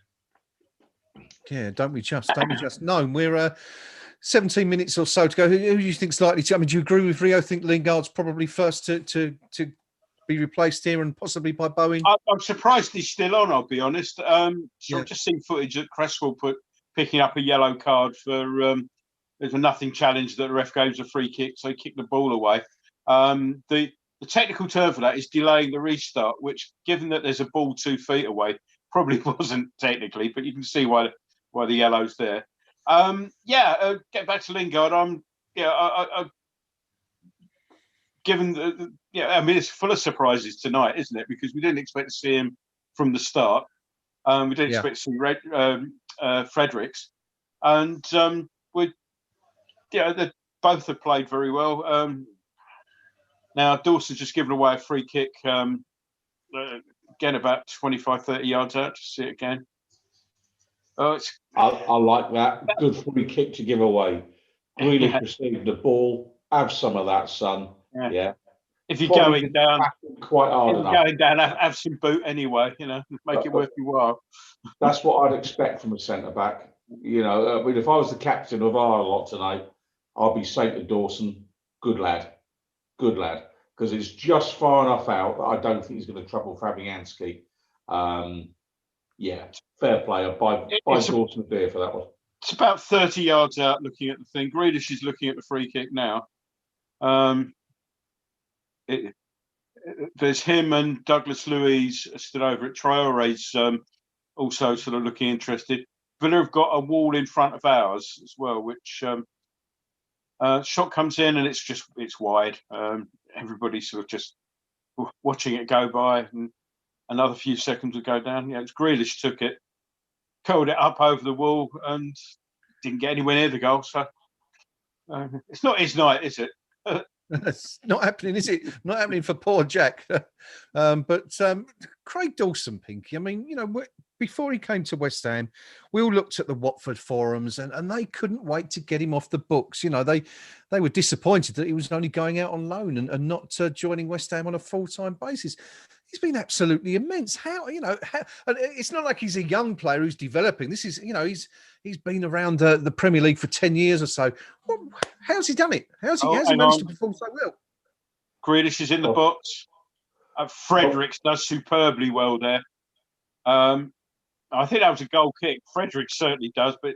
Yeah, don't we just? No, we're 17 minutes or so to go. Who do you think's likely to? I mean, do you agree with Rio? Think Lingard's probably first to be replaced here, and possibly by Bowen? I'm surprised he's still on. I'll be honest. I've just seen footage that Cresswell picking up a yellow card for. There's a nothing challenge that the ref gave a free kick, so he kicked the ball away. The technical term for that is delaying the restart, which, given that there's a ball 2 feet away, probably wasn't technically, but you can see why the yellow's there. Get back to Lingard. It's full of surprises tonight, isn't it? Because we didn't expect to see him from the start. We didn't expect to see Fredericks, and they both have played very well. Now Dawson's just given away a free kick, again about 25, 30 yards out. Just see it again. I like that. Good free kick to give away. Really received the ball. Have some of that, son. Yeah. If you're going down, quite hard enough. Going down, have some boot anyway. Make it worth your while. That's what I'd expect from a centre back. If I was the captain of our lot tonight, I'll be saying to Dawson, good lad, because it's just far enough out that I don't think he's going to trouble Fabianski. Fair play. Buy Dawson a beer for that one. It's about 30 yards out looking at the thing. Grealish is looking at the free kick now. There's him and Douglas Luiz still over it. Traore's also sort of looking interested. Villa have got a wall in front of ours as well, which shot comes in and it's wide. Everybody's sort of just watching it go by, and another few seconds would go down. It's Grealish took it, curled it up over the wall, and didn't get anywhere near the goal. So it's not his night, is it? It's not happening, is it? Not happening for poor Jack. But Craig Dawson, Pinky, I mean, before he came to West Ham, we all looked at the Watford forums and they couldn't wait to get him off the books. They were disappointed that he was only going out on loan and not joining West Ham on a full-time basis. He's been absolutely immense. How and it's not like he's a young player who's developing. This is, he's been around the Premier League for 10 years or so. How's he done it? How's he managed to perform so well? Grealish is in the box. Fredericks does superbly well there. I think that was a goal kick. Fredericks certainly does, but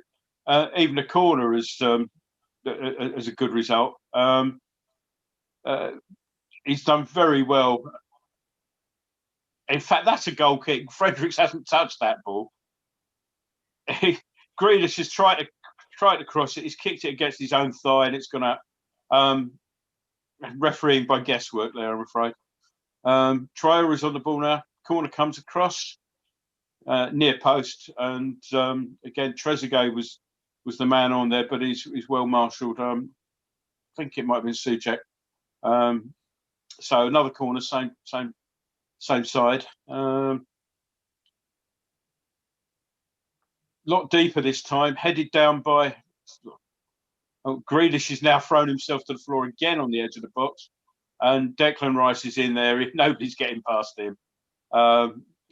even a corner is a good result. He's done very well. In fact, that's a goal kick. Fredericks hasn't touched that ball. Grealish has tried to cross it. He's kicked it against his own thigh, and it's gone out. Refereeing by guesswork there, I'm afraid. Traore is on the ball now. Corner comes across near post, and again Trezeguet was the man on there, but he's well marshalled. I think it might have been Sujek. So another corner, same side. Lot deeper this time, headed down by. Grealish has now thrown himself to the floor again on the edge of the box, and Declan Rice is in there. Nobody's getting past him.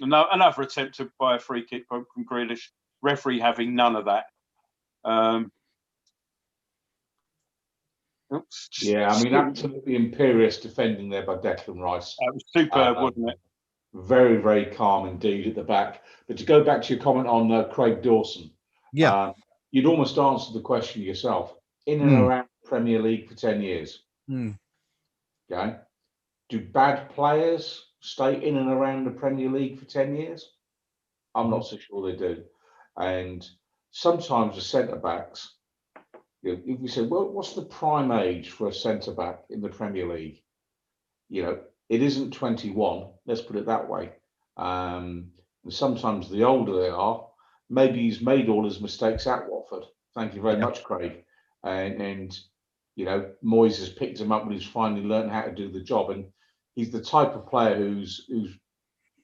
Another attempt to buy a free kick from Grealish. Referee having none of that. Yeah, I mean, absolutely imperious defending there by Declan Rice. That was superb, wasn't it? Very, very calm indeed at the back. But to go back to your comment on Craig Dawson, you'd almost answered the question yourself. In and around the Premier League for 10 years. Okay. Do bad players stay in and around the Premier League for 10 years? I'm not so sure they do. And sometimes the centre-backs, if we say, well, what's the prime age for a centre-back in the Premier League? It isn't 21, let's put it that way. And sometimes the older they are, maybe he's made all his mistakes at Watford. Thank you very much, Craig. And Moyes has picked him up when he's finally learned how to do the job. And he's the type of player who's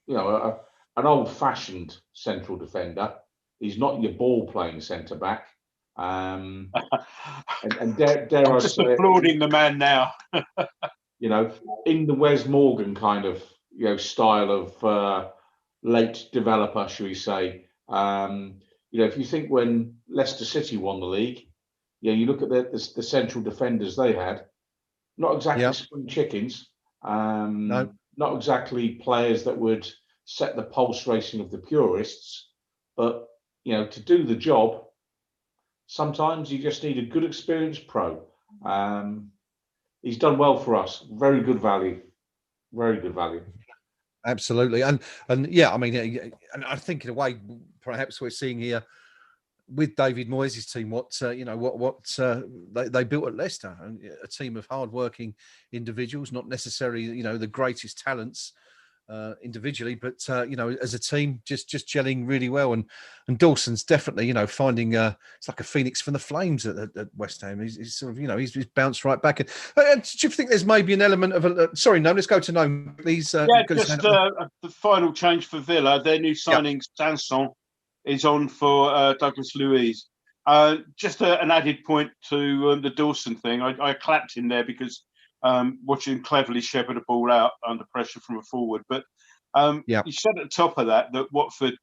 an old-fashioned central defender. He's not your ball-playing centre-back. And dare I'm I just say, applauding the man now. In the Wes Morgan kind of style of late developer, shall we say. If you think when Leicester City won the league, you look at the central defenders they had, not exactly spring chickens, No. not exactly players that would set the pulse racing of the purists, but to do the job, sometimes you just need a good experienced pro. He's done well for us. Very good value. Very good value. Absolutely. And yeah, I mean, and I think in a way, perhaps we're seeing here with David Moyes' team what they built at Leicester, a team of hardworking individuals, not necessarily the greatest talents individually, but as a team, just gelling really well. And Dawson's definitely finding it's like a phoenix from the flames at West Ham. He's sort of he's bounced right back. And do you think there's maybe an element of sorry, Gnome, let's go to Gnome, please. The final change for Villa, their new signing Sanson is on for Douglas Luiz. Just an added point to the Dawson thing. I clapped in there because watching him cleverly shepherd a ball out under pressure from a forward. But you said at the top of that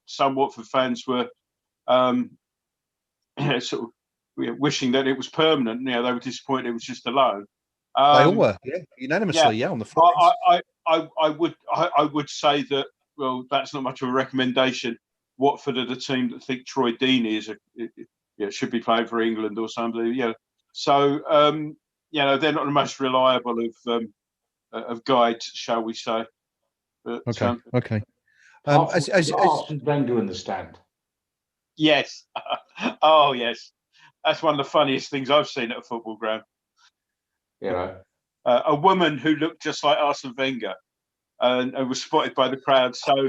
some Watford fans were sort of wishing that it was permanent. They were disappointed it was just a loan. They all were, unanimously, on the forums. I would say that, well, that's not much of a recommendation. Watford are the team that think Troy Deeney should be playing for England or something. So they're not the most reliable of guides, shall we say? But, okay. Arsene Wenger in the stand. Yes. Oh yes, that's one of the funniest things I've seen at a football ground. A woman who looked just like Arsene Wenger and was spotted by the crowd. So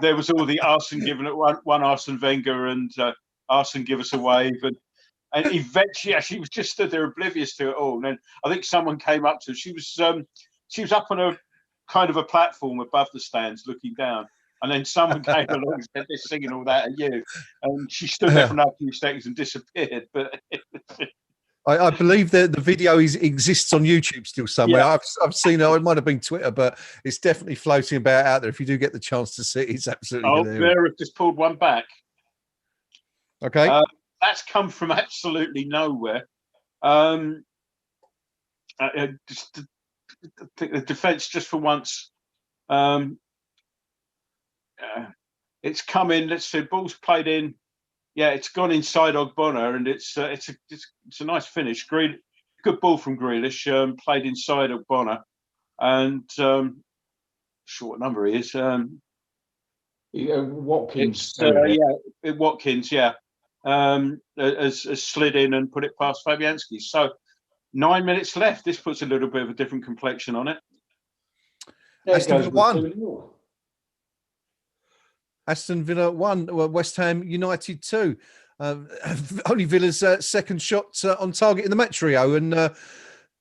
there was all the Arsene giving it one Arsene Wenger and Arsene give us a wave, and And eventually, yeah, she was just stood there oblivious to it all. And then I think someone came up to her. She was up on a kind of a platform above the stands looking down. And then someone came along and said, "They're singing all that at you." And she stood there for another few seconds and disappeared. But I believe that the video exists on YouTube still somewhere. Yeah. I've seen it. It might have been Twitter, but it's definitely floating about out there. If you do get the chance to see it, it's absolutely hilarious. Vera have just pulled one back. Okay. That's come from absolutely nowhere. Just, I think the defence just for once. It's come in. Let's see, ball's played in. Yeah, it's gone inside Ogbonna, and it's a nice finish. Good ball from Grealish. Played inside Ogbonna, and short number he is. Watkins. Watkins. Yeah, has slid in and put it past Fabianski. So 9 minutes left. This puts a little bit of a different complexion on it. Aston Villa 1. Aston Villa 1. West Ham United 2. Only Villa's second shot on target in the match, Rio. And,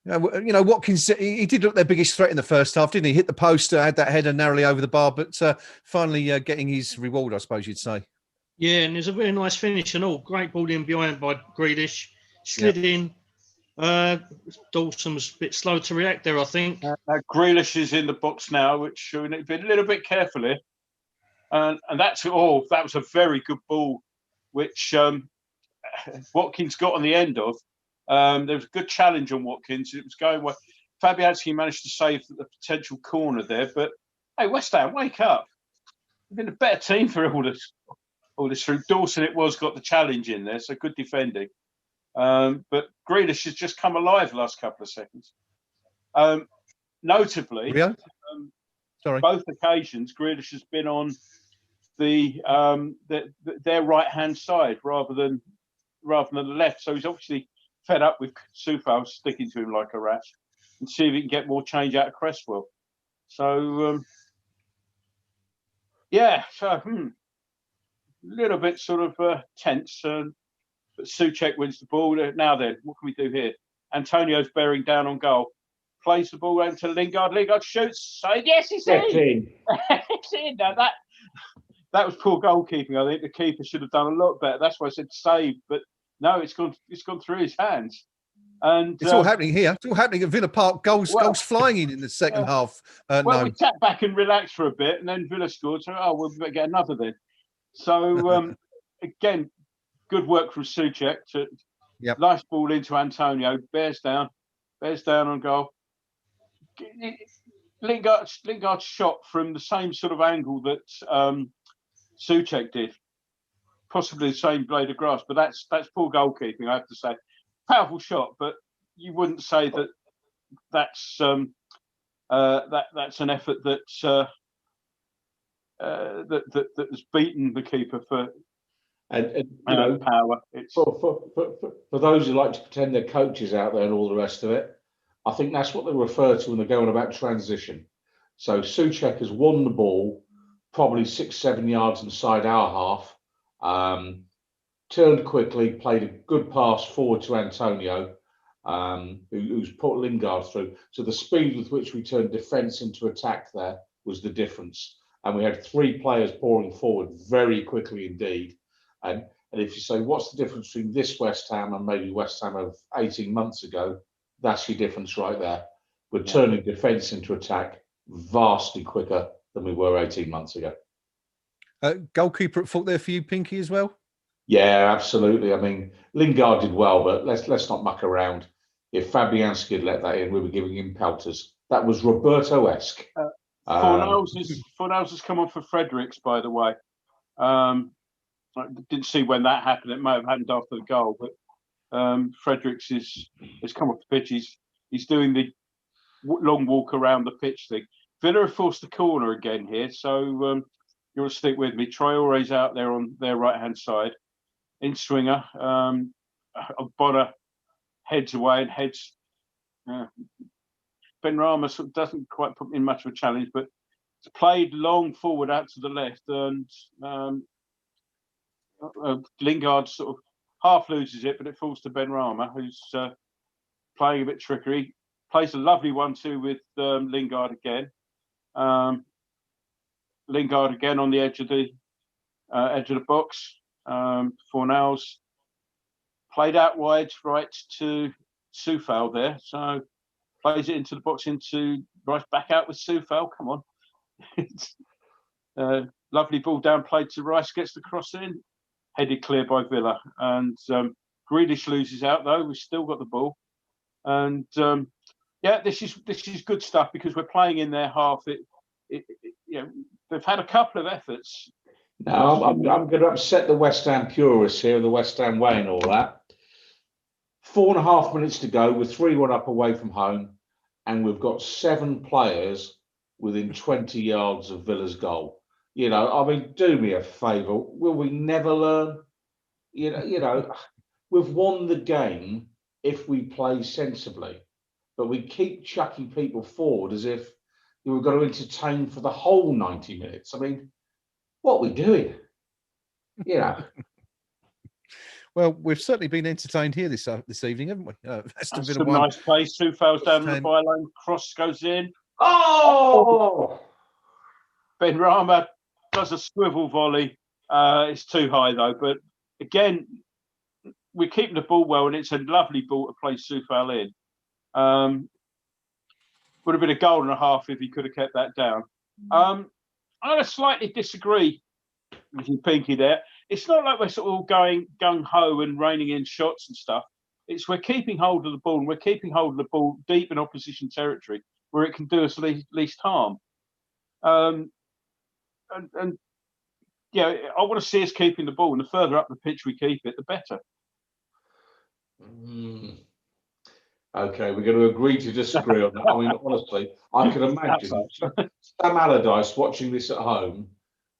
Watkins, he did look their biggest threat in the first half, didn't he? Hit the post, had that header narrowly over the bar, but finally getting his reward, I suppose you'd say. Yeah, and there's a very nice finish and all. Great ball in behind by Grealish. Slid in. Dawson was a bit slow to react there, I think. Grealish is in the box now, which we need to be a little bit careful here. And that was a very good ball, which Watkins got on the end of. There was a good challenge on Watkins. It was going well. Fabianski managed to save the potential corner there. But, hey, West Ham, wake up. We've been a better team for all this through. Dawson, got the challenge in there, so good defending. But Grealish has just come alive the last couple of seconds. Notably, both occasions, Grealish has been on their right-hand side rather than the left. So he's obviously fed up with Soufal sticking to him like a rat and see if he can get more change out of Cresswell. So, a little bit sort of tense. But Souček wins the ball. Now then, what can we do here? Antonio's bearing down on goal. Plays the ball over to Lingard. Lingard shoots. Side. Yes, it's in. It's in. Now that was poor goalkeeping. I think the keeper should have done a lot better. That's why I said save. But no, it's gone through his hands. And it's all happening here. It's all happening at Villa Park. Goals flying in the second half. We sat back and relaxed for a bit, and then Villa scored. So we better get another then. So again. Good work from Souček. Nice ball into Antonio. Bears down on goal. Lingard shot from the same sort of angle that Souček did. Possibly the same blade of grass, but that's poor goalkeeping, I have to say. Powerful shot, but you wouldn't say that's an effort that has beaten the keeper for. And power. It's for those who like to pretend they're coaches out there and all the rest of it, I think that's what they refer to when they're going about transition. So Souček has won the ball, probably 6-7 yards inside our half, turned quickly, played a good pass forward to Antonio, who's put Lingard through. So the speed with which we turned defence into attack there was the difference. And we had 3 players pouring forward very quickly indeed. And if you say, what's the difference between this West Ham and maybe West Ham of 18 months ago? That's your difference right there. We're turning defence into attack vastly quicker than we were 18 months ago. Goalkeeper at fault there for you, Pinky, as well? Yeah, absolutely. I mean, Lingard did well, but let's not muck around. If Fabianski had let that in, we were giving him pelters. That was Roberto-esque. Fornals has come on for Fredericks, by the way. I didn't see when that happened. It may have happened after the goal, but Fredericks has come off the pitch. He's doing the long walk around the pitch thing. Villa have forced the corner again here, so you'll stick with me. Traore's out there on their right-hand side. In swinger, Bonner heads away and heads. Benrahma sort of doesn't quite put in much of a challenge, but it's played long forward out to the left, and Lingard sort of half loses it, but it falls to Benrahma, who's playing a bit trickery. Plays a lovely 1-2 with Lingard again. Lingard again on the edge of the box. Fornals played out wide right to Soufal there, so plays it into the box, into right back out with Soufal. Come on. Lovely ball down, played to Rice, gets the cross in, headed clear by Villa. And Grealish loses out though. We've still got the ball. And yeah, this is good stuff because we're playing in their half. You know, they've had a couple of efforts. Now, I'm going to upset the West Ham purists here, the West Ham way and all that. 4.5 minutes to go. We're 3-1 up away from home, and we've got 7 players within 20 yards of Villa's goal. You know, I mean, do me a favour. Will we never learn? You know, we've won the game if we play sensibly, but we keep chucking people forward as if we've got to entertain for the whole 90 minutes. I mean, what are we doing? You know. Well, we've certainly been entertained here this evening, haven't we? Aston Villa won. Nice place. 2 fouls down the byline. Cross goes in. Oh! Benrahma does a swivel volley. It's too high though. But again, we're keeping the ball well, and it's a lovely ball to play Soufal in. Would have been a goal and a half if he could have kept that down. I'm going to slightly disagree with you, Pinky, there. It's not like we're sort of all going gung-ho and raining in shots and stuff. It's we're keeping hold of the ball, and we're keeping hold of the ball deep in opposition territory where it can do us least harm. And yeah, I want to see us keeping the ball, and the further up the pitch we keep it, the better. Okay, we're going to agree to disagree on that. I mean, honestly, I can imagine Sam Allardyce watching this at home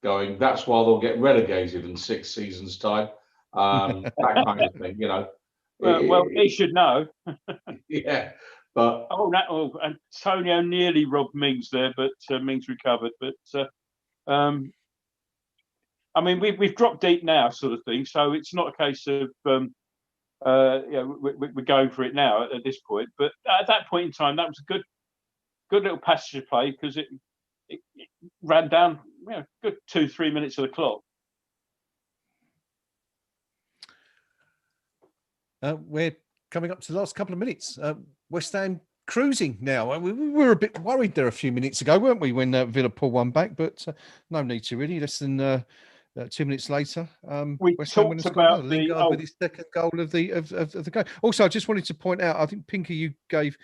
going, that's why they'll get relegated in 6 seasons' time. That kind of thing, you know. Well, he should know. Yeah, but... Antonio nearly robbed Mings there, but Mings recovered. But, I mean, we've dropped deep now, sort of thing, so it's not a case of... we're going for it now at this point. But at that point in time, that was a good little passage of play because it ran down, good 2-3 minutes of the clock. We're coming up to the last couple of minutes. West Ham cruising now. We were a bit worried there a few minutes ago, weren't we, when Villa pulled one back? But no need to really. Less than 2 minutes later, we West Ham talked about Lingard with his second goal of the game. Also, I just wanted to point out, I think Pinky, you gave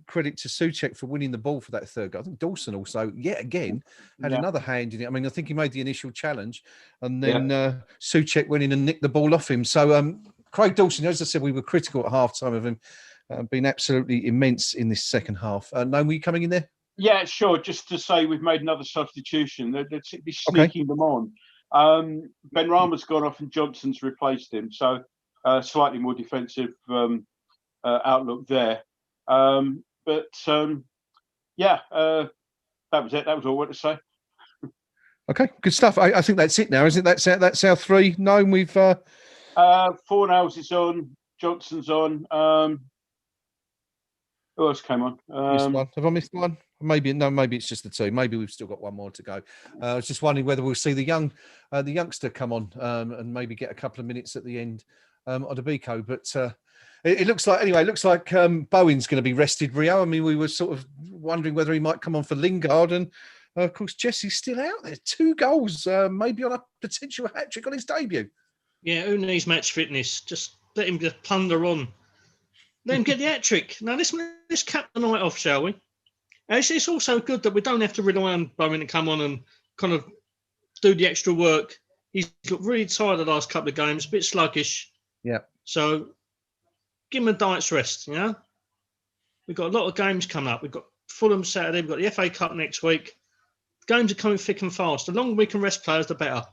credit to Souček for winning the ball for that third goal. I think Dawson also, yet again, had another hand in it. I mean, I think he made the initial challenge, and then Souček went in and nicked the ball off him. So Craig Dawson, as I said, we were critical at half-time of him, been absolutely immense in this second half. Gnome, were you coming in there? Yeah, sure. Just to say we've made another substitution. They're sneaking them on. Benrahma's gone off and Johnson's replaced him, so slightly more defensive outlook there. That was it. That was all I wanted to say. Okay, good stuff. I think that's it now, isn't it? That's our 3. No, we've Fornals is on, Johnson's on. Who else came on? Missed one. Have I missed one? Maybe it's just the 2. Maybe we've still got one more to go. I was just wondering whether we'll see the youngster come on and maybe get a couple of minutes at the end on Adebiko. But it looks like Bowen's going to be rested, Rio. I mean, we were sort of wondering whether he might come on for Lingard, and of course Jesse's still out there. 2 goals, maybe on a potential hat-trick on his debut. Yeah, who needs match fitness? Just let him just plunder on. Let him get the hat-trick. Now, let's cap the night off, shall we? It's also good that we don't have to rely on Bowen to come on and kind of do the extra work. He's looked really tired the last couple of games, a bit sluggish. Yeah. So give him a night's rest, you know? We've got a lot of games coming up. We've got Fulham Saturday. We've got the FA Cup next week. Games are coming thick and fast. The longer we can rest players, the better.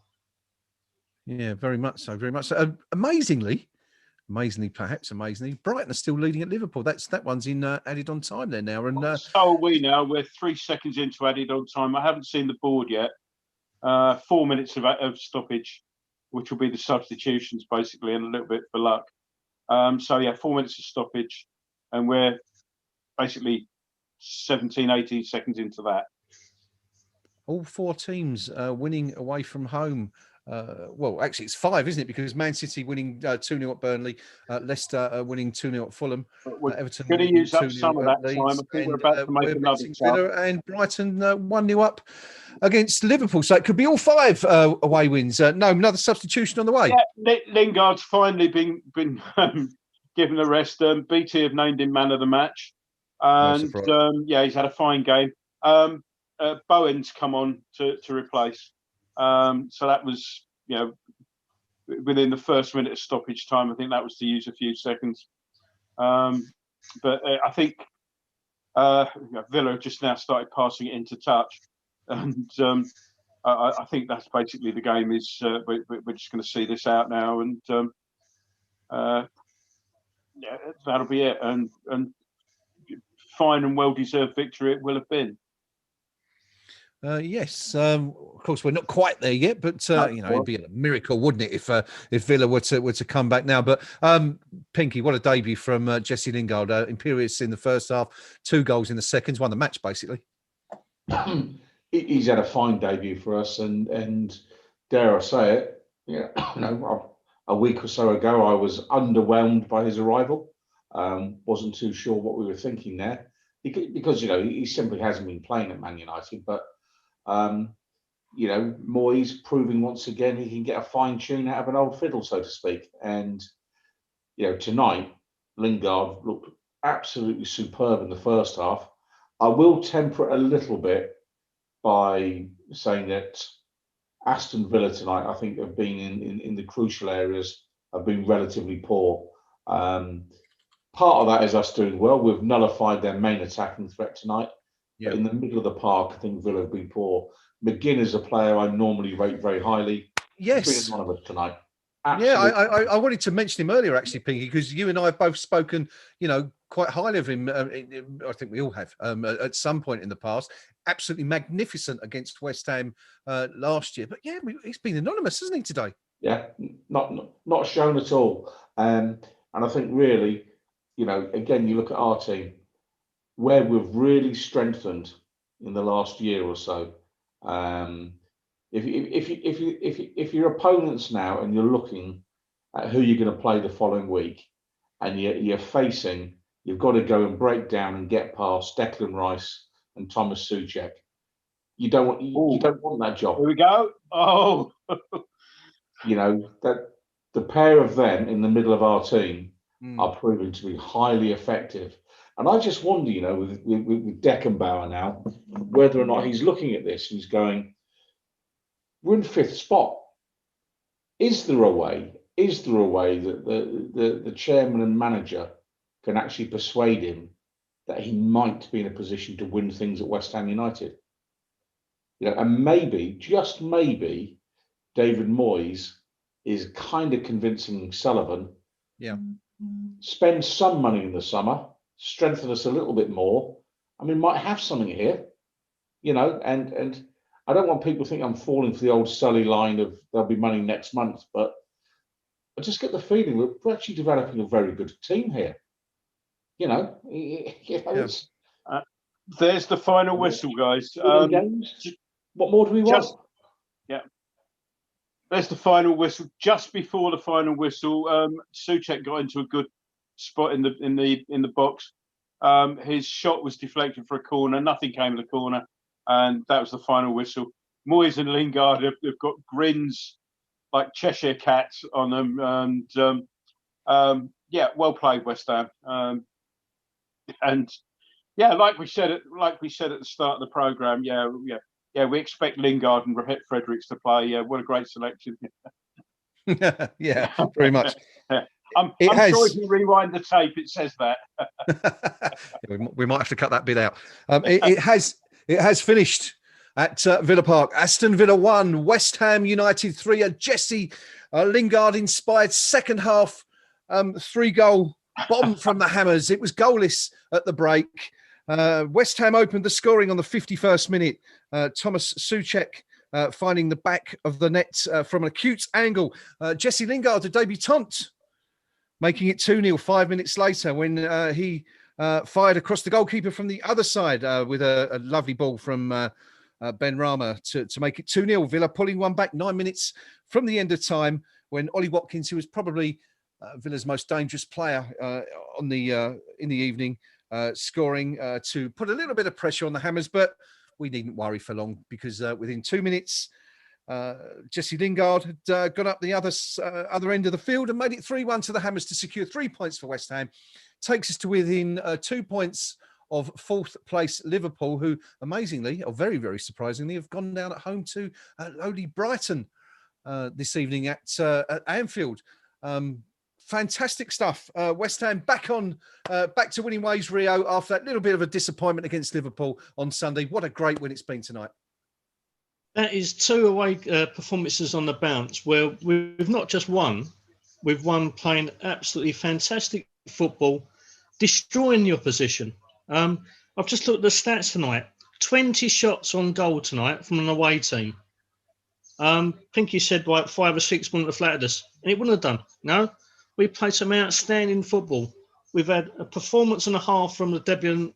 Yeah, very much so. Very much so. Amazingly, Brighton are still leading at Liverpool. That one's in added on time there now. And so are we now. We're 3 seconds into added on time. I haven't seen the board yet. 4 minutes of stoppage. which will be the substitutions basically, and a little bit for luck. So yeah, 4 minutes of stoppage, and we're basically 17, 18 seconds into that. All four teams winning away from home. Well, actually, it's five, isn't it? Because Man City winning 2-0 at Burnley, Leicester winning 2-0 at Fulham, We're Everton going to winning use up 2-0 some of at that time. Leeds, I think we're and about to make we're another beating sub. Villa, and Brighton 1-0 up against Liverpool. So it could be all five away wins. No, another substitution on the way. Yeah, Lingard's finally been given the rest. BT have named him man of the match, and yeah, he's had a fine game. Bowen's come on to replace. So that was, you know, within the first minute of stoppage time. I think that was to use a few seconds. But I think Villa just now started passing it into touch, and I think that's basically the game. Is we're just going to see this out now, and yeah, that'll be it. And fine and well-deserved victory it will have been. Yes, of course we're not quite there yet, but you know, it'd be a miracle, wouldn't it, if Villa were to come back now? But Pinky, what a debut from Jesse Lingard, imperious in the first half, 2 goals in the second, won the match basically. He's had a fine debut for us, and dare I say it, you know, a week or so ago I was underwhelmed by his arrival. Wasn't too sure what we were thinking there, because you know he simply hasn't been playing at Man United, but. You know, Moyes proving once again he can get a fine tune out of an old fiddle, so to speak. And, you know, tonight, Lingard looked absolutely superb in the first half. I will temper it a little bit by saying that Aston Villa tonight, I think, have been in the crucial areas, have been relatively poor. Part of that is us doing well. We've nullified their main attacking threat tonight. But in the middle of the park, I think Villa have been poor. McGinn is a player I normally rate very highly. Yes. He's been anonymous tonight. Absolutely. Yeah, I wanted to mention him earlier, actually, Pinky, because you and I have both spoken, you know, quite highly of him. I think we all have at some point in the past. Absolutely magnificent against West Ham last year. But yeah, he's been anonymous, hasn't he, today? Yeah, not shown at all. And I think really, you know, again, you look at our team, where we've really strengthened in the last year or so. If your opponents now, and you're looking at who you're going to play the following week, and you're facing, you've got to go and break down and get past Declan Rice and Thomas Souček. You don't want that job. Here we go. Oh, you know that the pair of them in the middle of our team are proving to be highly effective. And I just wonder, you know, with Deckenbauer now, whether or not he's looking at this and he's going, we're in 5th spot. Is there a way that the chairman and manager can actually persuade him that he might be in a position to win things at West Ham United? You know, and maybe, just maybe, David Moyes is kind of convincing Sullivan. Yeah. Spend some money in the summer, strengthen us a little bit more, and we might have something here, you know. And I don't want people to think I'm falling for the old Sully line of there'll be money next month, but I just get the feeling we're actually developing a very good team here. You know, there's the final whistle, guys. What more do we want? Yeah. There's the final whistle. Just before the final whistle, Souček got into a good spot in the box. His shot was deflected for a corner. Nothing came in the corner, and that was the final whistle. Moyes and Lingard have got grins like Cheshire cats on them, and yeah, well played, West Ham. And yeah, like we said at the start of the program, yeah, we expect Lingard and Fredericks to play. Yeah, what a great selection. Yeah, very much. I'm sure if you rewind the tape, it says that. We might have to cut that bit out. It has finished at Villa Park. Aston Villa 1, West Ham United 3. A Jesse Lingard inspired second half 3-goal bomb from the Hammers. It was goalless at the break. West Ham opened the scoring on the 51st minute. Thomas Souček finding the back of the net from an acute angle. Jesse Lingard, the debutant, making it 2-0 5 minutes later when he fired across the goalkeeper from the other side with a lovely ball from Ben Rama to make it 2-0. Villa pulling one back 9 minutes from the end of time when Ollie Watkins, who was probably Villa's most dangerous player in the evening, scoring to put a little bit of pressure on the Hammers, but we needn't worry for long because within 2 minutes, Jesse Lingard had gone up the other end of the field and made it 3-1 to the Hammers to secure 3 points for West Ham. Takes us to within 2 points of fourth place Liverpool, who amazingly, or very, very surprisingly, have gone down at home to lowly Brighton this evening at Anfield. Fantastic stuff. West Ham back to winning ways, Rio, after that little bit of a disappointment against Liverpool on Sunday. What a great win it's been tonight. That is 2 away performances on the bounce where we've not just won, we've won playing absolutely fantastic football, destroying the opposition. I've just looked at the stats tonight. 20 shots on goal tonight from an away team. Pinky said like 5 or 6 wouldn't have flattered us, and it wouldn't have done. No, we played some outstanding football. We've had a performance and a half from the debutant.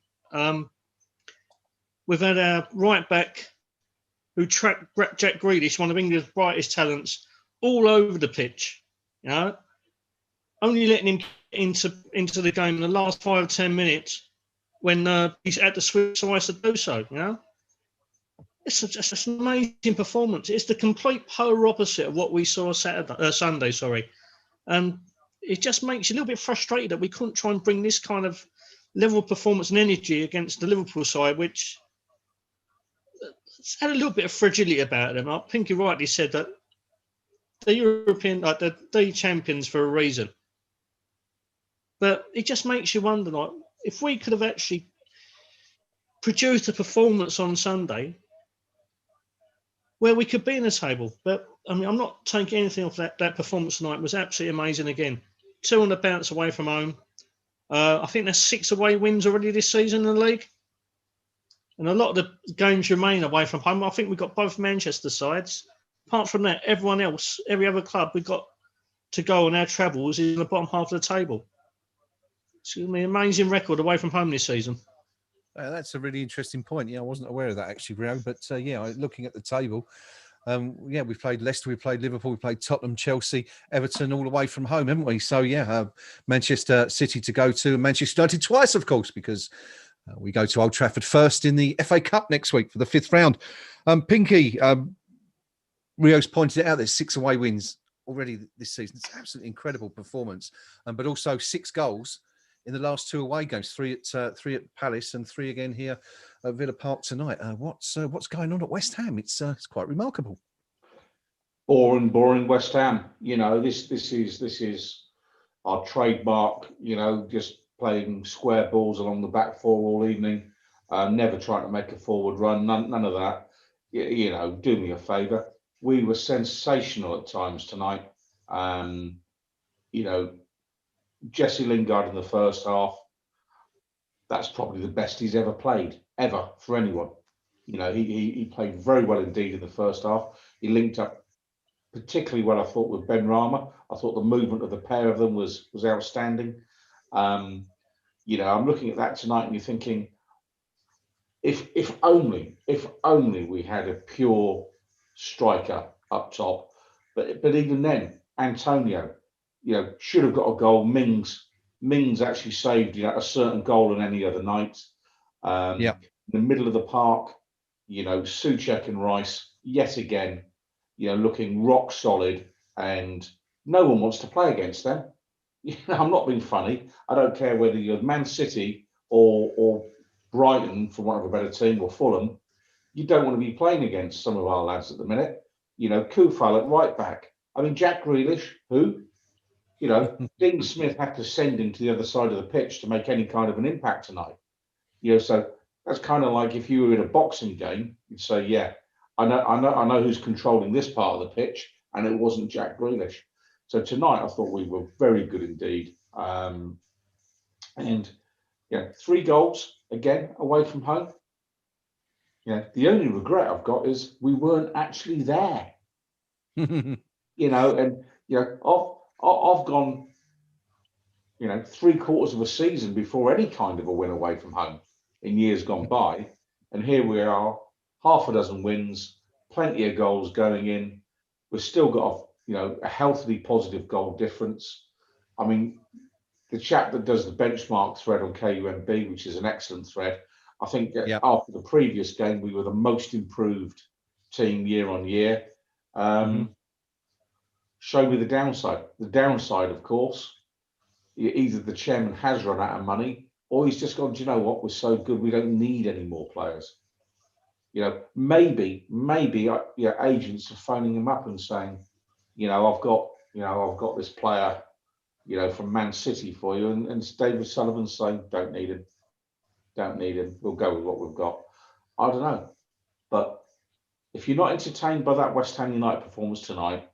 We've had our right back who tracked Jack Grealish, one of England's brightest talents, all over the pitch. You know, only letting him get into the game in the last 5 or 10 minutes when he's had to switch sides to do so. You know, it's an amazing performance. It's the complete polar opposite of what we saw Sunday. And it just makes you a little bit frustrated that we couldn't try and bring this kind of level of performance and energy against the Liverpool side, which it's had a little bit of fragility about them. I think you rightly said that the European, like the champions for a reason. But it just makes you wonder, like, if we could have actually produced a performance on Sunday where we could be in the table. But I mean, I'm not taking anything off that performance tonight. It was absolutely amazing again. 2 on the bounce away from home. I think there's 6 away wins already this season in the league. And a lot of the games remain away from home. I think we've got both Manchester sides. Apart from that, everyone else, every other club we've got to go on our travels is in the bottom half of the table. It's going to be an amazing record away from home this season. That's a really interesting point. Yeah, I wasn't aware of that actually, Rio. But looking at the table, we've played Leicester, we've played Liverpool, we've played Tottenham, Chelsea, Everton, all away from home, haven't we? So Manchester City to go to, and Manchester United twice, of course, because we go to Old Trafford first in the FA Cup next week for the 5th round. Pinky, Rio's pointed it out. There's 6 away wins already this season. It's an absolutely incredible performance, but also 6 goals in the last 2 away games, 3 at Palace and 3 again here at Villa Park tonight. What's going on at West Ham? It's quite remarkable. Boring West Ham. You know, this is our trademark. You know, just playing square balls along the back 4 all evening. Never trying to make a forward run. None of that. You know, do me a favour. We were sensational at times tonight. You know, Jesse Lingard in the first half, that's probably the best he's ever played, ever, for anyone. You know, he played very well indeed in the first half. He linked up particularly well, I thought, with Ben Rama. I thought the movement of the pair of them was outstanding. You know, I'm looking at that tonight and you're thinking, if only we had a pure striker up top. But even then, Antonio, you know, should have got a goal. Mings actually saved, you know, a certain goal on any other night. In the middle of the park, you know, Souček and Rice yet again, you know, looking rock solid, and no one wants to play against them. You know, I'm not being funny. I don't care whether you're Man City or Brighton, for want of a better team, or Fulham. You don't want to be playing against some of our lads at the minute. You know, Kufal at right back. I mean, Jack Grealish, who? You know, Dean Smith had to send him to the other side of the pitch to make any kind of an impact tonight. You know, so that's kind of like if you were in a boxing game, you'd say, yeah, I know who's controlling this part of the pitch, and it wasn't Jack Grealish. So tonight, I thought we were very good indeed. And yeah, 3 goals again away from home. the only regret I've got is we weren't actually there. And I've gone, 3/4 of a season before any kind of a win away from home in years gone by, and here we are, half a dozen wins, plenty of goals going in. We've still got a healthily positive goal difference. I mean, the chap that does the benchmark thread on KUMB, which is an excellent thread, I think after the previous game we were the most improved team year on year. Show me the downside. The downside, of course, either the chairman has run out of money, or he's just gone, do you know what, we're so good we don't need any more players. Maybe agents are phoning him up and saying, I've got this player, from Man City for you, and David Sullivan's saying, don't need him. We'll go with what we've got. I don't know, but if you're not entertained by that West Ham United performance tonight,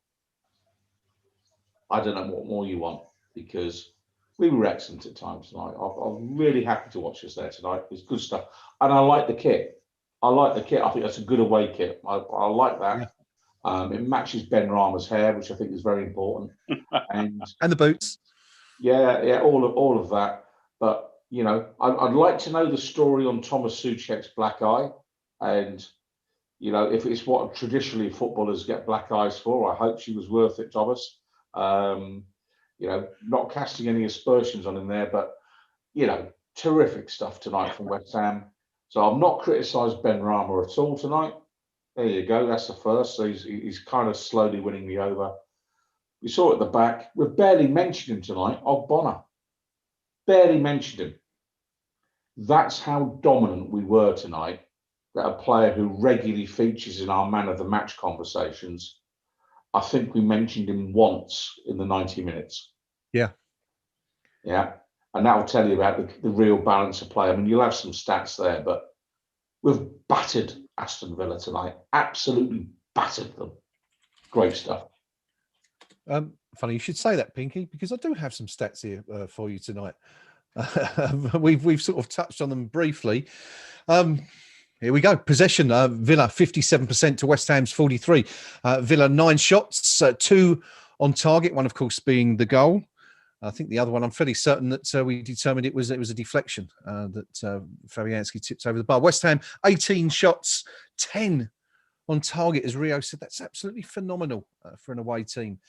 I don't know what more you want, because we were excellent at times tonight. I'm really happy to watch us there tonight. It's good stuff, and I like the kit. I think that's a good away kit. I like that. Yeah. It matches Ben Rama's hair, which I think is very important, and the boots. Yeah, all of that. But I'd like to know the story on Thomas Souček's black eye, and if it's what traditionally footballers get black eyes for, I hope she was worth it, Thomas. Not casting any aspersions on him there, but terrific stuff tonight from West Ham. So I've not criticised Ben Rama at all tonight. There you go. That's the first. So he's kind of slowly winning me over. We saw at the back. We've barely mentioned him tonight. Bonner. Barely mentioned him. That's how dominant we were tonight. That a player who regularly features in our man of the match conversations, I think we mentioned him once in the 90 minutes. Yeah. And that will tell you about the real balance of play. I mean, you'll have some stats there, but we've battered Aston Villa tonight. Absolutely battered them. Great stuff. Funny you should say that, Pinky, because I do have some stats here for you tonight. We've sort of touched on them briefly. Here we go. Possession, Villa 57% to West Ham's 43. Villa 9 shots, 2 on target. One, of course, being the goal. I think the other one, I'm fairly certain that we determined it was a deflection that Fabianski tipped over the bar. West Ham 18 shots, 10 on target, as Rio said. That's absolutely phenomenal for an away team.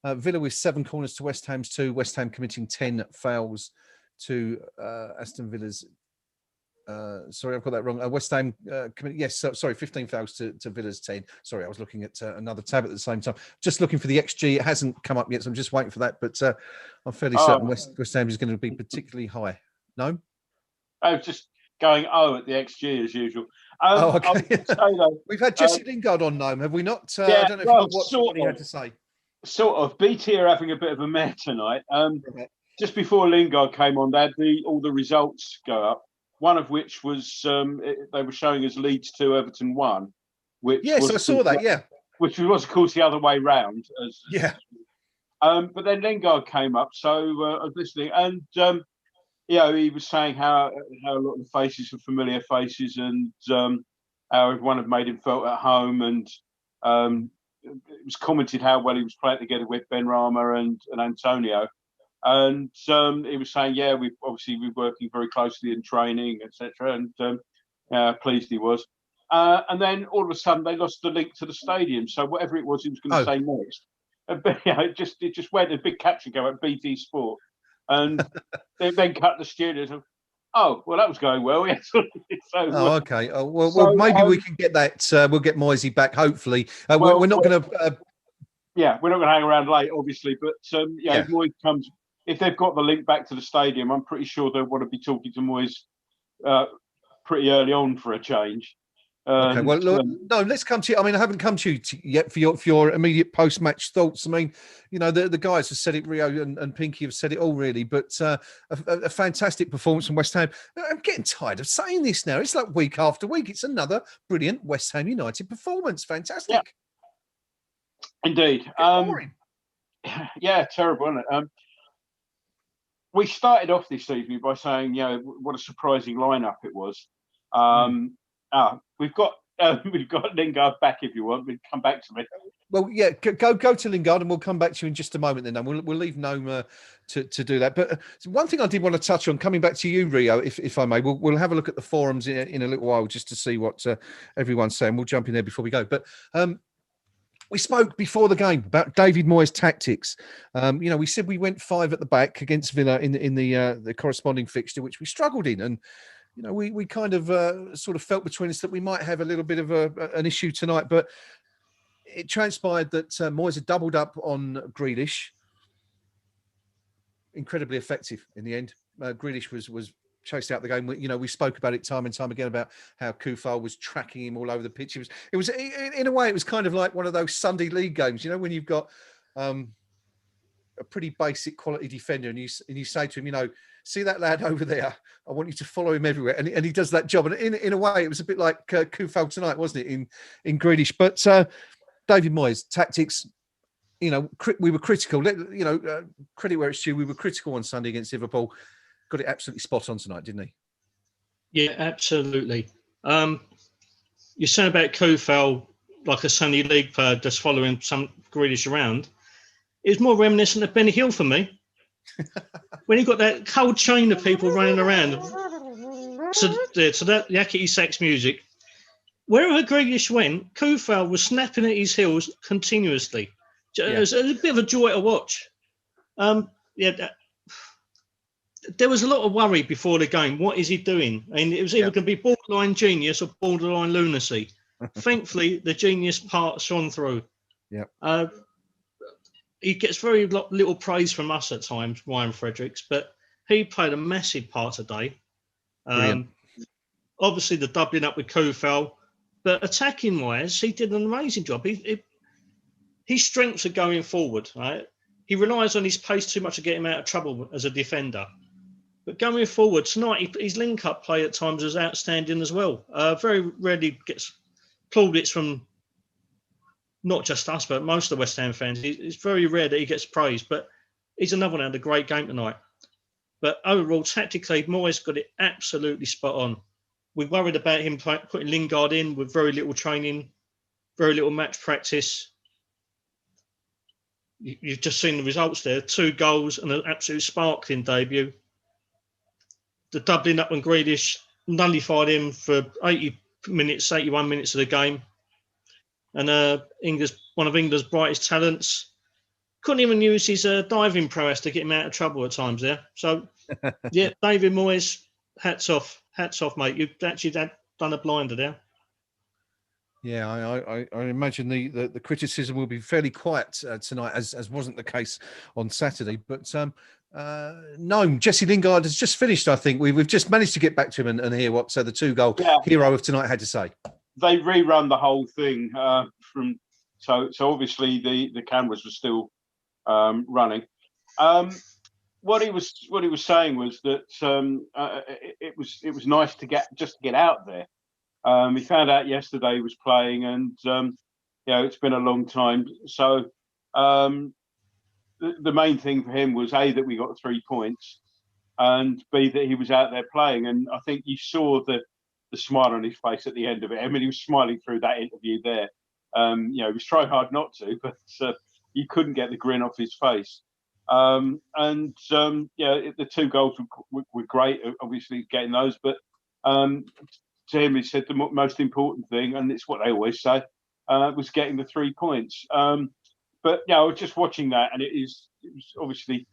Villa with 7 corners to West Ham's 2. West Ham committing 10 fouls to Aston Villa's. Sorry, I've got that wrong. West Ham committing, yes, sorry, 15 fouls to Villa's 10. Sorry, I was looking at another tab at the same time. Just looking for the XG. It hasn't come up yet, so I'm just waiting for that. But I'm fairly certain West Ham is going to be particularly high. No? I was just going at the XG as usual. Okay. We've had Jesse Lingard on Gnome, have we not? I don't know if you watched what he had to say. Sort of. BT are having a bit of a mare tonight. Just before Lingard came on, they had all the results go up. One of which was they were showing us Leeds 2, Everton 1. Yes, I saw that. Yeah, which was of course the other way round. But then Lingard came up, so I was listening, and he was saying how a lot of the faces were familiar faces, and how everyone had made him felt at home, and it was commented how well he was playing together with Ben Rama and Antonio. And he was saying, we're working very closely in training, etc. And pleased he was. And then all of a sudden they lost the link to the stadium. So whatever it was he was going to say next, it just went a big caption go at BT Sport, and they then cut the studios. Oh, well, that was going well. Yes. Okay. Well, maybe we can get that. We'll get Moisey back. Hopefully, we're not going to. We're not going to hang around late, obviously. But if Moyes comes. If they've got the link back to the stadium, I'm pretty sure they'll want to be talking to Moyes pretty early on for a change. Okay, well, look, no, let's come to you. I mean, I haven't come to you yet for your immediate post-match thoughts. I mean, the guys have said it, Rio and Pinky have said it all, really, but a fantastic performance from West Ham. I'm getting tired of saying this now. It's like week after week. It's another brilliant West Ham United performance. Fantastic. Yeah. Indeed. Terrible, isn't it? We started off this evening by saying, what a surprising lineup it was. we've got Lingard back if you want. Come back to me. Well, yeah, go to Lingard, and we'll come back to you in just a moment. Then we'll leave Gnome to do that. But one thing I did want to touch on, coming back to you, Rio, if I may, we'll have a look at the forums in a little while just to see what everyone's saying. We'll jump in there before we go. But we spoke before the game about David Moyes' tactics. We said we went 5 at the back against Villa in the corresponding fixture, which we struggled in, and we kind of sort of felt between us that we might have a little bit of an issue tonight, but it transpired that Moyes had doubled up on Grealish. Incredibly effective in the end. Grealish was chased out the game. We spoke about it time and time again about how Kufal was tracking him all over the pitch. It was in a way, it was kind of like one of those Sunday league games, when you've got a pretty basic quality defender and you say to him, see that lad over there, I want you to follow him everywhere. And he does that job. And in a way, it was a bit like Kufal tonight, wasn't it, in Grealish? But David Moyes' tactics, we were critical. Credit where it's due. We were critical on Sunday against Liverpool. Got it absolutely spot on tonight, didn't he? Yeah, absolutely. You're saying about Kufal, like a Sunday league player just following some Grealish around. It's more reminiscent of Benny Hill for me. When you got that whole chain of people running around to that yakety sax music, wherever Grealish went, Kufal was snapping at his heels continuously. It was a bit of a joy to watch. There was a lot of worry before the game. What is he doing? And it was either going to be borderline genius or borderline lunacy. Thankfully, the genius part shone through. Yeah. He gets very little praise from us at times, Ryan Fredericks, but he played a massive part today. Obviously, the doubling up with Kufal, but attacking-wise, he did an amazing job. His strengths are going forward, right? He relies on his pace too much to get him out of trouble as a defender. But going forward tonight, his link-up play at times is outstanding as well. Very rarely gets plaudits from not just us, but most of the West Ham fans. It's very rare that he gets praised, but he's another one who had a great game tonight. But overall, tactically, Moyes got it absolutely spot on. We worried about him putting Lingard in with very little training, very little match practice. You've just seen the results there. 2 goals and an absolute sparkling debut. The doubling up on Grealish nullified him for 81 minutes of the game. And one of England's brightest talents couldn't even use his diving prowess to get him out of trouble at times there. So, yeah, David Moyes, hats off, mate. You've actually done a blinder there. Yeah, I imagine the criticism will be fairly quiet tonight, as wasn't the case on Saturday. But Gnome, Jesse Lingard has just finished. I think we've just managed to get back to him and hear what the 2-goal hero of tonight had to say. They rerun the whole thing so obviously the cameras were still running. What he was saying was that it was nice to get out there. He found out yesterday he was playing, and it's been a long time. So the main thing for him was A, that we got 3 points, and B, that he was out there playing. And I think you saw the smile on his face at the end of it. I mean, he was smiling through that interview there. He was trying hard not to, but you couldn't get the grin off his face. The 2 goals were great, obviously getting those, but to him, he said the most important thing, and it's what they always say, was getting the 3 points. But I was just watching that, and it was obviously,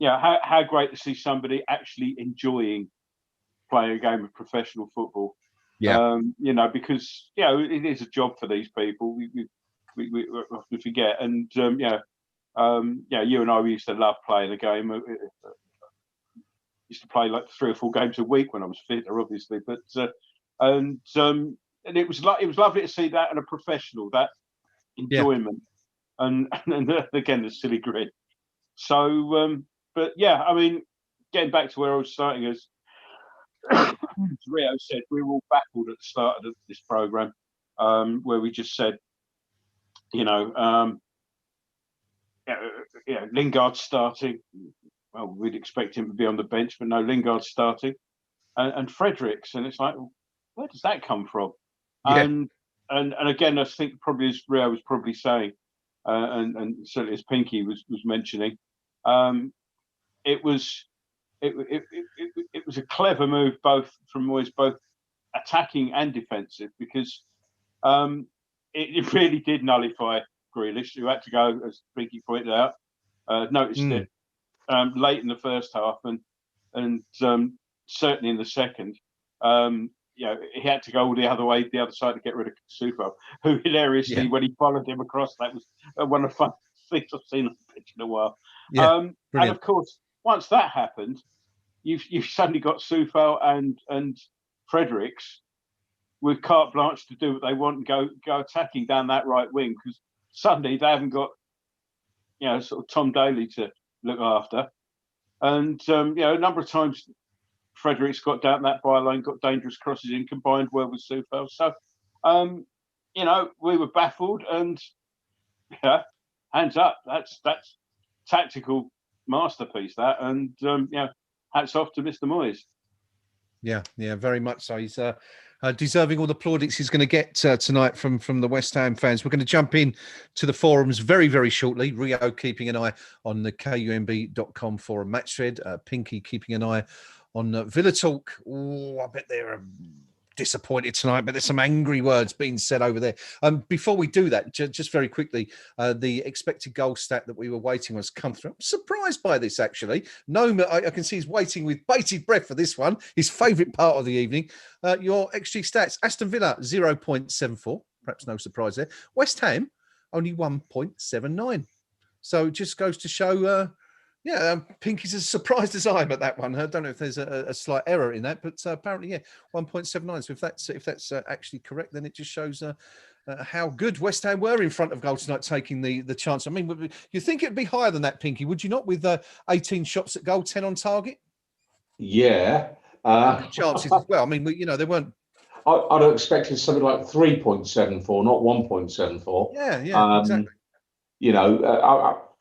how great to see somebody actually enjoying playing a game of professional football. Yeah. Because it is a job for these people. We often forget, and you and I, we used to love playing a game. Used to play like 3 or 4 games a week when I was fitter, obviously, but. And it was lovely to see that, and a professional, that enjoyment, and again the silly grin. So, but I mean, getting back to where I was starting, as Rio said, we were all baffled at the start of this program, where we just said, Lingard's starting. Well, we'd expect him to be on the bench, but no, Lingard's starting, and Fredericks, and it's like, where does that come from? Yeah. And again, I think probably as Rio was probably saying, and certainly as Pinky was mentioning, it was a clever move both from Moyes, both attacking and defensive, because it really did nullify Grealish, who had to go, as Pinky pointed out. Noticed it late in the first half, and certainly in the second. He had to go all the other way, the other side, to get rid of Supo, who hilariously, when he followed him across, that was one of the fun things I've seen on the pitch in a while. Yeah, and of course, once that happened, you've suddenly got Supo and Fredericks with carte blanche to do what they want and go attacking down that right wing, because suddenly they haven't got sort of Tom Daly to look after. And a number of times Fredericks got down that byline, got dangerous crosses in, combined well with Sufel. So we were baffled, and hands up. That's tactical masterpiece, that. And hats off to Mr. Moyes. Yeah, very much so. He's deserving all the plaudits he's going to get tonight from the West Ham fans. We're going to jump in to the forums very, very shortly. Rio keeping an eye on the KUMB.com forum match thread. Pinky keeping an eye on Villa Talk. Oh, I bet they're disappointed tonight, but there's some angry words being said over there. Before we do that, just very quickly, the expected goal stat that we were waiting on has come through. I'm surprised by this, actually. Gnome, I can see he's waiting with bated breath for this one, his favourite part of the evening. Your XG stats: Aston Villa 0.74, perhaps no surprise there. West Ham only 1.79. So it just goes to show Pinky's as surprised as I am at that one. I don't know if there's a slight error in that, but apparently, 1.79. So if that's actually correct, then it just shows how good West Ham were in front of goal tonight, taking the chance. I mean, you think it'd be higher than that, Pinky? Would you not? With 18 shots at goal, 10 on target. Yeah, good chances as well. I mean, they weren't. I'd have expected something like 3.74, not 1.74. Yeah, exactly.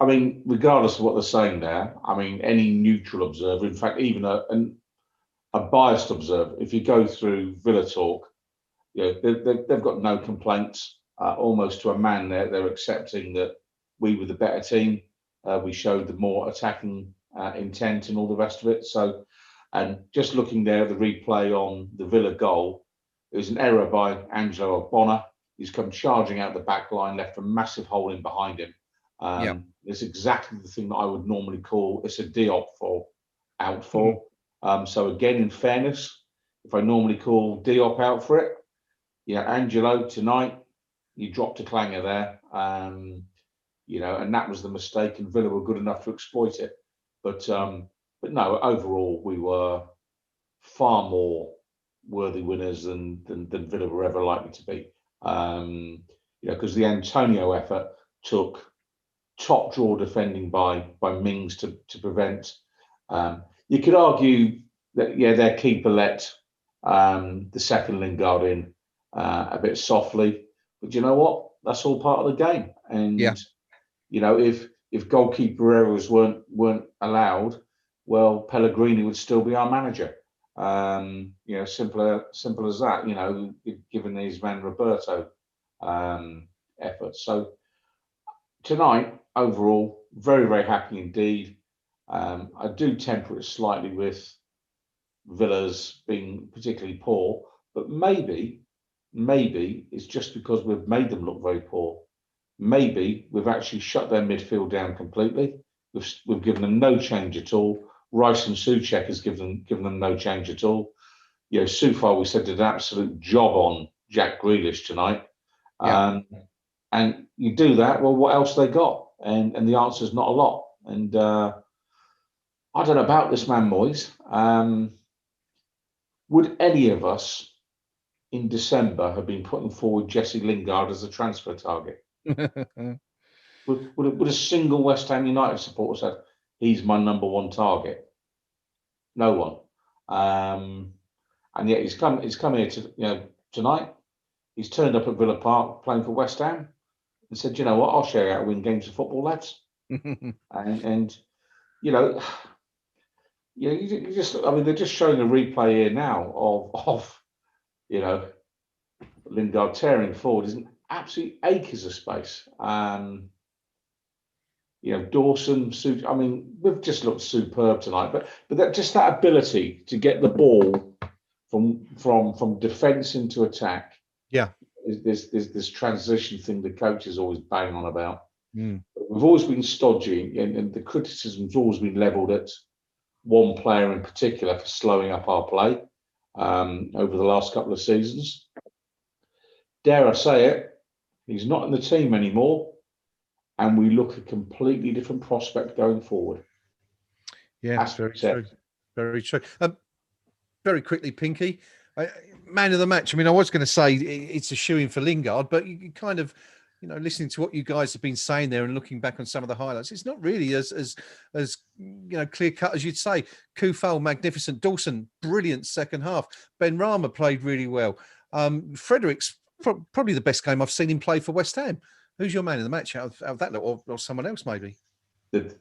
I mean, regardless of what they're saying there, I mean, any neutral observer, in fact, even a biased observer, if you go through Villa Talk, they've got no complaints. Almost to a man, they're accepting that we were the better team. We showed the more attacking intent and all the rest of it. So, and just looking there, the replay on the Villa goal, it was an error by Angelo Ogbonna. He's come charging out the back line, left a massive hole in behind him. It's exactly the thing that I would normally call it's a Diop out for. So again, in fairness, if I normally call Diop out for it, Angelo tonight, you dropped a clanger there, and that was the mistake, and Villa were good enough to exploit it. But no, overall, we were far more worthy winners than Villa were ever likely to be. Because the Antonio effort took top draw defending by Mings to prevent. You could argue that their keeper let the second Lingard in a bit softly, but you know what? That's all part of the game. And if goalkeeper errors weren't allowed, well, Pellegrini would still be our manager. Simple as that. Given his man Roberto effort. So tonight, overall, very, very happy indeed. I do temper it slightly with Villa's being particularly poor, but maybe it's just because we've made them look very poor. Maybe we've actually shut their midfield down completely. We've given them no change at all. Rice and Souček has given them no change at all. So far we said did an absolute job on Jack Grealish tonight. And you do that, well, what else they got? And the answer is not a lot. And I don't know about this man, Moyes. Would any of us in December have been putting forward Jesse Lingard as a transfer target? would a single West Ham United supporter said, he's my number one target? No one. And yet he's come here to tonight. He's turned up at Villa Park playing for West Ham and said, you know what, I'll show you how to win games of football, lads. and you just, I mean, they're just showing a replay here now of Lingard tearing forward is an absolute acres of space. Dawson, I mean, we've just looked superb tonight, but that ability to get the ball from defence into attack. Yeah. Is this transition thing the coaches always bang on about. Mm. We've always been stodgy, and the criticism's always been levelled at one player in particular for slowing up our play over the last couple of seasons. Dare I say it, he's not in the team anymore, and we look a completely different prospect going forward. Yeah, that's very true. Very true. Very quickly, Pinky, man of the match. I mean, I was going to say it's a shoe-in for Lingard, but you kind of, listening to what you guys have been saying there and looking back on some of the highlights, it's not really as clear cut as you'd say. Kufal, magnificent. Dawson, brilliant second half. Ben Rama played really well. Fredericks, probably the best game I've seen him play for West Ham. Who's your man of the match out of that lot, or someone else maybe? The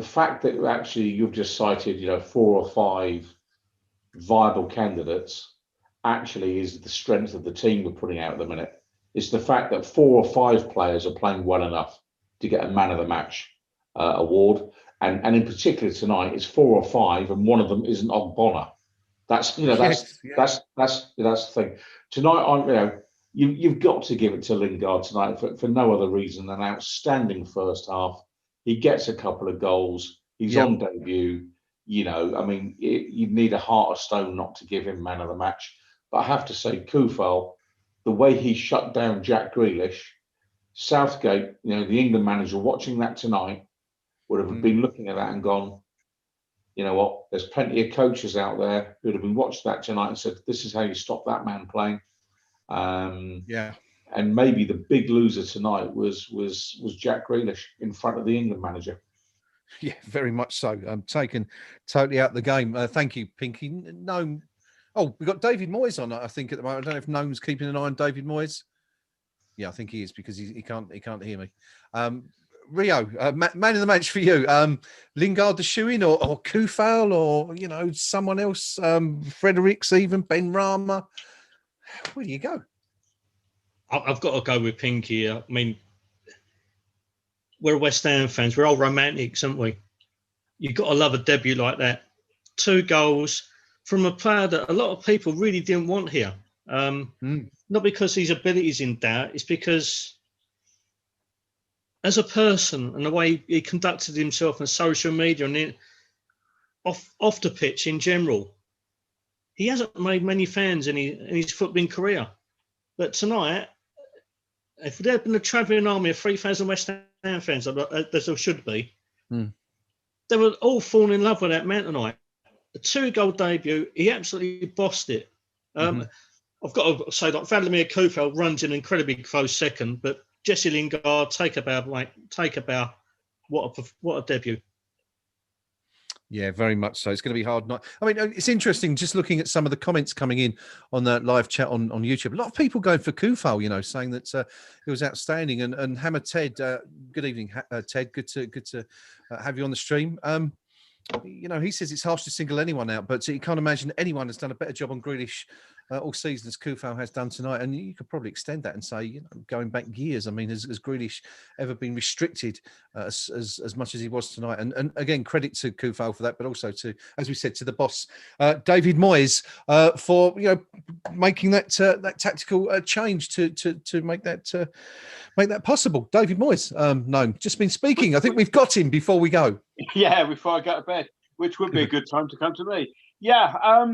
fact that actually you've just cited 4 or 5 viable candidates actually is the strength of the team we're putting out at the minute. It's the fact that 4 or 5 players are playing well enough to get a man of the match award, and in particular tonight it's 4 or 5, and one of them isn't Ogbonna. That's the thing. Tonight, you've got to give it to Lingard tonight for no other reason than an outstanding first half. He gets a couple of goals. He's on debut. I mean, you'd need a heart of stone not to give him man of the match. But I have to say, Kufal, the way he shut down Jack Grealish, Southgate, the England manager, watching that tonight, would have been looking at that and gone, you know what, there's plenty of coaches out there who'd have been watching that tonight and said, this is how you stop that man playing. And maybe the big loser tonight was Jack Grealish in front of the England manager. Yeah, very much so. Taken totally out of the game. Thank you, Pinky. Gnome. Oh, we've got David Moyes on, I think, at the moment. I don't know if Gnome's keeping an eye on David Moyes. Yeah, I think he is, because he can't hear me. Rio, man of the match for you. Lingard the shoe-in, or Kufal, or someone else. Fredericks, even Ben Rama. Where do you go? I've got to go with Pinky. I mean, we're West Ham fans. We're all romantics, aren't we? You've got to love a debut like that. 2 goals from a player that a lot of people really didn't want here. Not because his ability's in doubt. It's because as a person and the way he conducted himself on social media and off the pitch in general, he hasn't made many fans in his footballing career. But tonight, if there had been a travelling army of 3,000 West Ham fans, as there should be, they were all falling in love with that man tonight. A 2-goal debut, he absolutely bossed it. I've got to say that Vladimir Kufal runs an incredibly close second, but Jesse Lingard, take a bow. What a debut. Yeah, very much so. It's going to be hard. I mean, it's interesting just looking at some of the comments coming in on that live chat on YouTube. A lot of people going for Kufal, saying that it was outstanding. And Hammer Ted, good evening, Ted. Good to have you on the stream. He says it's harsh to single anyone out, but you can't imagine anyone has done a better job on Grealish all season as Kufal has done tonight. And you could probably extend that and say, going back years, I mean, has Grealish ever been restricted as much as he was tonight? And again, credit to Kufal for that, but also to, as we said, to the boss, David Moyes, for making that tactical change to make that possible. David Moyes, no, just been speaking. I think we've got him before we go. Yeah, before I go to bed, which would be a good time to come to me. Yeah,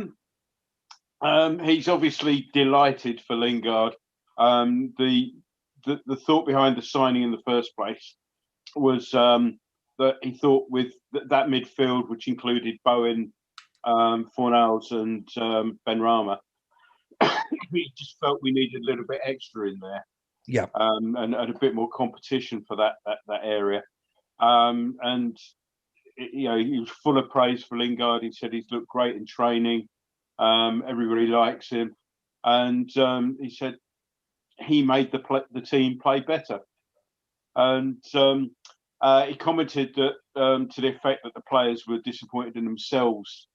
he's obviously delighted for Lingard. The thought behind the signing in the first place was that he thought with that midfield, which included Bowen, Fornals, and Ben Rama, he just felt we needed a little bit extra in there. Yeah, and a bit more competition for that area. And he was full of praise for Lingard. He said he's looked great in training. Everybody likes him, and he said he made the team play better. And he commented that to the effect that the players were disappointed in themselves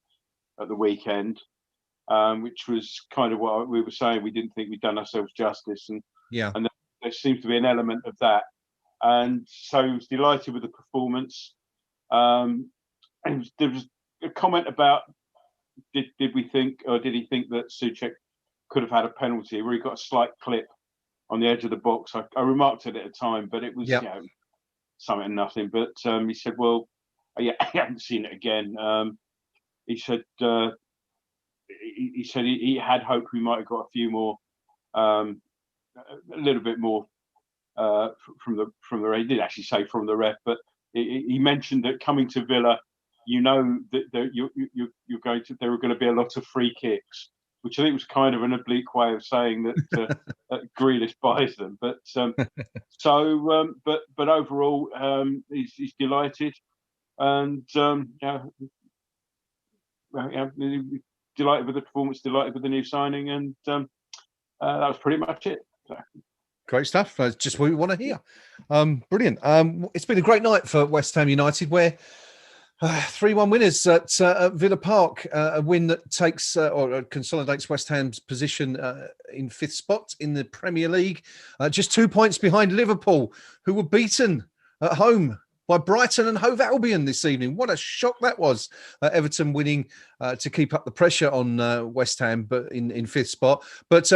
at the weekend, which was kind of what we were saying. We didn't think we'd done ourselves justice, and there seems to be an element of that. And so he was delighted with the performance. And there was a comment about did we think, or did he think that Souček could have had a penalty where he got a slight clip on the edge of the box. I remarked it at the time, but it was something and nothing. But he said, well, I haven't seen it again. He said he had hoped we might have got a few more, a little bit more from the ref. He did actually say from the ref, but he mentioned that coming to Villa, that there were going to be a lot of free kicks, which I think was kind of an oblique way of saying that Grealish buys them. But but overall, he's delighted, and delighted with the performance, delighted with the new signing, and that was pretty much it. So. Great stuff. That's just what we want to hear. Brilliant. It's been a great night for West Ham United, where 3-1 winners at Villa Park, a win that takes or consolidates West Ham's position in 5th spot in the Premier League, just 2 points behind Liverpool, who were beaten at home by Brighton and Hove Albion this evening. What a shock that was. Everton winning to keep up the pressure on West Ham, but in 5th spot. But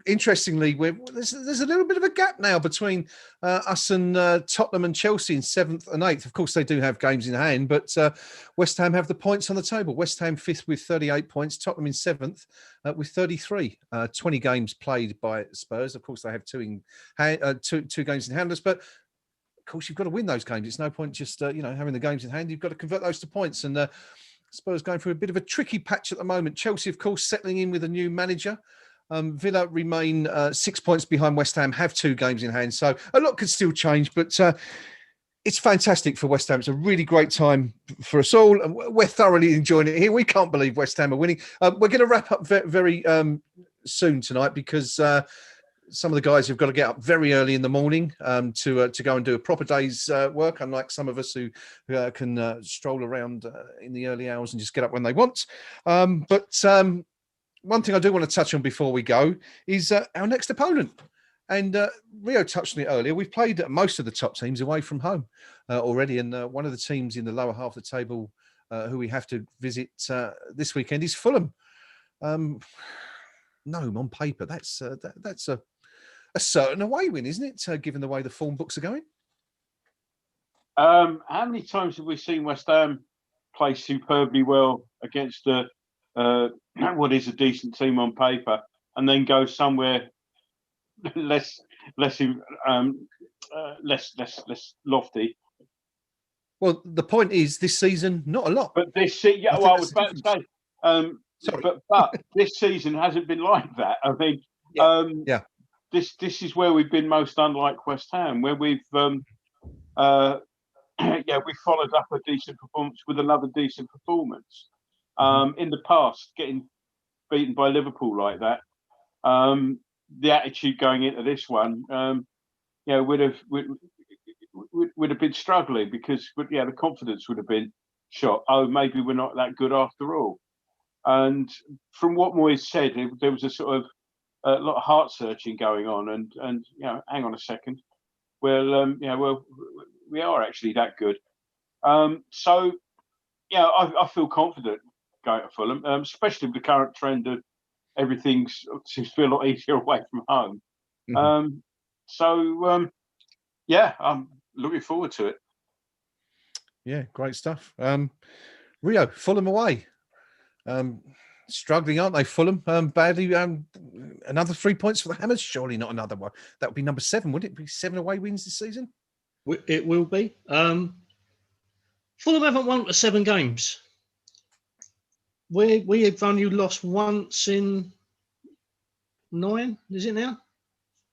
interestingly, there's a little bit of a gap now between us and Tottenham and Chelsea in 7th and 8th. Of course, they do have games in hand, but West Ham have the points on the table. West Ham 5th with 38 points, Tottenham in 7th with 33. 20 games played by Spurs. Of course, they have two games in hand, but of course, you've got to win those games. It's no point just having the games in hand. You've got to convert those to points. And Spurs going through a bit of a tricky patch at the moment. Chelsea, of course, settling in with a new manager. Villa remain 6 points behind West Ham, have 2 games in hand. So a lot could still change, but it's fantastic for West Ham. It's a really great time for us all. And we're thoroughly enjoying it here. We can't believe West Ham are winning. We're going to wrap up very soon tonight because some of the guys have got to get up very early in the morning to go and do a proper day's work, unlike some of us who can stroll around in the early hours and just get up when they want. But one thing I do want to touch on before we go is our next opponent. And Rio touched on it earlier. We've played most of the top teams away from home already. And one of the teams in the lower half of the table who we have to visit this weekend is Fulham. Gnome, on paper, that's a certain away win, isn't it? Given the way the form books are going. How many times have we seen West Ham play superbly well against what is a decent team on paper, and then go somewhere less lofty? Well, the point is, this season, not a lot. But this season, I was about to say, but this season hasn't been like that. I mean, This is where we've been most unlike West Ham, where we've we followed up a decent performance with another decent performance. In the past, getting beaten by Liverpool like that, the attitude going into this one, would have been struggling because the confidence would have been shot. Oh, maybe we're not that good after all. And from what Moyes said, there was a sort of a lot of heart searching going on, and hang on a second. Well, we are actually that good. So I feel confident going to Fulham, especially with the current trend of everything seems to be a lot easier away from home. I'm looking forward to it. Yeah, great stuff. Rio, Fulham away. Struggling, aren't they, Fulham? Badly. Another 3 points for the Hammers. Surely not another one. That would be number 7, wouldn't it? Be 7 away wins this season? It will be. Fulham haven't won for 7 games. We have only lost once in 9. Is it now?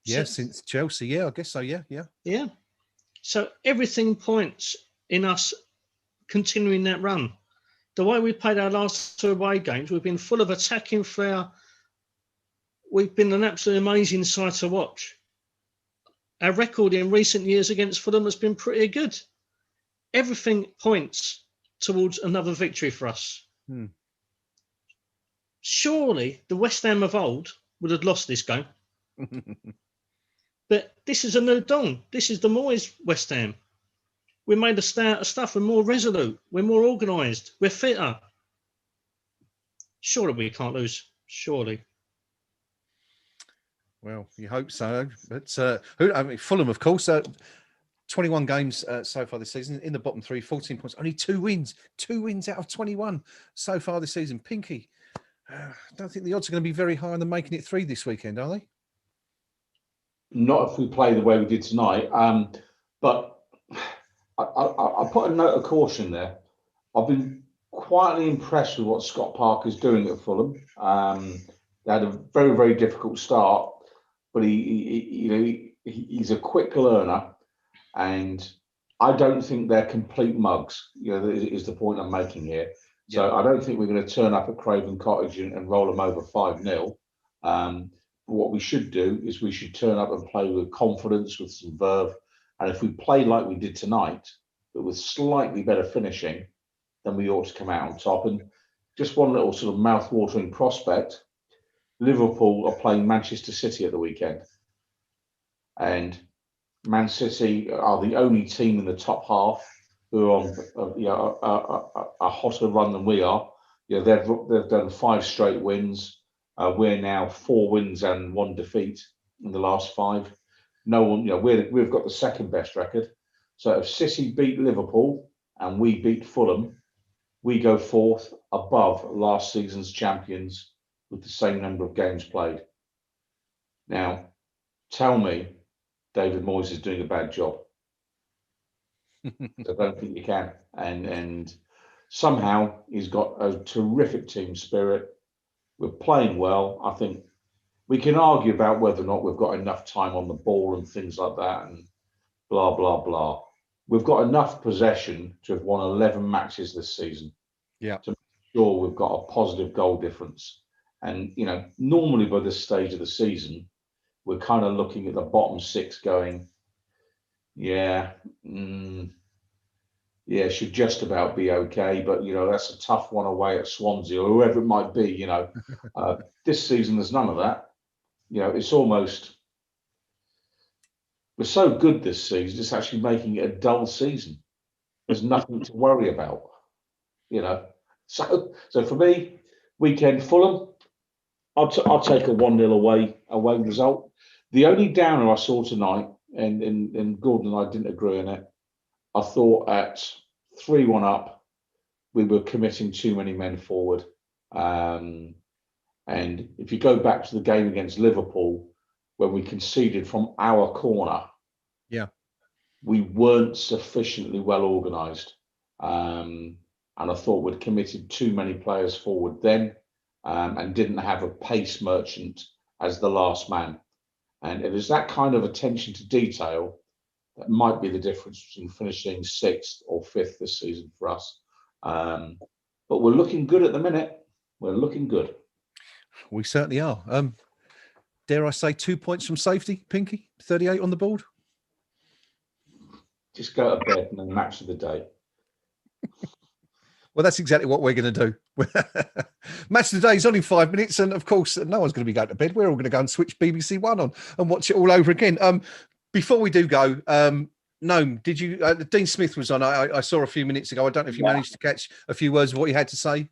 Yeah, since Chelsea. Yeah, I guess so. Yeah. So everything points in us continuing that run. The way we played our last 2 away games, we've been full of attacking flair. We've been an absolutely amazing sight to watch. Our record in recent years against Fulham has been pretty good. Everything points towards another victory for us. surely the West Ham of old would have lost this game. But this is a new dawn. This is the Moyes West Ham. We're made of stouter stuff. We're more resolute. We're more organised. We're fitter. Surely we can't lose. Surely. Well, you hope so. But I mean, Fulham, of course, 21 games so far this season, in the bottom three, 14 points, only 2 wins. 2 wins out of 21 so far this season. Pinky, I don't think the odds are going to be very high on them making it 3 this weekend, are they? Not if we play the way we did tonight. But I put a note of caution there. I've been quietly impressed with what Scott Parker's doing at Fulham. They had a very, very difficult start, but he's a quick learner, and I don't think they're complete mugs. Is the point I'm making here. So I don't think we're going to turn up at Craven Cottage and roll them over 5-0. What we should do is we should turn up and play with confidence, with some verve. And if we play like we did tonight, but with slightly better finishing, then we ought to come out on top. And just one little sort of mouth-watering prospect, Liverpool are playing Manchester City at the weekend. And Man City are the only team in the top half who are on a hotter run than we are. They've done 5 straight wins. We're now 4 wins and 1 defeat in the last 5. No one, we've got the second best record. So if City beat Liverpool and we beat Fulham, we go 4th above last season's champions with the same number of games played. Now, tell me David Moyes is doing a bad job. I don't think you can. And somehow he's got a terrific team spirit. We're playing well. I think we can argue about whether or not we've got enough time on the ball and things like that and blah, blah, blah. We've got enough possession to have won 11 matches this season. Yeah. To make sure we've got a positive goal difference. And, normally by this stage of the season, we're kind of looking at the bottom 6 going, should just about be okay. But, that's a tough one away at Swansea or whoever it might be, This season, there's none of that. It's almost, we're so good this season, it's actually making it a dull season. There's nothing to worry about, So for me, weekend Fulham, I'll take a 1-0 away result. The only downer I saw tonight, and Gordon and I didn't agree on it, I thought at 3-1 up, we were committing too many men forward. And if you go back to the game against Liverpool, when we conceded from our corner, we weren't sufficiently well organised. And I thought we'd committed too many players forward then and didn't have a pace merchant as the last man. And it is that kind of attention to detail that might be the difference between finishing 6th or 5th this season for us. But we're looking good at the minute. We're looking good. We certainly are. Dare I say 2 points from safety, Pinky? 38 on the board? Just go to bed and then match of the day. Well, that's exactly what we're going to do. Match of the day is on in 5 minutes. And, of course, no one's going to be going to bed. We're all going to go and switch BBC One on and watch it all over again. Before we do go, Gnome, did you... Dean Smith was on. I saw a few minutes ago. I don't know if you managed to catch a few words of what he had to say.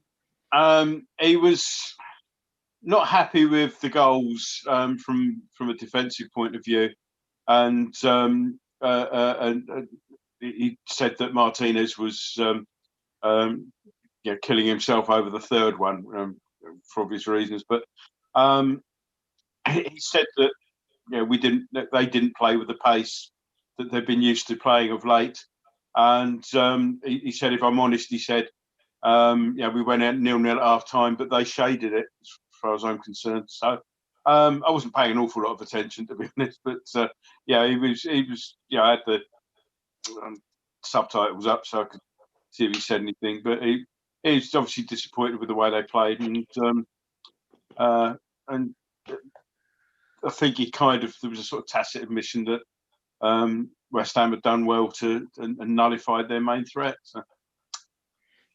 He was not happy with the goals from a defensive point of view. And he said that Martinez was... killing himself over the third one for obvious reasons. But he said that they didn't play with the pace that they've been used to playing of late. And he said, if I'm honest, he said, we went out 0-0 at half time, but they shaded it as far as I'm concerned. So I wasn't paying an awful lot of attention, to be honest. But he was. I had the subtitles up so I could see if he said anything, but he's obviously disappointed with the way they played, and I think there was a sort of tacit admission that West Ham had done well and nullified their main threat. So.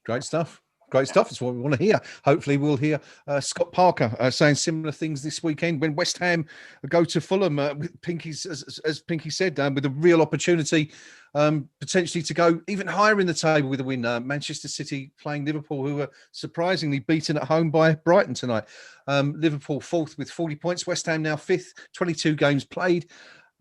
Great stuff. Great stuff. It's what we want to hear. Hopefully, we'll hear Scott Parker saying similar things this weekend when West Ham go to Fulham. Pinky's, as Pinky said, with a real opportunity potentially to go even higher in the table with a win. Manchester City playing Liverpool, who were surprisingly beaten at home by Brighton tonight. Liverpool fourth with 40 points. West Ham now fifth, 22 games played.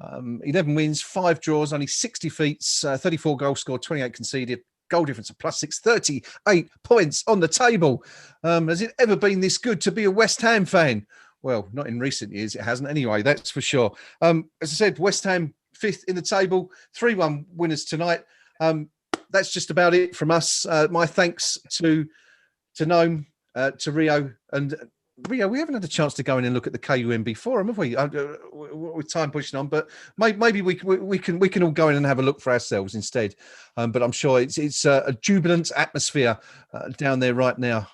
11 wins, 5 draws, only 60 defeats, 34 goals scored, 28 conceded. Goal difference of +6, 38 points on the table. Has it ever been this good to be a West Ham fan? Well, not in recent years. It hasn't anyway, that's for sure. As I said, West Ham fifth in the table, 3-1 winners tonight. That's just about it from us. My thanks to Gnome, to Rio, and Rio, we haven't had a chance to go in and look at the KUMB forum, have we? With time pushing on, but maybe we can all go in and have a look for ourselves instead. But I'm sure it's a jubilant atmosphere down there right now.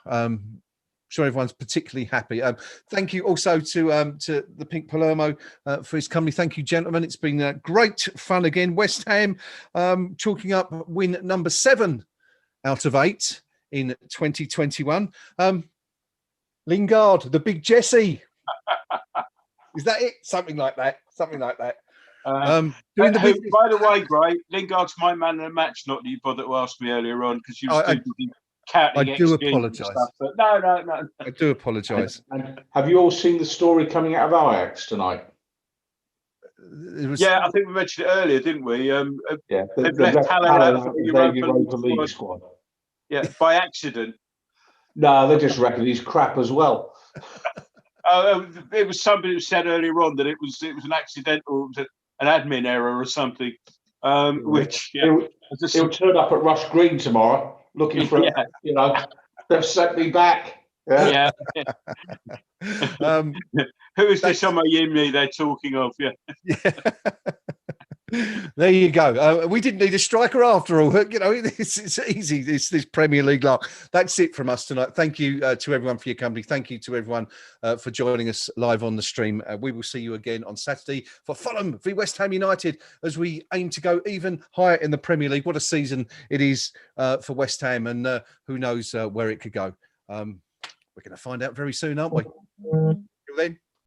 Sure, everyone's particularly happy. Thank you also to the Pink Palermo for his company. Thank you, gentlemen. It's been great fun again. West Ham chalking up win number 7 out of 8 in 2021. Lingard, the big Jesse. Is that it? Something like that. Something like that. By the way, Gray, Lingard's my man in the match. Not that you bothered to ask me earlier on because you was counting. I do apologise. But no. I do apologise. And have you all seen the story coming out of Ajax tonight? Yeah, I think we mentioned it earlier, didn't we? Yeah, they've left Haller out for the Europa League squad. Yeah, by accident. No, they just reckon he's crap as well. It was somebody who said earlier on that it was an accidental, an admin error or something. Which he'll turn up at Rush Green tomorrow looking for they've sent me back. Yeah. Who is this on my Yimney they're talking of? Yeah. There you go. We didn't need a striker after all. It's easy. This Premier League lark. That's it from us tonight. Thank you to everyone for your company. Thank you to everyone for joining us live on the stream. We will see you again on Saturday for Fulham v West Ham United as we aim to go even higher in the Premier League. What a season it is for West Ham, and who knows where it could go. We're going to find out very soon, aren't we? Till then.